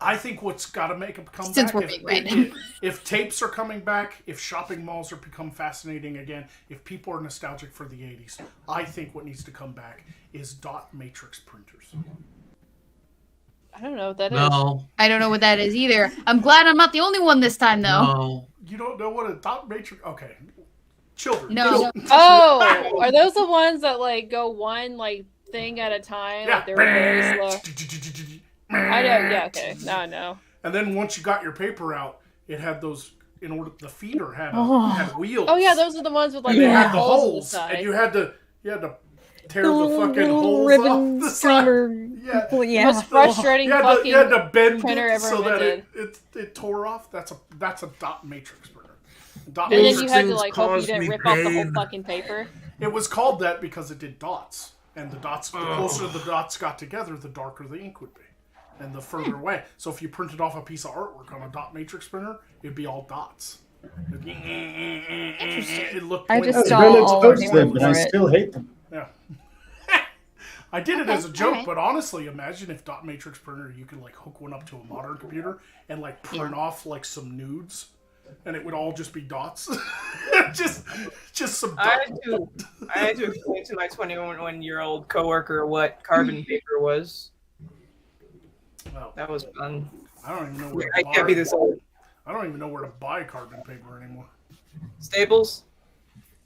I think what's got to make them come Since back, we're being random. if tapes are coming back, if shopping malls are become fascinating again, if people are nostalgic for the 80s, I think what needs to come back is dot matrix printers. I don't know what that is. I don't know what that is either. I'm glad I'm not the only one this time, though. No. You don't know what a dot matrix... Okay. Children. No. Oh, are those the ones that go one thing at a time? Yeah. They're very slow. I know, yeah, okay. Now I know. And then once you got your paper out, it had those, in order, the feeder had wheels. Oh yeah, those are the ones with and they had the holes holes, and you had to tear the fucking holes ribbon off the side. streamer. Yeah. The Yeah. most frustrating You fucking had to bend printer it ever so that invented. it tore off. That's a dot matrix printer. And then Those you had to things like hope you cause didn't me rip off the whole pain. fucking paper. It was called that because it did dots, and the closer the dots got together, the darker the ink would be, and the further away. So if you printed off a piece of artwork on a dot matrix printer, it'd be all dots. It looked. I just That's saw valid all jokes of then, them but I for it. still hate them. Yeah. I did it as a joke, alright. but honestly, imagine if dot matrix printer you could like hook one up to a modern computer and like print off like some nudes, and it would all just be dots. just some dots. I had to explain to my 21-year-old coworker what carbon paper was. Well, That was fun. I don't even know where I to can't be buy. this old. I don't even know where to buy carbon paper anymore. Staples.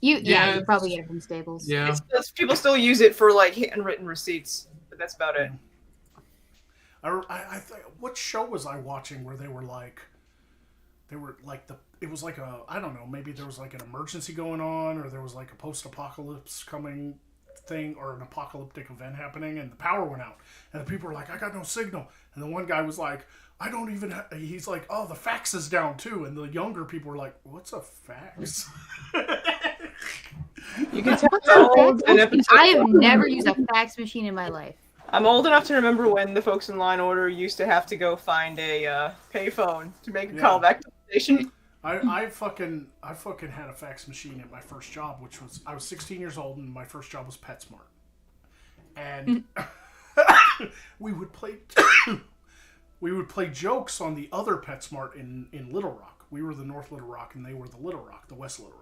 You Yeah. you probably get it from Staples. Yeah. People still use it for like handwritten receipts, but that's about it. I what show was I watching where they were like it was like a, I don't know, maybe there was like an emergency going on, or there was like a post-apocalypse coming thing, or an apocalyptic event happening, and the power went out, and the people were like, I got no signal, and the one guy was like, I don't even he's like, oh, the fax is down too, and the younger people were like, what's a fax? You can tell how old an episode. I have never used a fax machine in my life. I'm old enough to remember when the folks in Law and Order used to have to go find a payphone to make a call back to the station. I fucking had a fax machine at my first job, which was, I was 16 years old, and my first job was PetSmart. And we would play jokes on the other PetSmart in Little Rock. We were the North Little Rock, and they were the Little Rock, the West Little Rock.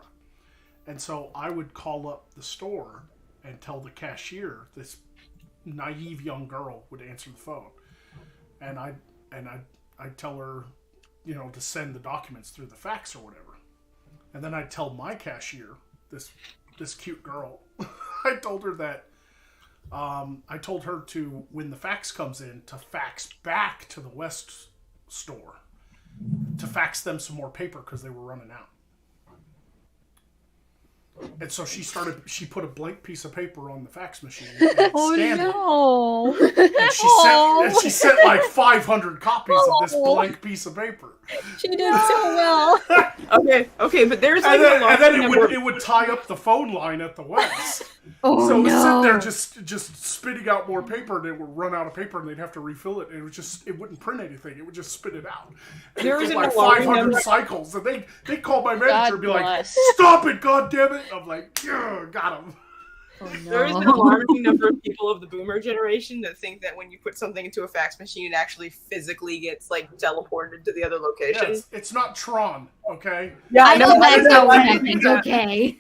And so I would call up the store and tell the cashier, this naive young girl would answer the phone, and I'd tell her, you know, to send the documents through the fax or whatever. And then I'd tell my cashier, this cute girl, I told her that, I told her to, when the fax comes in, to fax back to the West store, to fax them some more paper because they were running out. And so she put a blank piece of paper on the fax machine and scanned it. Oh no! And she sent like 500 copies of this blank piece of paper. She did so well. Okay, but there's like And then it would tie up the phone line at the West. Oh So it was sitting there no! just spitting out more paper, and it would run out of paper, and they'd have to refill it. And it wouldn't print anything. It would just spit it out. And There it was did an like alarming 500 number- cycles, and they'd call my manager God and be like, bless. "Stop it, goddammit!" I'm like, "Yeah, got him." Oh There is an no! alarming number of people of the boomer generation that think that when you put something into a fax machine, it actually physically gets like teleported to the other location. Yeah, it's not Tron, okay? Yeah, I know that's not what I happens. Okay.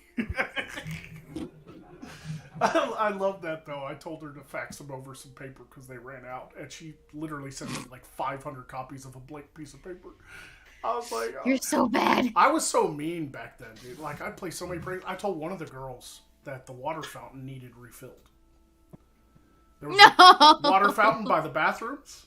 I love that though. I told her to fax them over some paper because they ran out, and she literally sent me like 500 copies of a blank piece of paper. I was like, oh. You're so bad. I was so mean back then, dude. Like, I'd play so many pranks. I told one of the girls that the water fountain needed refilled. There was a water fountain by the bathrooms,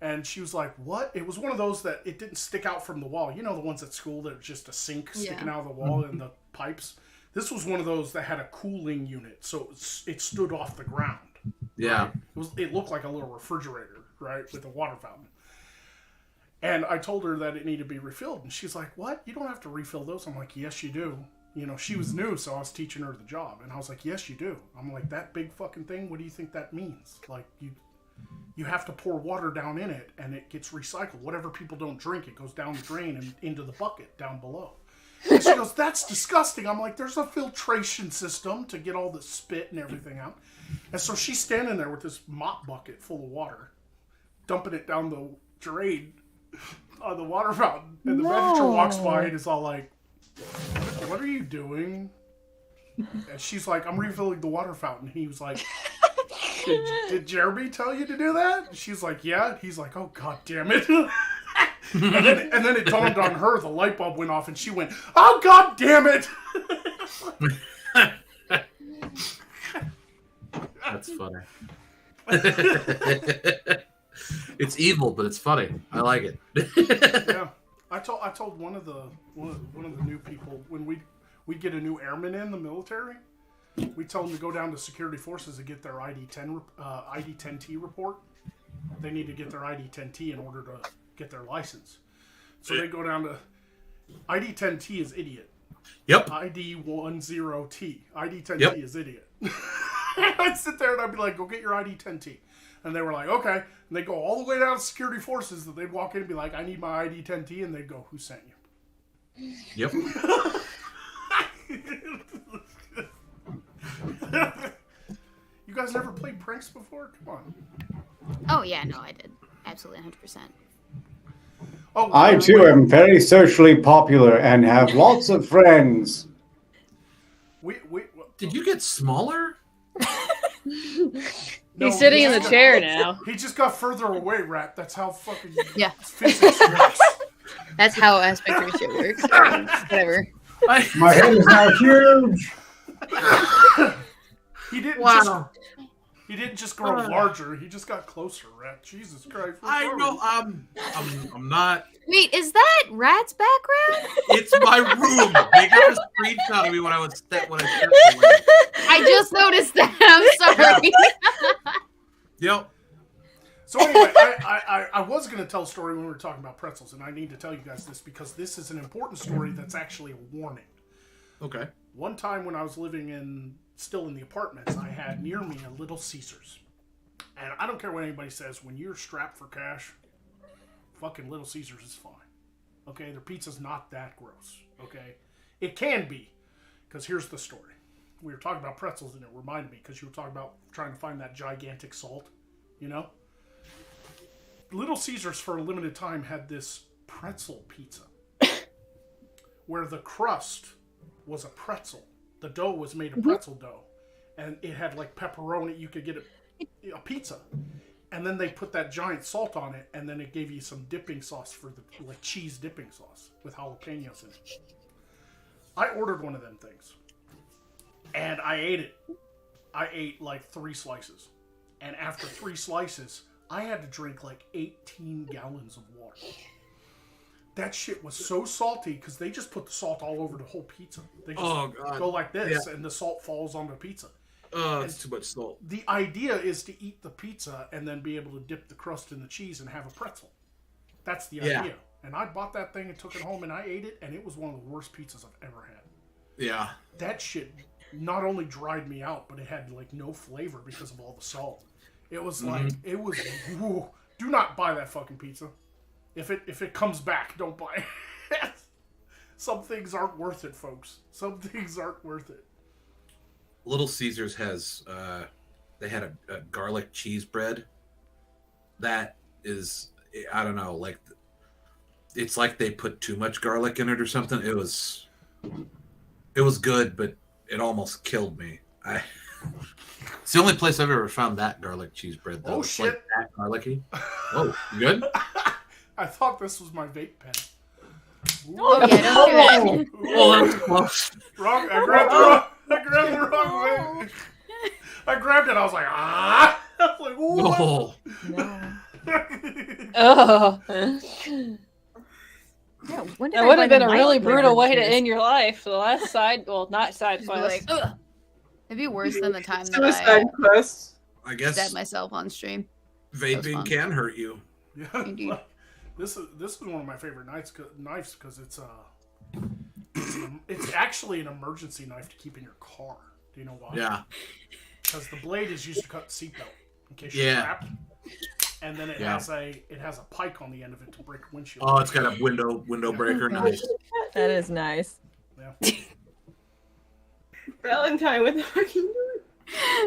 and she was like, what? It was one of those that it didn't stick out from the wall. You know, the ones at school that are just a sink sticking out of the wall and the pipes? This was one of those that had a cooling unit, so it stood off the ground. Yeah. It looked like a little refrigerator, right, with a water fountain. And I told her that it needed to be refilled, and she's like, what? You don't have to refill those. I'm like, yes, you do. You know, she was new, so I was teaching her the job. And I was like, yes, you do. I'm like, that big fucking thing, what do you think that means? Like, you have to pour water down in it, and it gets recycled. Whatever people don't drink, it goes down the drain and into the bucket down below. And she goes, that's disgusting. I'm like, there's a filtration system to get all the spit and everything out. And so she's standing there with this mop bucket full of water, dumping it down the drain on the water fountain. And the manager walks by and is all like, what are you doing? And she's like, I'm refilling the water fountain. He was like, did Jeremy tell you to do that? And she's like, yeah. He's like, oh, God damn it. and then it dawned on her, the light bulb went off, and she went, oh, God damn it. That's funny. It's evil, but it's funny. I like it. Yeah. I told one of the new people when we get a new airman in the military, We tell them to go down to security forces and get their ID10T report. They need to get their ID10T in order to get their license. So they go down to ID10T is idiot. Yep. ID10T. ID10T Yep. is idiot. I'd sit there and I'd be like, go get your ID10T. And they were like, okay. And they go all the way down to security forces. And they'd walk in and be like, I need my ID10T. And they'd go, who sent you? Yep. You guys never played pranks before? Come on. Oh yeah, no, I did. Absolutely 100%. Oh, I too am very socially popular and have lots of friends. Did you get smaller? No, He's sitting in the chair now. He just got further away, Rat. That's how fucking Yeah. physics works. That's how aspect ratio works. Whatever. My head is now huge. He didn't Wow. he didn't just grow larger. He just got closer, Rat. Jesus Christ. I know. I'm not. Wait, is that Rat's background? It's my room. They got a screenshot of me when I stepped away. I just noticed that. I'm sorry. Yep. So anyway, I was going to tell a story when we were talking about pretzels, and I need to tell you guys this because this is an important story that's actually a warning. Okay. One time when I was living still in the apartments, I had near me a Little Caesars. And I don't care what anybody says, when you're strapped for cash, fucking Little Caesars is fine. Okay, their pizza's not that gross. Okay, it can be, because here's the story. We were talking about pretzels, and it reminded me because you were talking about trying to find that gigantic salt. You know, Little Caesars for a limited time had this pretzel pizza, where the crust was a pretzel. The dough was made of pretzel dough, and it had like pepperoni. You could get a pizza. And then they put that giant salt on it, and then it gave you some dipping sauce for the like cheese dipping sauce with jalapenos in it. I ordered one of them things, and I ate it. I ate like 3 slices, and after 3 slices, I had to drink like 18 gallons of water. That shit was so salty because they just put the salt all over the whole pizza. They just go like this, and the salt falls on the pizza. It's too much salt. The idea is to eat the pizza and then be able to dip the crust in the cheese and have a pretzel. That's the idea. And I bought that thing and took it home and I ate it, and it was one of the worst pizzas I've ever had. Yeah. That shit not only dried me out, but it had like no flavor because of all the salt. It was like, whew. Do not buy that fucking pizza. If it comes back, don't buy it. Some things aren't worth it, folks. Some things aren't worth it. Little Caesars has, they had a garlic cheese bread. That is, I don't know, like, it's like they put too much garlic in it or something. It was good, but it almost killed me. It's the only place I've ever found that garlic cheese bread, though. Oh, it's shit. like that garlicky. Oh, you good? I thought this was my vape pen. Oh yeah, don't do that. Oh, that was close. Wrong. I grabbed the wrong way. I grabbed it. I was like, ah. I was like, Oh. Oh. Yeah, when did That I would buy have been the a really night brutal way to flavored end your life. The last side, well, not side Just be quest. like, ugh. It'd be worse than the time that Suicide I quest. I stabbed guess myself on stream. vaping fun. can hurt you. Yeah. Indeed. This is one of my favorite knives because it's actually an emergency knife to keep in your car. Do you know why? Yeah. Because the blade is used to cut the seatbelt in case you're Yeah. trapped. And then it has a pike on the end of it to break windshield. Oh, it's got a window breaker. Nice. That is nice. Yeah. Valentine with the fucking.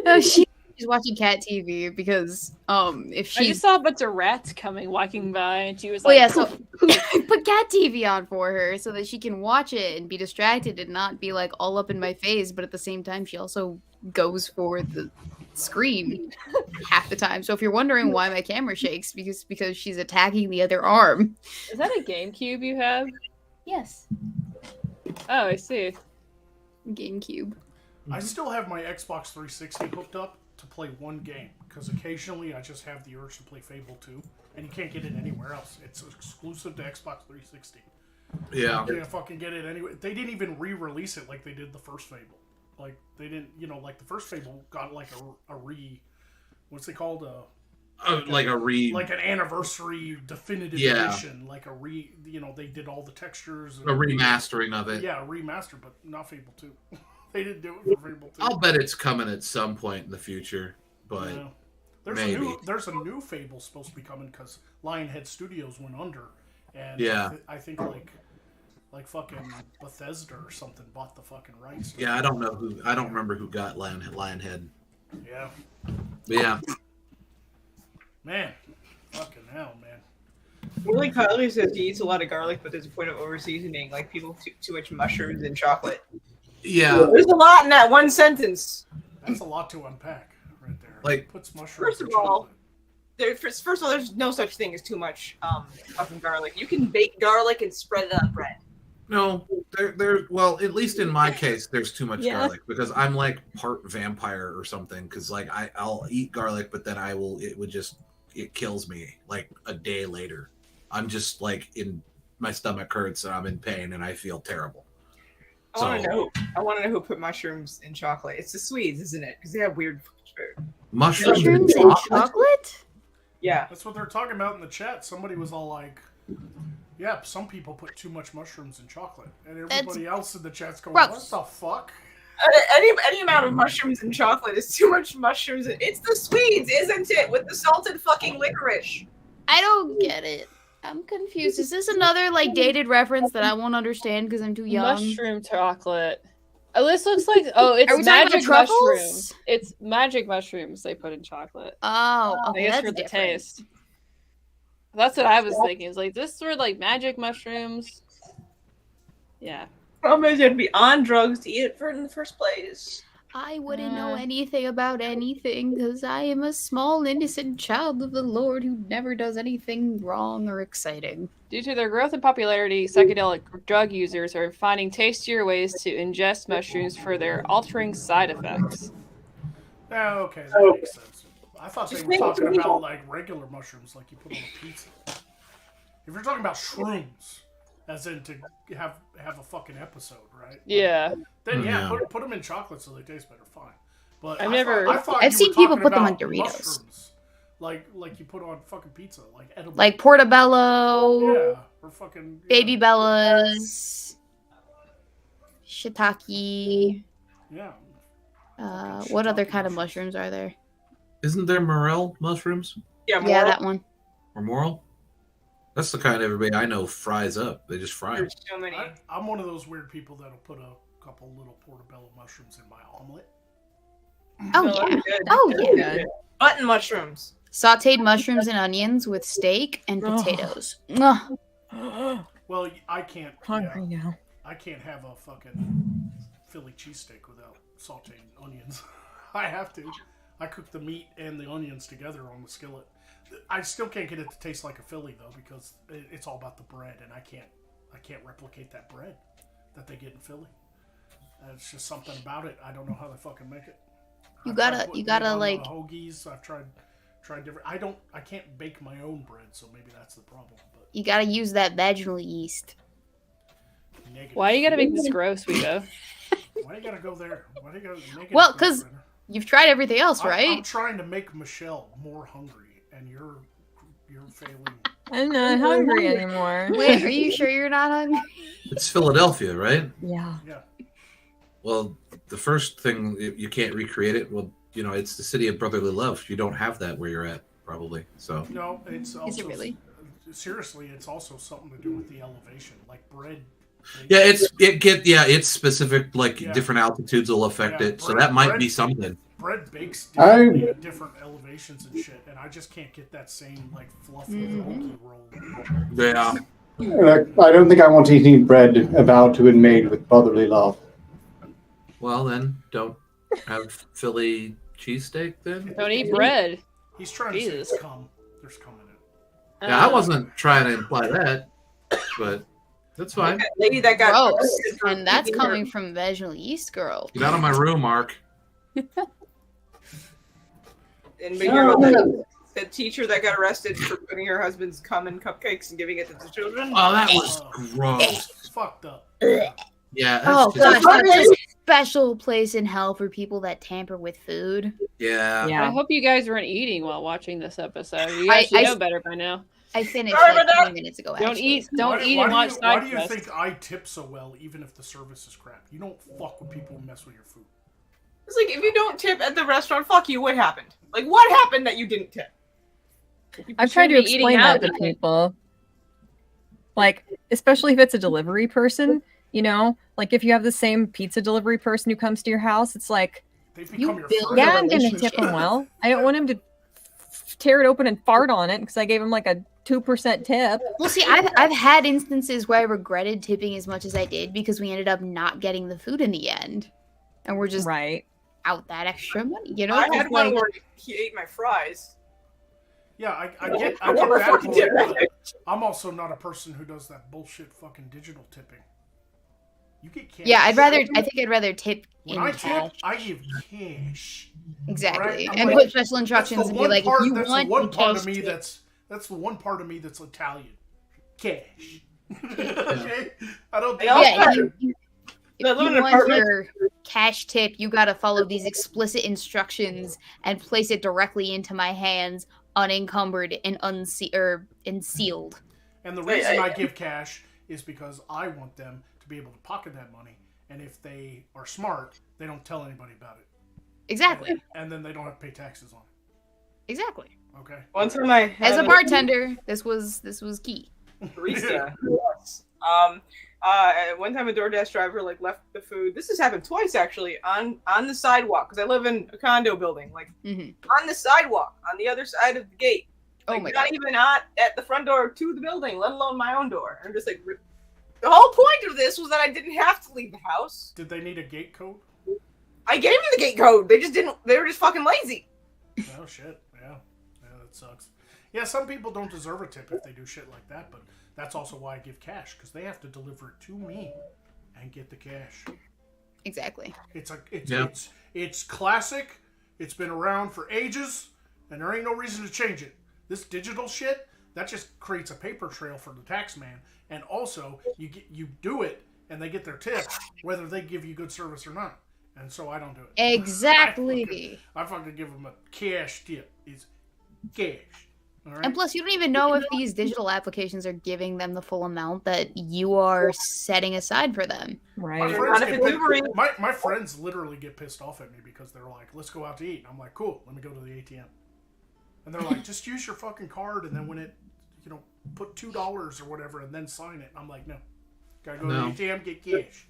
No, she's watching cat TV because if I she just saw a bunch of rats walking by, and she was oh like, yeah, so put cat TV on for her so that she can watch it and be distracted and not be like all up in my face, but at the same time she also goes for the screen half the time. So if you're wondering why my camera shakes, because she's attacking the other arm. "Is that a GameCube you have?" Yes. Oh, I see. GameCube. I still have my Xbox 360 hooked up to play one game because occasionally I just have the urge to play Fable 2, and you can't get it anywhere else. It's exclusive to Xbox 360. Yeah. You can't fucking get it anyway. They didn't even re-release it like they did the first Fable. Like they didn't, like the first Fable got like what's it called? Like an anniversary definitive Yeah. edition, like they did all the textures. a remastering of it. Yeah, a remaster, but not Fable 2. They didn't do it for Fable 2. I'll bet it's coming at some point in the future, but Yeah. There's a new Fable supposed to be coming because Lionhead Studios went under, and Yeah. I think like fucking Bethesda or something bought the fucking rights. yeah, I don't remember who got Lionhead. Yeah. But yeah. Man, fucking hell, man. Willie Kylie says he eats a lot of garlic, but there's a point of over seasoning, like people too much mushrooms and chocolate. Yeah. There's a lot in that one sentence. That's a lot to unpack right there. Like, puts mushrooms. First of in all, chocolate. first of all, there's no such thing as too much fucking garlic. You can bake garlic and spread it on bread. No, well, at least in my case, there's too much Yeah. garlic because I'm like part vampire or something. Because like I'll eat garlic, but then it kills me like a day later. I'm just like my stomach hurts and I'm in pain and I feel terrible. I want to know who put mushrooms in chocolate. It's the Swedes, isn't it? Because they have weird food. Mushrooms and Mushrooms and chocolate? chocolate? Yeah. That's what they're talking about in the chat. Somebody was all like, "Yeah, some people put too much mushrooms in chocolate," and everybody else in the chat's going, gross. "What the fuck?" Any amount of mushrooms in chocolate is too much mushrooms. It's the Swedes, isn't it? With the salted fucking licorice. I don't get it. I'm confused. Is this another like dated reference that I won't understand because I'm too young? Mushroom chocolate. Oh, this looks like it's Are we talking about magic truffles? mushrooms. It's magic mushrooms they put in chocolate. Oh, I okay, guess that's for the different. taste. That's what I was thinking. Is like this were like magic mushrooms. Yeah. Problem is, you'd be on drugs to eat it in the first place. I wouldn't know anything about anything because I am a small, innocent child of the Lord who never does anything wrong or exciting. Due to their growth in popularity, psychedelic drug users are finding tastier ways to ingest mushrooms for their altering side effects. Oh, okay, that makes sense. I thought they Just were think talking people- about like regular mushrooms, like you put on a pizza. If you're talking about shrooms, as in to have a fucking episode, right? Yeah. Then Yeah. put them in chocolate so they taste better. Fine. But I've I never- thought, I thought I've you seen were people talking put them on about Doritos. mushrooms. Like you put on fucking pizza, like edible. Like portobello, yeah, or fucking baby bellas, shiitake. Yeah. What other kind of mushrooms are there? Isn't there morel mushrooms Yeah, Yeah, that one. or morel? That's the kind everybody I know fries up. They just fry them. There's so many. I'm one of those weird people that'll put a couple little portobello mushrooms in my omelet. Oh No, yeah. that's good. Oh That's yeah. good. Button mushrooms. Sautéed mushrooms and onions with steak and potatoes. Mwah. Well, I can't. Hungry Yeah, now. I can't have a fucking Philly cheesesteak without sauteing onions. I have to. I cook the meat and the onions together on the skillet. I still can't get it to taste like a Philly though because it's all about the bread, and I can't replicate that bread that they get in Philly. It's just something about it. I don't know how they fucking make it. You I've tried gotta putting it on like. hoagies. I've tried different. I can't bake my own bread, so maybe that's the problem. But You gotta use that vaginal yeast. negative. Why you gotta make this gross, Weebo? Why you gotta go there? Why do you gotta negative? Well, for 'cause- it, Brenner? You've tried everything else, I'm right? trying to make Michelle more hungry, and you're failing. I'm not hungry anymore. Wait, are you sure you're not hungry? It's Philadelphia, right? Yeah. Yeah. Well, the first thing you can't recreate it. Well, it's the city of brotherly love. You don't have that where you're at, probably. So No, it's also Is it really? Seriously, it's also something to do with the elevation, like bread. yeah, it's specific. Like Yeah. different altitudes will affect Yeah, it. So bread- that might bread- be something. Bread bakes differently at different elevations and shit, and I just can't get that same like fluffy oaky roll. Yeah. I don't think I want to eat bread about to be made with brotherly love. Well, then don't have Philly cheesesteak then. Don't eat bread. He's trying to say Jesus. it's cum. There's cum in it. Yeah, I wasn't trying to imply that, but that's fine. That lady that got Gross. arrested for And that's eating her- coming from vaginal yeast, girl. Get out of my room, Mark. And we hear about the teacher that got arrested for putting her husband's cum in cupcakes and giving it to the children. Oh, that was gross. It's fucked up. Yeah. Oh That's gosh, special place in hell for people that tamper with food. Yeah. Yeah. I hope you guys weren't eating while watching this episode. You guys should know better by now. I finished Sorry like about 20 minutes ago. Don't actually. eat. Don't eat why and do watch you, Why do you Side think Quest. I tip so well, even if the service is crap? You don't fuck with people who mess with your food. It's like if you don't tip at the restaurant, fuck you. What happened? Like what happened that you didn't tip? I've tried to shouldn't be eating explain that out. to people. Like, especially if it's a delivery person, you know? Like, if you have the same pizza delivery person who comes to your house, it's like, They've You become your build friend. yeah, a I'm going to relationship. tip him well. I don't want him to tear it open and fart on it because I gave him like a 2% tip. Well, see, I've had instances where I regretted tipping as much as I did because we ended up not getting the food in the end, and we're just Right. out that extra money. You know, I It's had like, one where he ate my fries. Yeah, I get I never that fucking point, did that. but I'm also not a person who does that bullshit fucking digital tipping. You get cash. yeah, I think I'd rather tip When in I cash. tip, I give cash. Exactly, Right? I'm and like, put special That's instructions the and be one like, part. if you That's want the one the part cash of me tip. that's the one part of me that's Italian. Cash. Okay, I don't. Think Yeah, that's Yeah, bad. if I live in you an want apartment. your cash tip, you gotta follow these explicit instructions and place it directly into my hands, unencumbered and sealed. And the Wait, reason I give cash is because I want them to be able to pocket that money, and if they are smart, they don't tell anybody about it, Exactly, and then they don't have to pay taxes on it. exactly. Okay. One time I had As a bartender, this was key. barista. One time a DoorDash driver like left the food. This has happened twice actually on the sidewalk because I live in a condo building. Like on the sidewalk on the other side of the gate. Like, Oh my not god! even at the front door to the building, let alone my own door. And I'm just like, the whole point of this was that I didn't have to leave the house. Did they need a gate code? I gave them the gate code. They just didn't. They were just fucking lazy. Oh shit. Yeah. Yeah, that sucks. Yeah, some people don't deserve a tip if they do shit like that, but that's also why I give cash because they have to deliver it to me and get the cash. Exactly. It's classic. It's been around for ages, and there ain't no reason to change it. This digital shit that just creates a paper trail for the tax man, and also you do it, and they get their tip whether they give you good service or not. And so I don't do it. Exactly. I fucking give them a cash tip. It's cash. All right. And plus, you don't even know if these digital applications are giving them the full amount that you are setting aside for them. My Right. friends, Not if get it's pissed- Uber Eats. my friends literally get pissed off at me because they're like, let's go out to eat. And I'm like, cool, let me go to the ATM. And they're like, just use your fucking card and then when it, put $2 or whatever and then sign it. And I'm like, no. Gotta go No. to the ATM, get cash.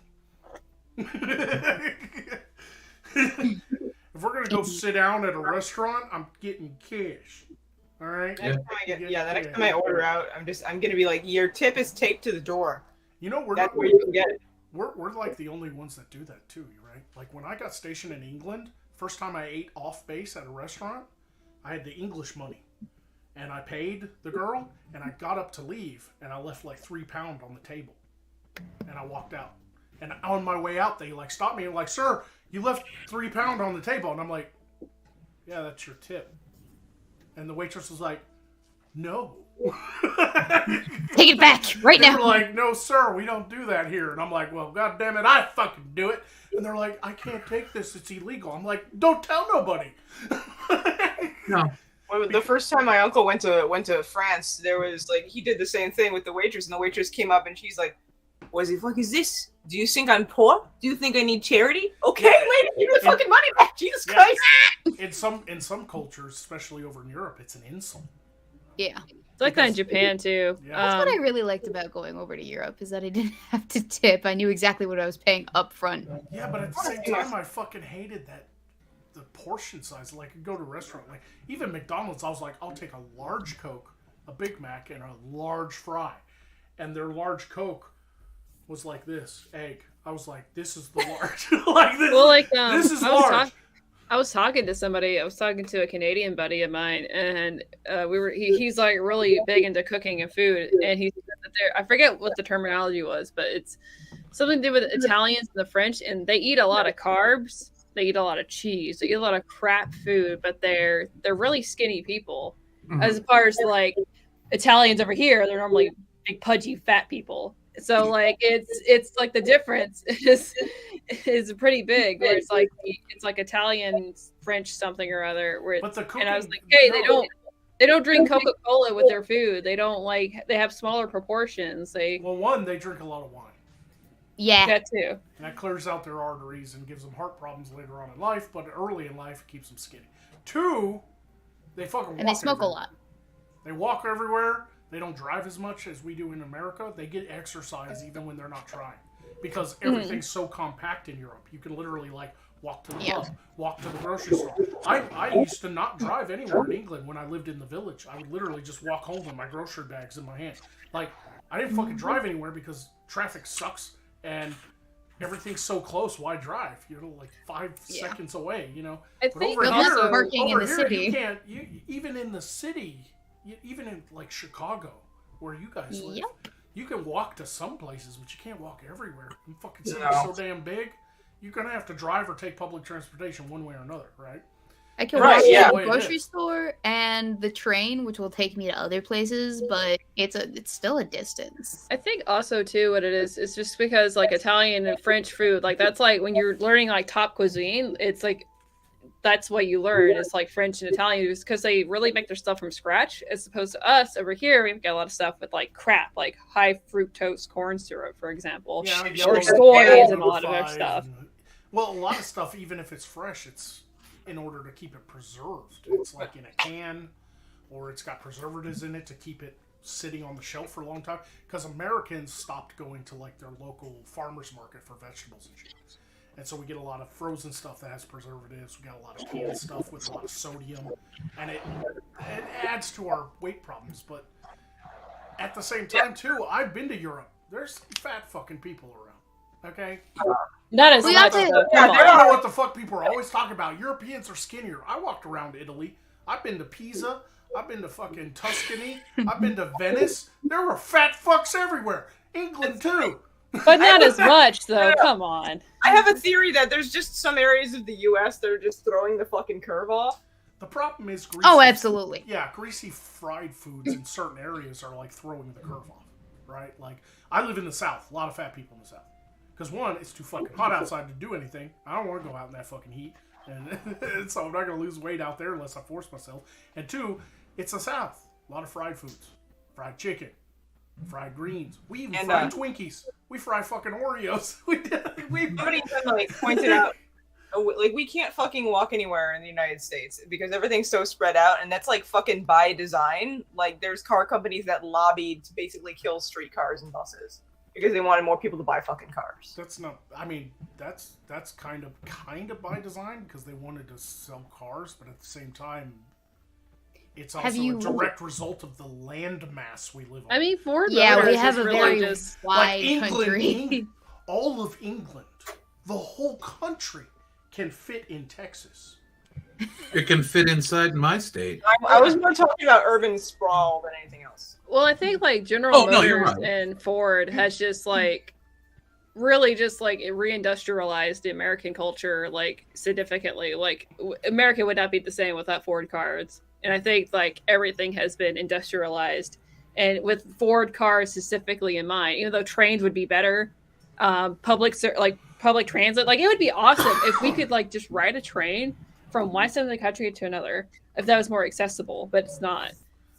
If we're gonna go sit down at a restaurant, I'm getting cash. All right? Next time the next time I order out, I'm gonna be like, your tip is taped to the door. You know, we're That's not, where you can get it. we're like the only ones that do that too, right? Like when I got stationed in England, first time I ate off base at a restaurant, I had the English money. And I paid the girl, and I got up to leave, and I left like £3 on the table. And I walked out. And on my way out, they like stopped me and like, sir, you left £3 on the table. And I'm like, yeah, that's your tip. And the waitress was like, no. Take it back right They now. were like, no, sir, we don't do that here. And I'm like, well, God damn it, I fucking do it. And they're like, I can't take this. It's illegal. I'm like, don't tell nobody. No. Well, the first time my uncle went to France, there was like he did the same thing with the waitress, and the waitress came up and she's like, "What the fuck is this? Do you think I'm poor? Do you think I need charity? Okay, lady, give me the fucking money back, Jesus Yeah. Christ!" In some cultures, especially over in Europe, it's an insult. Yeah. It's like that in Japan too. Yeah. That's what I really liked about going over to Europe is that I didn't have to tip. I knew exactly what I was paying up front. Yeah, but at the same time, I fucking hated the portion size. Like, I go to a restaurant, like even McDonald's, I was like, I'll take a large Coke, a Big Mac, and a large fry, and their large Coke was like this egg. I was like, this is the large. Like this. Well, like this is I was large. I was talking to somebody. I was talking to a Canadian buddy of mine, and he's like really big into cooking and food, and he said that I forget what the terminology was, but it's something to do with Italians and the French, and they eat a lot of carbs. They eat a lot of cheese. They eat a lot of crap food, but they're really skinny people. Mhm. As far as like Italians over here, they're normally big, pudgy, fat people. So like it's like the difference is pretty big. Where it's like Italian, French, something or other. Where But the and cooking, I was like, hey, no. they don't drink Coca-Cola with their food. They don't they have smaller proportions. They drink a lot of wine. Yeah. that too. And that clears out their arteries and gives them heart problems later on in life, but early in life it keeps them skinny. 2, they fucking walk And they smoke everywhere. a lot. They walk everywhere. They don't drive as much as we do in America. They get exercise even when they're not trying. Because everything's so compact in Europe. You can literally walk to the pub, walk to the grocery store. I used to not drive anywhere in England when I lived in the village. I would literally just walk home with my grocery bags in my hand. I didn't fucking drive anywhere because traffic sucks and everything's so close. Why drive? You're 5 seconds away, I But think over also here, parking in the city. you can't. Even in the city, even in Chicago, where you guys live, you can walk to some places, but you can't walk everywhere. The fucking city's so damn big. You're gonna have to drive or take public transportation one way or another, right? I can walk to yeah. the grocery store and the train, which will take me to other places, but it's still a distance. I think also too what it is just because Italian and French food, that's when you're learning top cuisine, it's that's what you learn. It's French and Italian because they really make their stuff from scratch, as opposed to us over here. We've got a lot of stuff with crap, like high fructose corn syrup, for example, or soy and a lot of other stuff. A lot of stuff, even if it's fresh, it's in order to keep it preserved. It's in a can, or it's got preservatives in it to keep it sitting on the shelf for a long time. Because Americans stopped going to their local farmer's market for vegetables and shit. And so we get a lot of frozen stuff that has preservatives. We got a lot of canned stuff with a lot of sodium. And it adds to our weight problems. But at the same time, too, I've been to Europe. There's some fat fucking people around. Okay? Not as much. I don't know what the fuck people are always talking about. Europeans are skinnier. I walked around Italy. I've been to Pisa. I've been to fucking Tuscany. I've been to Venice. There were fat fucks everywhere. England, too. But not as much, though. Come on. I have a theory that there's just some areas of the U.S. that are just throwing the fucking curve off. The problem is greasy. Oh, absolutely. Yeah, greasy fried foods in certain areas are throwing the curve off, right? I live in the South. A lot of fat people in the South. Because one, it's too fucking hot outside to do anything. I don't want to go out in that fucking heat. And so I'm not going to lose weight out there unless I force myself. And 2, it's the South. A lot of fried foods. Fried chicken. Fried greens. We even fry Twinkies. We fry fucking Oreos. Somebody pointed out, we can't fucking walk anywhere in the United States because everything's so spread out, and that's fucking by design. There's car companies that lobbied to basically kill streetcars and buses because they wanted more people to buy fucking cars. That's not. I mean, that's kind of by design because they wanted to sell cars, but at the same time, it's also a direct result of the land mass we live on. I mean, Ford. Yeah, we have a really very wide England, all of England, the whole country can fit in Texas. It can fit inside my state. I was more talking about urban sprawl than anything else. Well, I think General Motors right. and Ford has just really just reindustrialized the American culture significantly. America would not be the same without Ford cars. And I think everything has been industrialized, and with Ford cars specifically in mind. Even though trains would be better, public transit, it would be awesome if we could just ride a train from one side of the country to another, if that was more accessible. But it's not.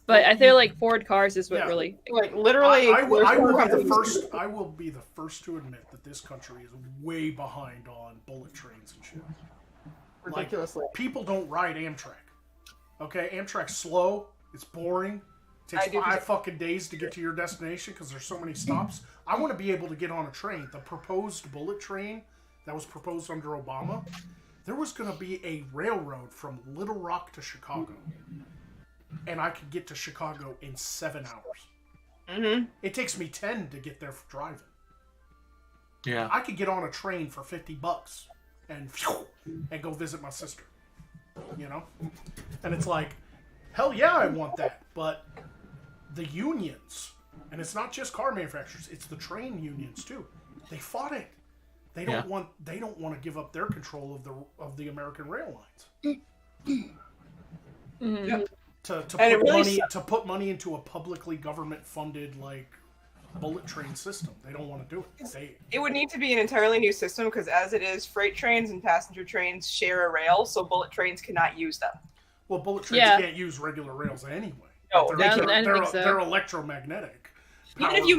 But I feel Ford cars is what really literally. I will be the first to admit that this country is way behind on bullet trains and shit. Ridiculously. People don't ride Amtrak. Okay, Amtrak's slow. It's boring. It takes 5 fucking days to get to your destination because there's so many stops. I want to be able to get on a train. The proposed bullet train that was proposed under Obama, there was going to be a railroad from Little Rock to Chicago. And I could get to Chicago in 7 hours. Mm-hmm. It takes me 10 to get there for driving. Yeah. I could get on a train for $50 and go visit my sister. And it's hell yeah, I want that. But the unions, and it's not just car manufacturers, it's the train unions too. They fought it. They don't want to give up their control of the American rail lines. Mm-hmm. Yeah. To put money into a publicly government funded bullet train system. They don't want to do it. It would need to be an entirely new system because as it is, freight trains and passenger trains share a rail, so bullet trains cannot use them. Well, bullet trains can't use regular rails anyway. No, they're electromagnetic. Even if you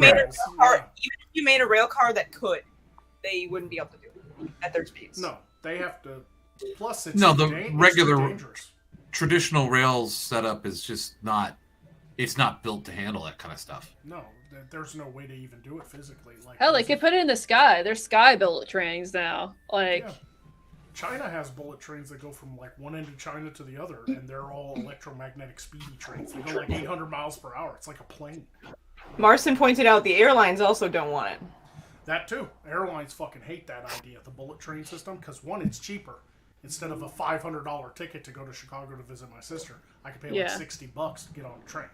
made a rail car that could, they wouldn't be able to do it at their speeds. No, they have to. Plus, it's the regular dangerous. Traditional rails setup is just not. It's not built to handle that kind of stuff. No, there's no way to even do it physically. Like hell, they could put it in the sky. There's sky bullet trains now. Like, yeah. China has bullet trains that go from like one end of China to the other, and they're all electromagnetic speedy trains. They go like 800 miles per hour. It's like a plane. Marston pointed out the airlines also don't want it. That too. Airlines fucking hate that idea, the bullet train system, because one, it's cheaper. Instead of a $500 ticket to go to Chicago to visit my sister, I could pay like $60 to get on a train.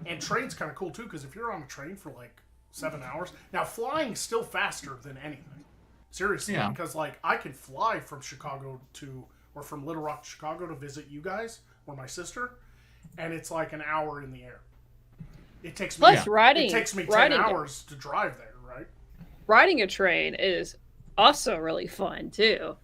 And train's kind of cool too, because if you're on a train for like 7 hours, now flying's still faster than anything. Seriously, because like I can fly from Chicago or from Little Rock to Chicago to visit you guys or my sister, and it's like an hour in the air. It takes me riding 10 hours to drive there, right? Riding a train is also really fun too.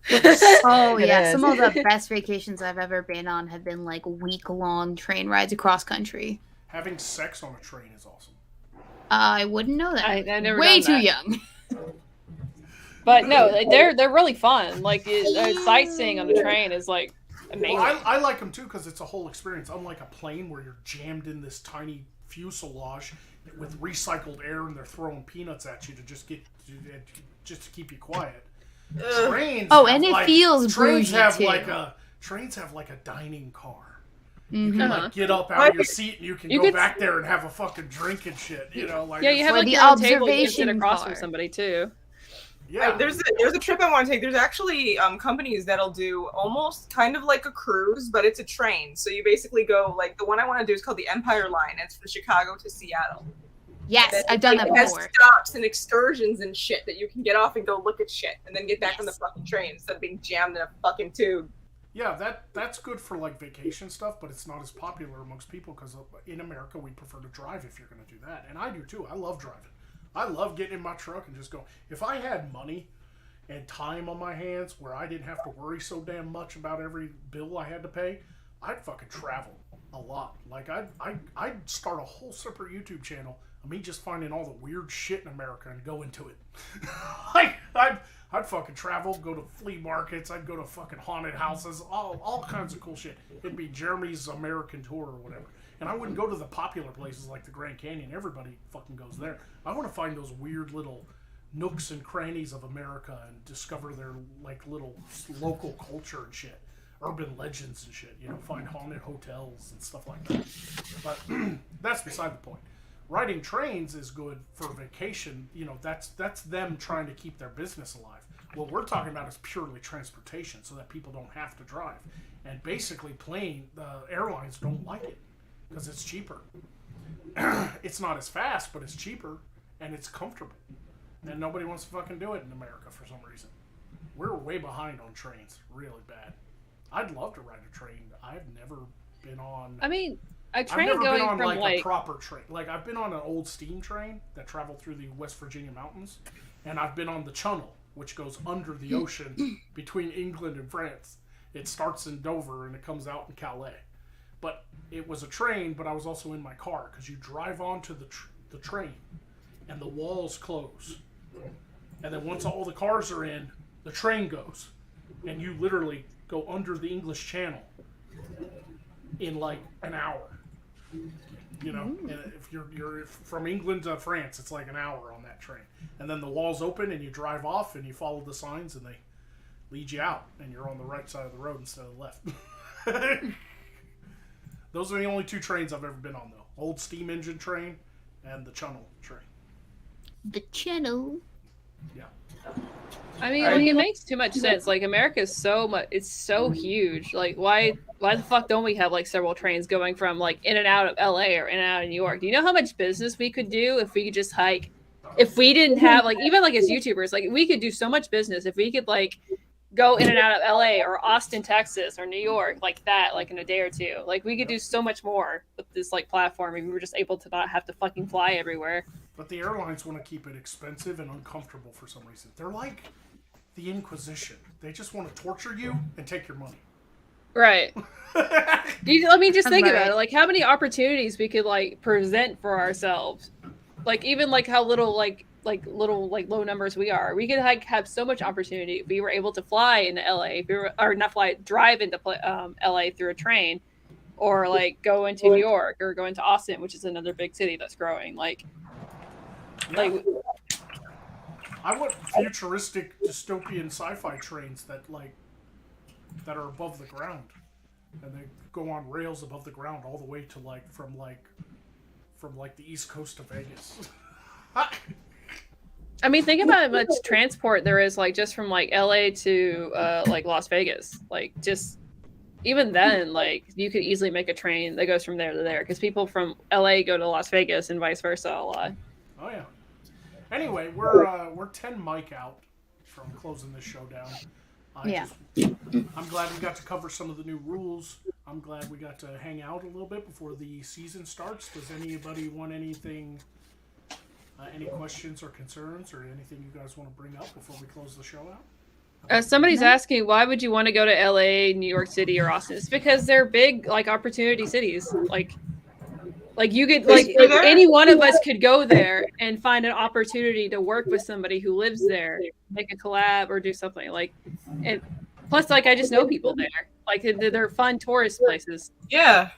Oh yeah, some of the best vacations I've ever been on have been like week-long train rides across country. Having sex on a train is awesome. I wouldn't know that. I never Way done too that. young. But no, they're really fun. Like sightseeing on the train is like amazing. Well, I like them too because it's a whole experience. Unlike a plane where you're jammed in this tiny fuselage with recycled air and they're throwing peanuts at you to just to keep you quiet. Trains. And it feels trains bougie have too. Trains have like a dining car. Mm-hmm. You can like get up out of your seat and you can go back there and have a fucking drink and shit. You know, like you have like the your own table you can sit observation across car. from somebody too. Yeah, there's a trip I want to take. There's actually companies that'll do almost kind of like a cruise, but it's a train. So you basically go like the one I want to do is called the Empire Line. It's from Chicago to Seattle. Yes, I've done that before. It has stops and excursions and shit that you can get off and go look at shit and then get back on the fucking train instead of being jammed in a fucking tube. Yeah, that's good for like vacation stuff, but it's not as popular amongst people because in America we prefer to drive if you're going to do that, and I do too. I love driving. I love getting in my truck and just go. If I had money and time on my hands where I didn't have to worry so damn much about every bill I had to pay, I'd fucking travel a lot. Like I'd start a whole separate YouTube channel of me just finding all the weird shit in America and go into it. Like I'd fucking travel, go to flea markets, I'd go to fucking haunted houses, all kinds of cool shit. It'd be Jeremy's American Tour or whatever. And I wouldn't go to the popular places like the Grand Canyon. Everybody fucking goes there. I want to find those weird little nooks and crannies of America and discover their like little local culture and shit. Urban legends and shit. You know, find haunted hotels and stuff like that. But that's beside the point. Riding trains is good for vacation. You know, that's them trying to keep their business alive. What we're talking about is purely transportation so that people don't have to drive. And basically the airlines don't like it because it's cheaper. It's not as fast, but it's cheaper and it's comfortable. And nobody wants to fucking do it in America for some reason. We're way behind on trains, really bad. I'd love to ride a train. I've never been on... I mean, a I've train never going been on from like a proper train. Like I've been on an old steam train that traveled through the West Virginia mountains, and I've been on the Channel, which goes under the ocean between England and France. It starts in Dover and it comes out in Calais. But it was a train, but I was also in my car because you drive onto the train and the walls close. And then once all the cars are in, the train goes. And you literally go under the English Channel in like an hour. You know, and if you're from England to France, it's like an hour on that train. And then the walls open and you drive off and you follow the signs and they lead you out and you're on the right side of the road instead of the left. Those are the only two trains I've ever been on though. Old steam engine train and the Channel train. The Channel. Yeah. I mean, like, it makes too much sense. Like, America is it's so huge. Like, why the fuck don't we have, like, several trains going from, like, in and out of LA or in and out of New York? Do you know how much business we could do if we could just, like, if we didn't have, like, even, like, as YouTubers, like, we could do so much business if we could, like, go in and out of LA or Austin, Texas or New York, like that, like, in a day or two. Like, we could do so much more with this, like, platform if we were just able to not have to fucking fly everywhere. But the airlines want to keep it expensive and uncomfortable for some reason. They're like the Inquisition. They just want to torture you and take your money. Right. Let me just think Right. about it. Like, how many opportunities we could like present for ourselves. Like, even like how little little low numbers we are. We could like have so much opportunity if we were able to fly into LA, if we were, or not fly, drive into LA through a train, or like go into New York or go into Austin, which is another big city that's growing. Like, Yeah. I want futuristic dystopian sci-fi trains that are above the ground, and they go on rails above the ground all the way to from the east coast of Vegas. I mean, think about how much transport there is, like just from like LA to like Las Vegas. Like, just even then, like you could easily make a train that goes from there to there, because people from LA go to Las Vegas and vice versa a lot. Oh yeah. Anyway, we're 10 mic out from closing this show down. I'm glad we got to cover some of the new rules. I'm glad we got to hang out a little bit before the season starts. Does anybody want anything, any questions or concerns, or anything you guys want to bring up before we close the show out? Somebody's asking, why would you want to go to LA, New York City, or Austin? It's because they're big, like, opportunity cities. Like you could, like any one of us could go there and find an opportunity to work with somebody who lives there, make a collab or do something like. And plus, like, I just know people there. Like, they're fun tourist places. Yeah.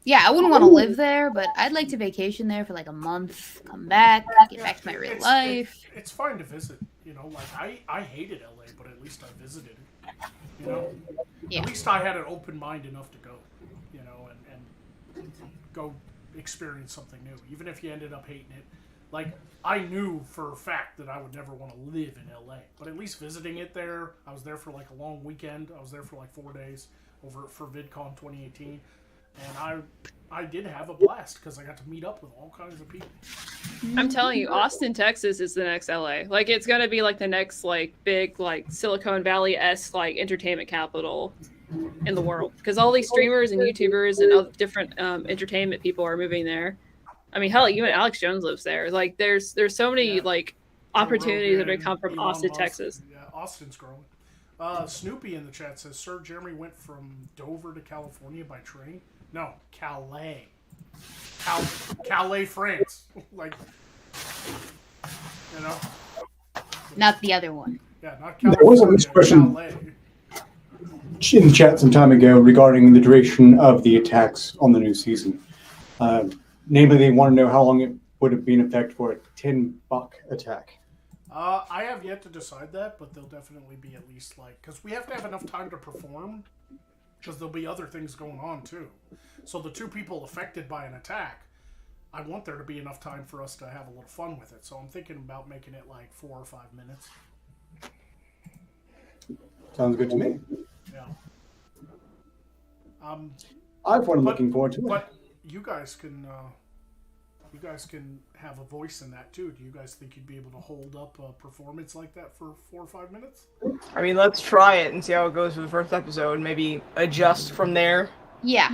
Yeah, I wouldn't want to live there, but I'd like to vacation there for like a month, come back, get back to my real life. It's fine to visit, you know. Like I hated LA, but at least I visited it. You know, Yeah. At least I had an open mind enough to go, you know, and go experience something new. Even if you ended up hating it, like I knew for a fact that I would never want to live in LA, but at least visiting it there, I was there for like a long weekend. I was there for like 4 days for VidCon 2018. And I did have a blast because I got to meet up with all kinds of people. I'm telling you, Austin, Texas is the next LA. Like, it's gonna be like the next like big like Silicon Valley-esque like entertainment capital in the world, because all these streamers and YouTubers and other different entertainment people are moving there. I mean, hell, even Alex Jones lives there. Like, there's so many like opportunities that have come from Elon Austin, Musk. Texas. Yeah, Austin's growing. Snoopy in the chat says, Sir Jeremy went from Dover to California by train. No, Calais. Calais, France. Like, you know? Not the other one. Yeah, not There was an expression Calais. in the chat some time ago regarding the duration of the attacks on the new season. Namely, they want to know how long it would have been in effect for a $10 attack. I have yet to decide that, but there'll definitely be at least because we have to have enough time to perform, because there'll be other things going on too. So the two people affected by an attack, I want there to be enough time for us to have a little fun with it. So I'm thinking about making it like 4 or 5 minutes. Sounds good to me. Yeah. I've one looking forward to it. But you guys can have a voice in that too. Do you guys think you'd be able to hold up a performance like that for 4 or 5 minutes? I mean, let's try it and see how it goes for the first episode. Maybe adjust from there. Yeah.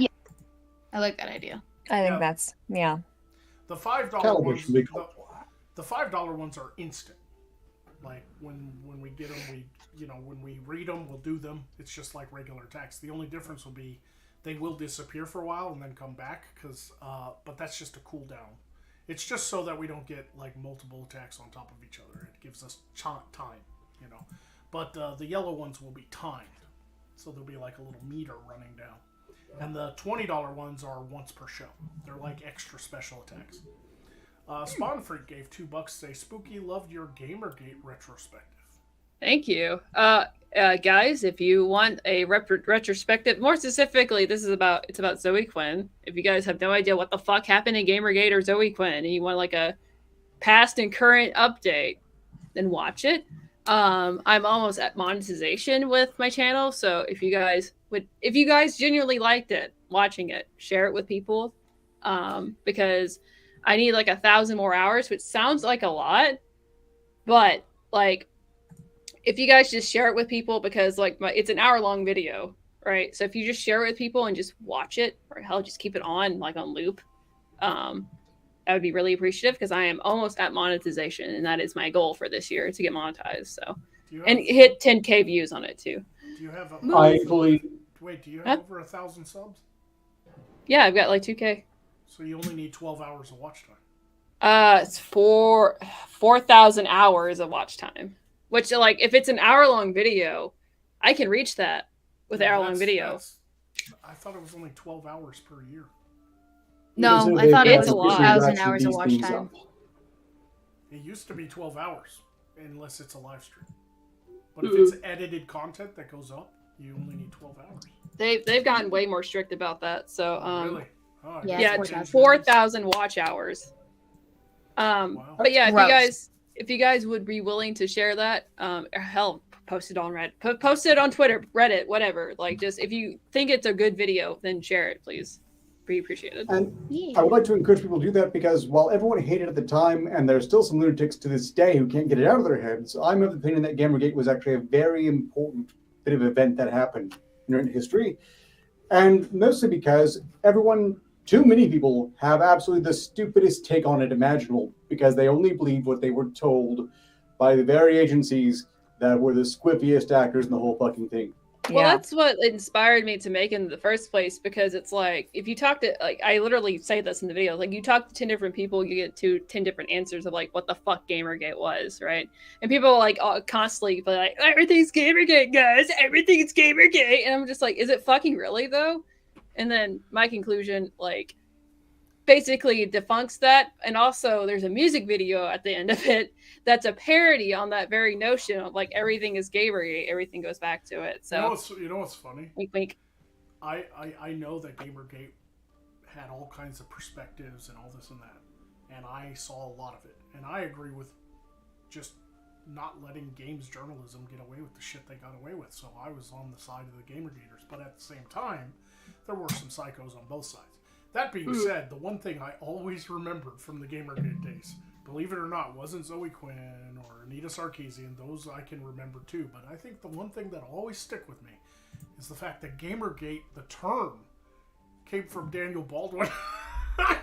I like that idea. I think Yeah. that's, yeah. The $5 ones, Television, we the $5 ones are instant. Like when we get them, when we read them, we'll do them. It's just like regular attacks. The only difference will be they will disappear for a while and then come back but that's just a cooldown. It's just so that we don't get like multiple attacks on top of each other. It gives us time, you know. But the yellow ones will be timed, so there'll be like a little meter running down. And the $20 ones are once per show. They're like extra special attacks. Spawn Freak gave $2. Say, Spooky loved your Gamergate retrospective. Thank you. Guys, if you want a retrospective, more specifically, it's about Zoe Quinn. If you guys have no idea what the fuck happened in Gamergate or Zoe Quinn, and you want like a past and current update, then watch it. I'm almost at monetization with my channel, so if you guys genuinely liked it, watching it, share it with people, because I need like 1,000 more hours, which sounds like a lot, but like, if you guys just share it with people, because like it's an hour-long video, right? So if you just share it with people and just watch it, or hell, just keep it on like on loop, I would be really appreciative because I am almost at monetization, and that is my goal for this year to get monetized. So, and hit 10K views on it too. Do you have Wait, do you have over 1,000 subs? Yeah, I've got like 2K. So you only need 12 hours of watch time. It's 4,000 hours of watch time. Which, like, if it's an hour-long video, I can reach that with an hour-long video. I thought it was only 12 hours per year. No, I thought it was 2,000 hours of watch time. It used to be 12 hours, unless it's a live stream. But if it's edited content that goes up, you only need 12 hours. They've gotten way more strict about that. So, really? Oh, yeah, 4,000 watch hours. Wow. But yeah, if you guys would be willing to share that, hell, post it on Reddit, post it on Twitter, Reddit, whatever. Like, just if you think it's a good video, then share it, please. Be appreciated. And I would like to encourage people to do that because while everyone hated it at the time, and there's still some lunatics to this day who can't get it out of their heads, I'm of the opinion that Gamergate was actually a very important bit of event that happened in history. And mostly because too many people have absolutely the stupidest take on it imaginable because they only believe what they were told by the very agencies that were the squiffiest actors in the whole fucking thing. Well, that's what inspired me to make it in the first place, because it's like, if you talk to, like, I literally say this in the video, like, you talk to 10 different people, you get 10 different answers of, like, what the fuck Gamergate was, right? And people, like, constantly be like, everything's Gamergate, guys, everything's Gamergate, and I'm just like, is it fucking really, though? And then my conclusion, like, basically defunks that, and also there's a music video at the end of it that's a parody on that very notion of, like, everything is Gamergate, everything goes back to it. So you know what's funny? Wink, wink. I know that Gamergate had all kinds of perspectives and all this and that, and I saw a lot of it, and I agree with just not letting games journalism get away with the shit they got away with. So I was on the side of the Gamergaters, but at the same time, there were some psychos on both sides. That being said, the one thing I always remembered from the Gamergate days, believe it or not, wasn't Zoe Quinn or Anita Sarkeesian. Those I can remember too. But I think the one thing that'll always stick with me is the fact that Gamergate, the term, came from Daniel Baldwin. I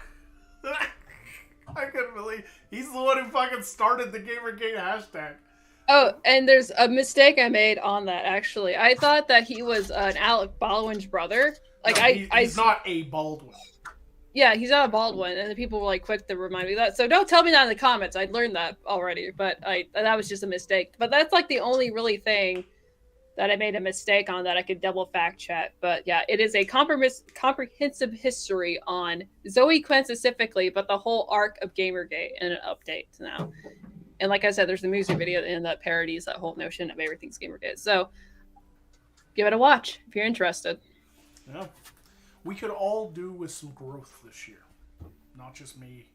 couldn't believe he's the one who fucking started the Gamergate hashtag. Oh, and there's a mistake I made on that, actually. I thought that he was an Alec Baldwin's brother. Like, no, he's not a Baldwin. Yeah, he's not a Baldwin, and the people were, like, quick to remind me of that. So don't tell me that in the comments. I'd learned that already, but that was just a mistake. But that's, like, the only really thing that I made a mistake on that I could double fact check. But yeah, it is a comprehensive history on Zoe Quinn specifically, but the whole arc of Gamergate and an update now. And like I said, there's a music video in that parodies that whole notion of everything's Gamergate. So give it a watch if you're interested. Yeah. We could all do with some growth this year. Not just me.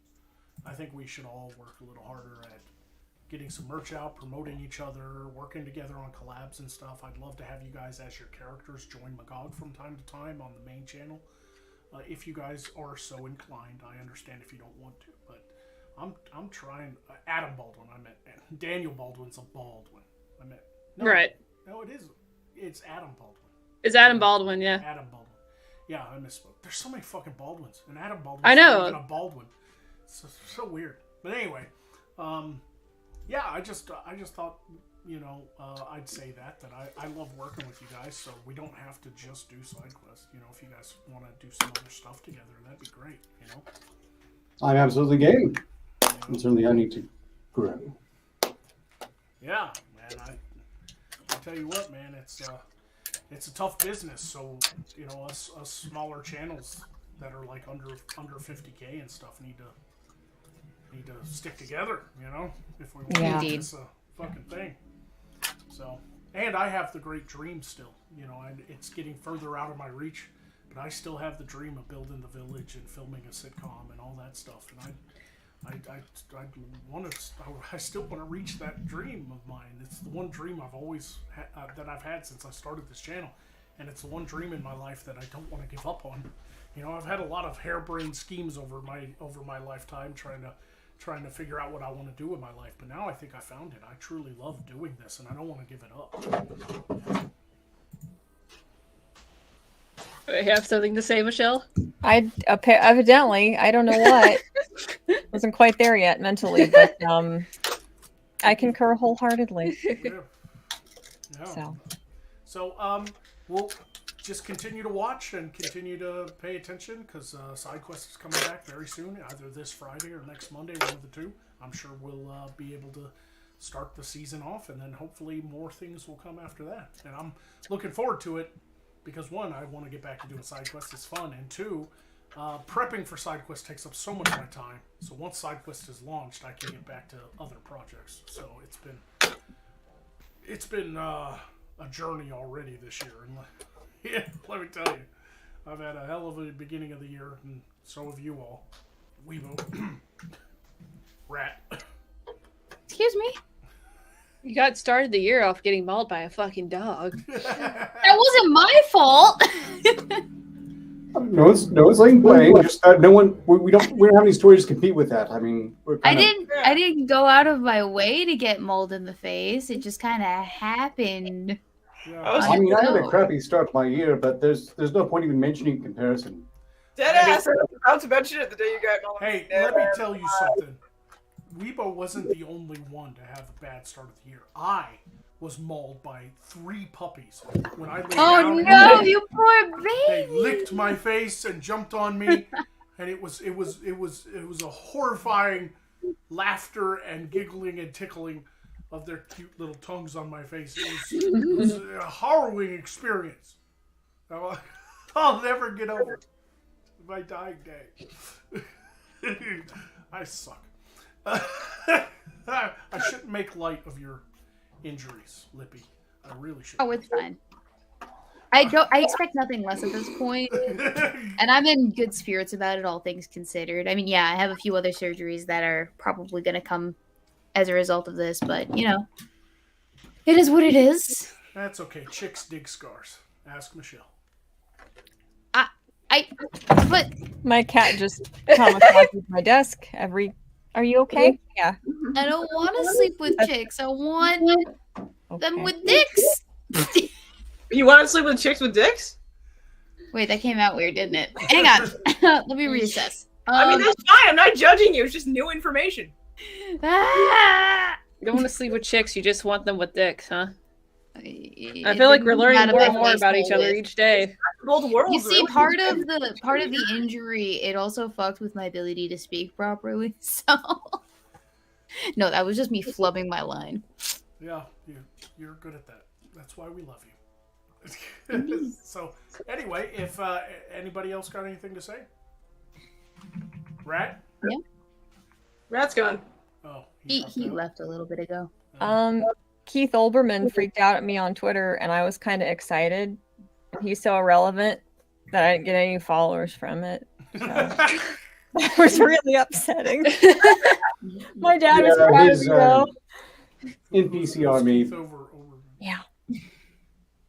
I think we should all work a little harder at getting some merch out, promoting each other, working together on collabs and stuff. I'd love to have you guys as your characters join Magog from time to time on the main channel. If you guys are so inclined, I understand if you don't want to, but I'm trying. Adam Baldwin, I meant. Daniel Baldwin's a Baldwin. I meant. No, right. No, it is. It's Adam Baldwin. It's Adam Baldwin, yeah. Adam Baldwin. Yeah, I misspoke. There's so many fucking Baldwins, and Adam Baldwin. I know. Not even a Baldwin. It's so weird. But anyway, yeah, I just thought, I'd say that I love working with you guys, so we don't have to just do side quests. If you guys want to do some other stuff together, that'd be great. I'm absolutely game. And certainly I need to grow. Yeah, man. I tell you what, man, it's a tough business. So us smaller channels that are like under 50K and stuff need to stick together. If we want to make this a fucking thing. So, and I have the great dream still. It's getting further out of my reach, but I still have the dream of building the village and filming a sitcom and all that stuff. And I still want to reach that dream of mine. It's the one dream I've always that I've had since I started this channel, and it's the one dream in my life that I don't want to give up on. I've had a lot of harebrained schemes over my lifetime trying to figure out what I want to do with my life, but now I think I found it. I truly love doing this, and I don't want to give it up. You have something to say, Michelle? Evidently, I don't know what. Wasn't quite there yet mentally, but I concur wholeheartedly. Yeah. So we'll just continue to watch and continue to pay attention because SideQuest is coming back very soon, either this Friday or next Monday, one of the two. I'm sure we'll be able to start the season off, and then hopefully more things will come after that. And I'm looking forward to it because, one, I want to get back to doing SideQuest. It's fun. And two, prepping for SideQuest takes up so much of my time. So once SideQuest is launched, I can get back to other projects. So it's been a journey already this year. And yeah, let me tell you, I've had a hell of a beginning of the year, and so have you all. Weebo. Rat. Excuse me? You got started the year off getting mauled by a fucking dog. That wasn't my fault. No one's laying blame. Just we don't have any stories to compete with that. I mean, I didn't go out of my way to get mauled in the face. It just kind of happened. Yeah. I mean, I had a crappy start to my year, but there's no point even mentioning comparison. Deadass. I was about to mention it the day you got mauled. Hey, let me tell you something. Weebo wasn't the only one to have a bad start of the year. I was mauled by 3 puppies when I laid down. Oh no, you poor baby! They licked my face and jumped on me, and it was a horrifying laughter and giggling and tickling of their cute little tongues on my face. It was a harrowing experience. I'll never get over it. My dying day. I suck. I shouldn't make light of your injuries, Lippy. I really should. Oh, it's fine. I expect nothing less at this point, and I'm in good spirits about it, all things considered. I mean, yeah, I have a few other surgeries that are probably going to come as a result of this, but, you know, it is what it is. That's okay. Chicks dig scars. Ask Michelle. But My cat just kamikazes my desk Are you okay? Yeah. I don't want to sleep with chicks. I want them with dicks. You want to sleep with chicks with dicks? Wait, that came out weird, didn't it? Hang on. Let me reassess. I mean, that's fine. I'm not judging you. It's just new information. You don't want to sleep with chicks. You just want them with dicks, huh? I feel like we're learning more and more about each other each day. Both worlds. You see, part of the injury, it also fucked with my ability to speak properly. So, no, that was just me flubbing my line. Yeah, you're good at that. That's why we love you. So, anyway, if anybody else got anything to say? Rat? Yeah. Rat's gone. Oh, He left a little bit ago. Keith Olbermann freaked out at me on Twitter, and I was kind of excited. He's so irrelevant that I didn't get any followers from it. So. That was really upsetting. My dad was proud of me, though. NPC army. Yeah.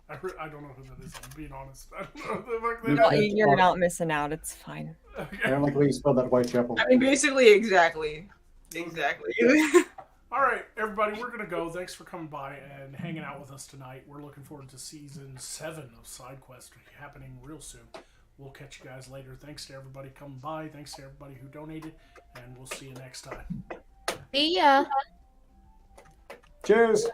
I don't know who that is. I'm being honest. I don't know who the Well, fuck that is. you're not missing out. It's fine. I don't like the way you spelled that Whitechapel. I mean, basically, exactly. All right, everybody, we're going to go. Thanks for coming by and hanging out with us tonight. We're looking forward to Season 7 of SideQuest happening real soon. We'll catch you guys later. Thanks to everybody coming by. Thanks to everybody who donated, and we'll see you next time. See ya. Cheers.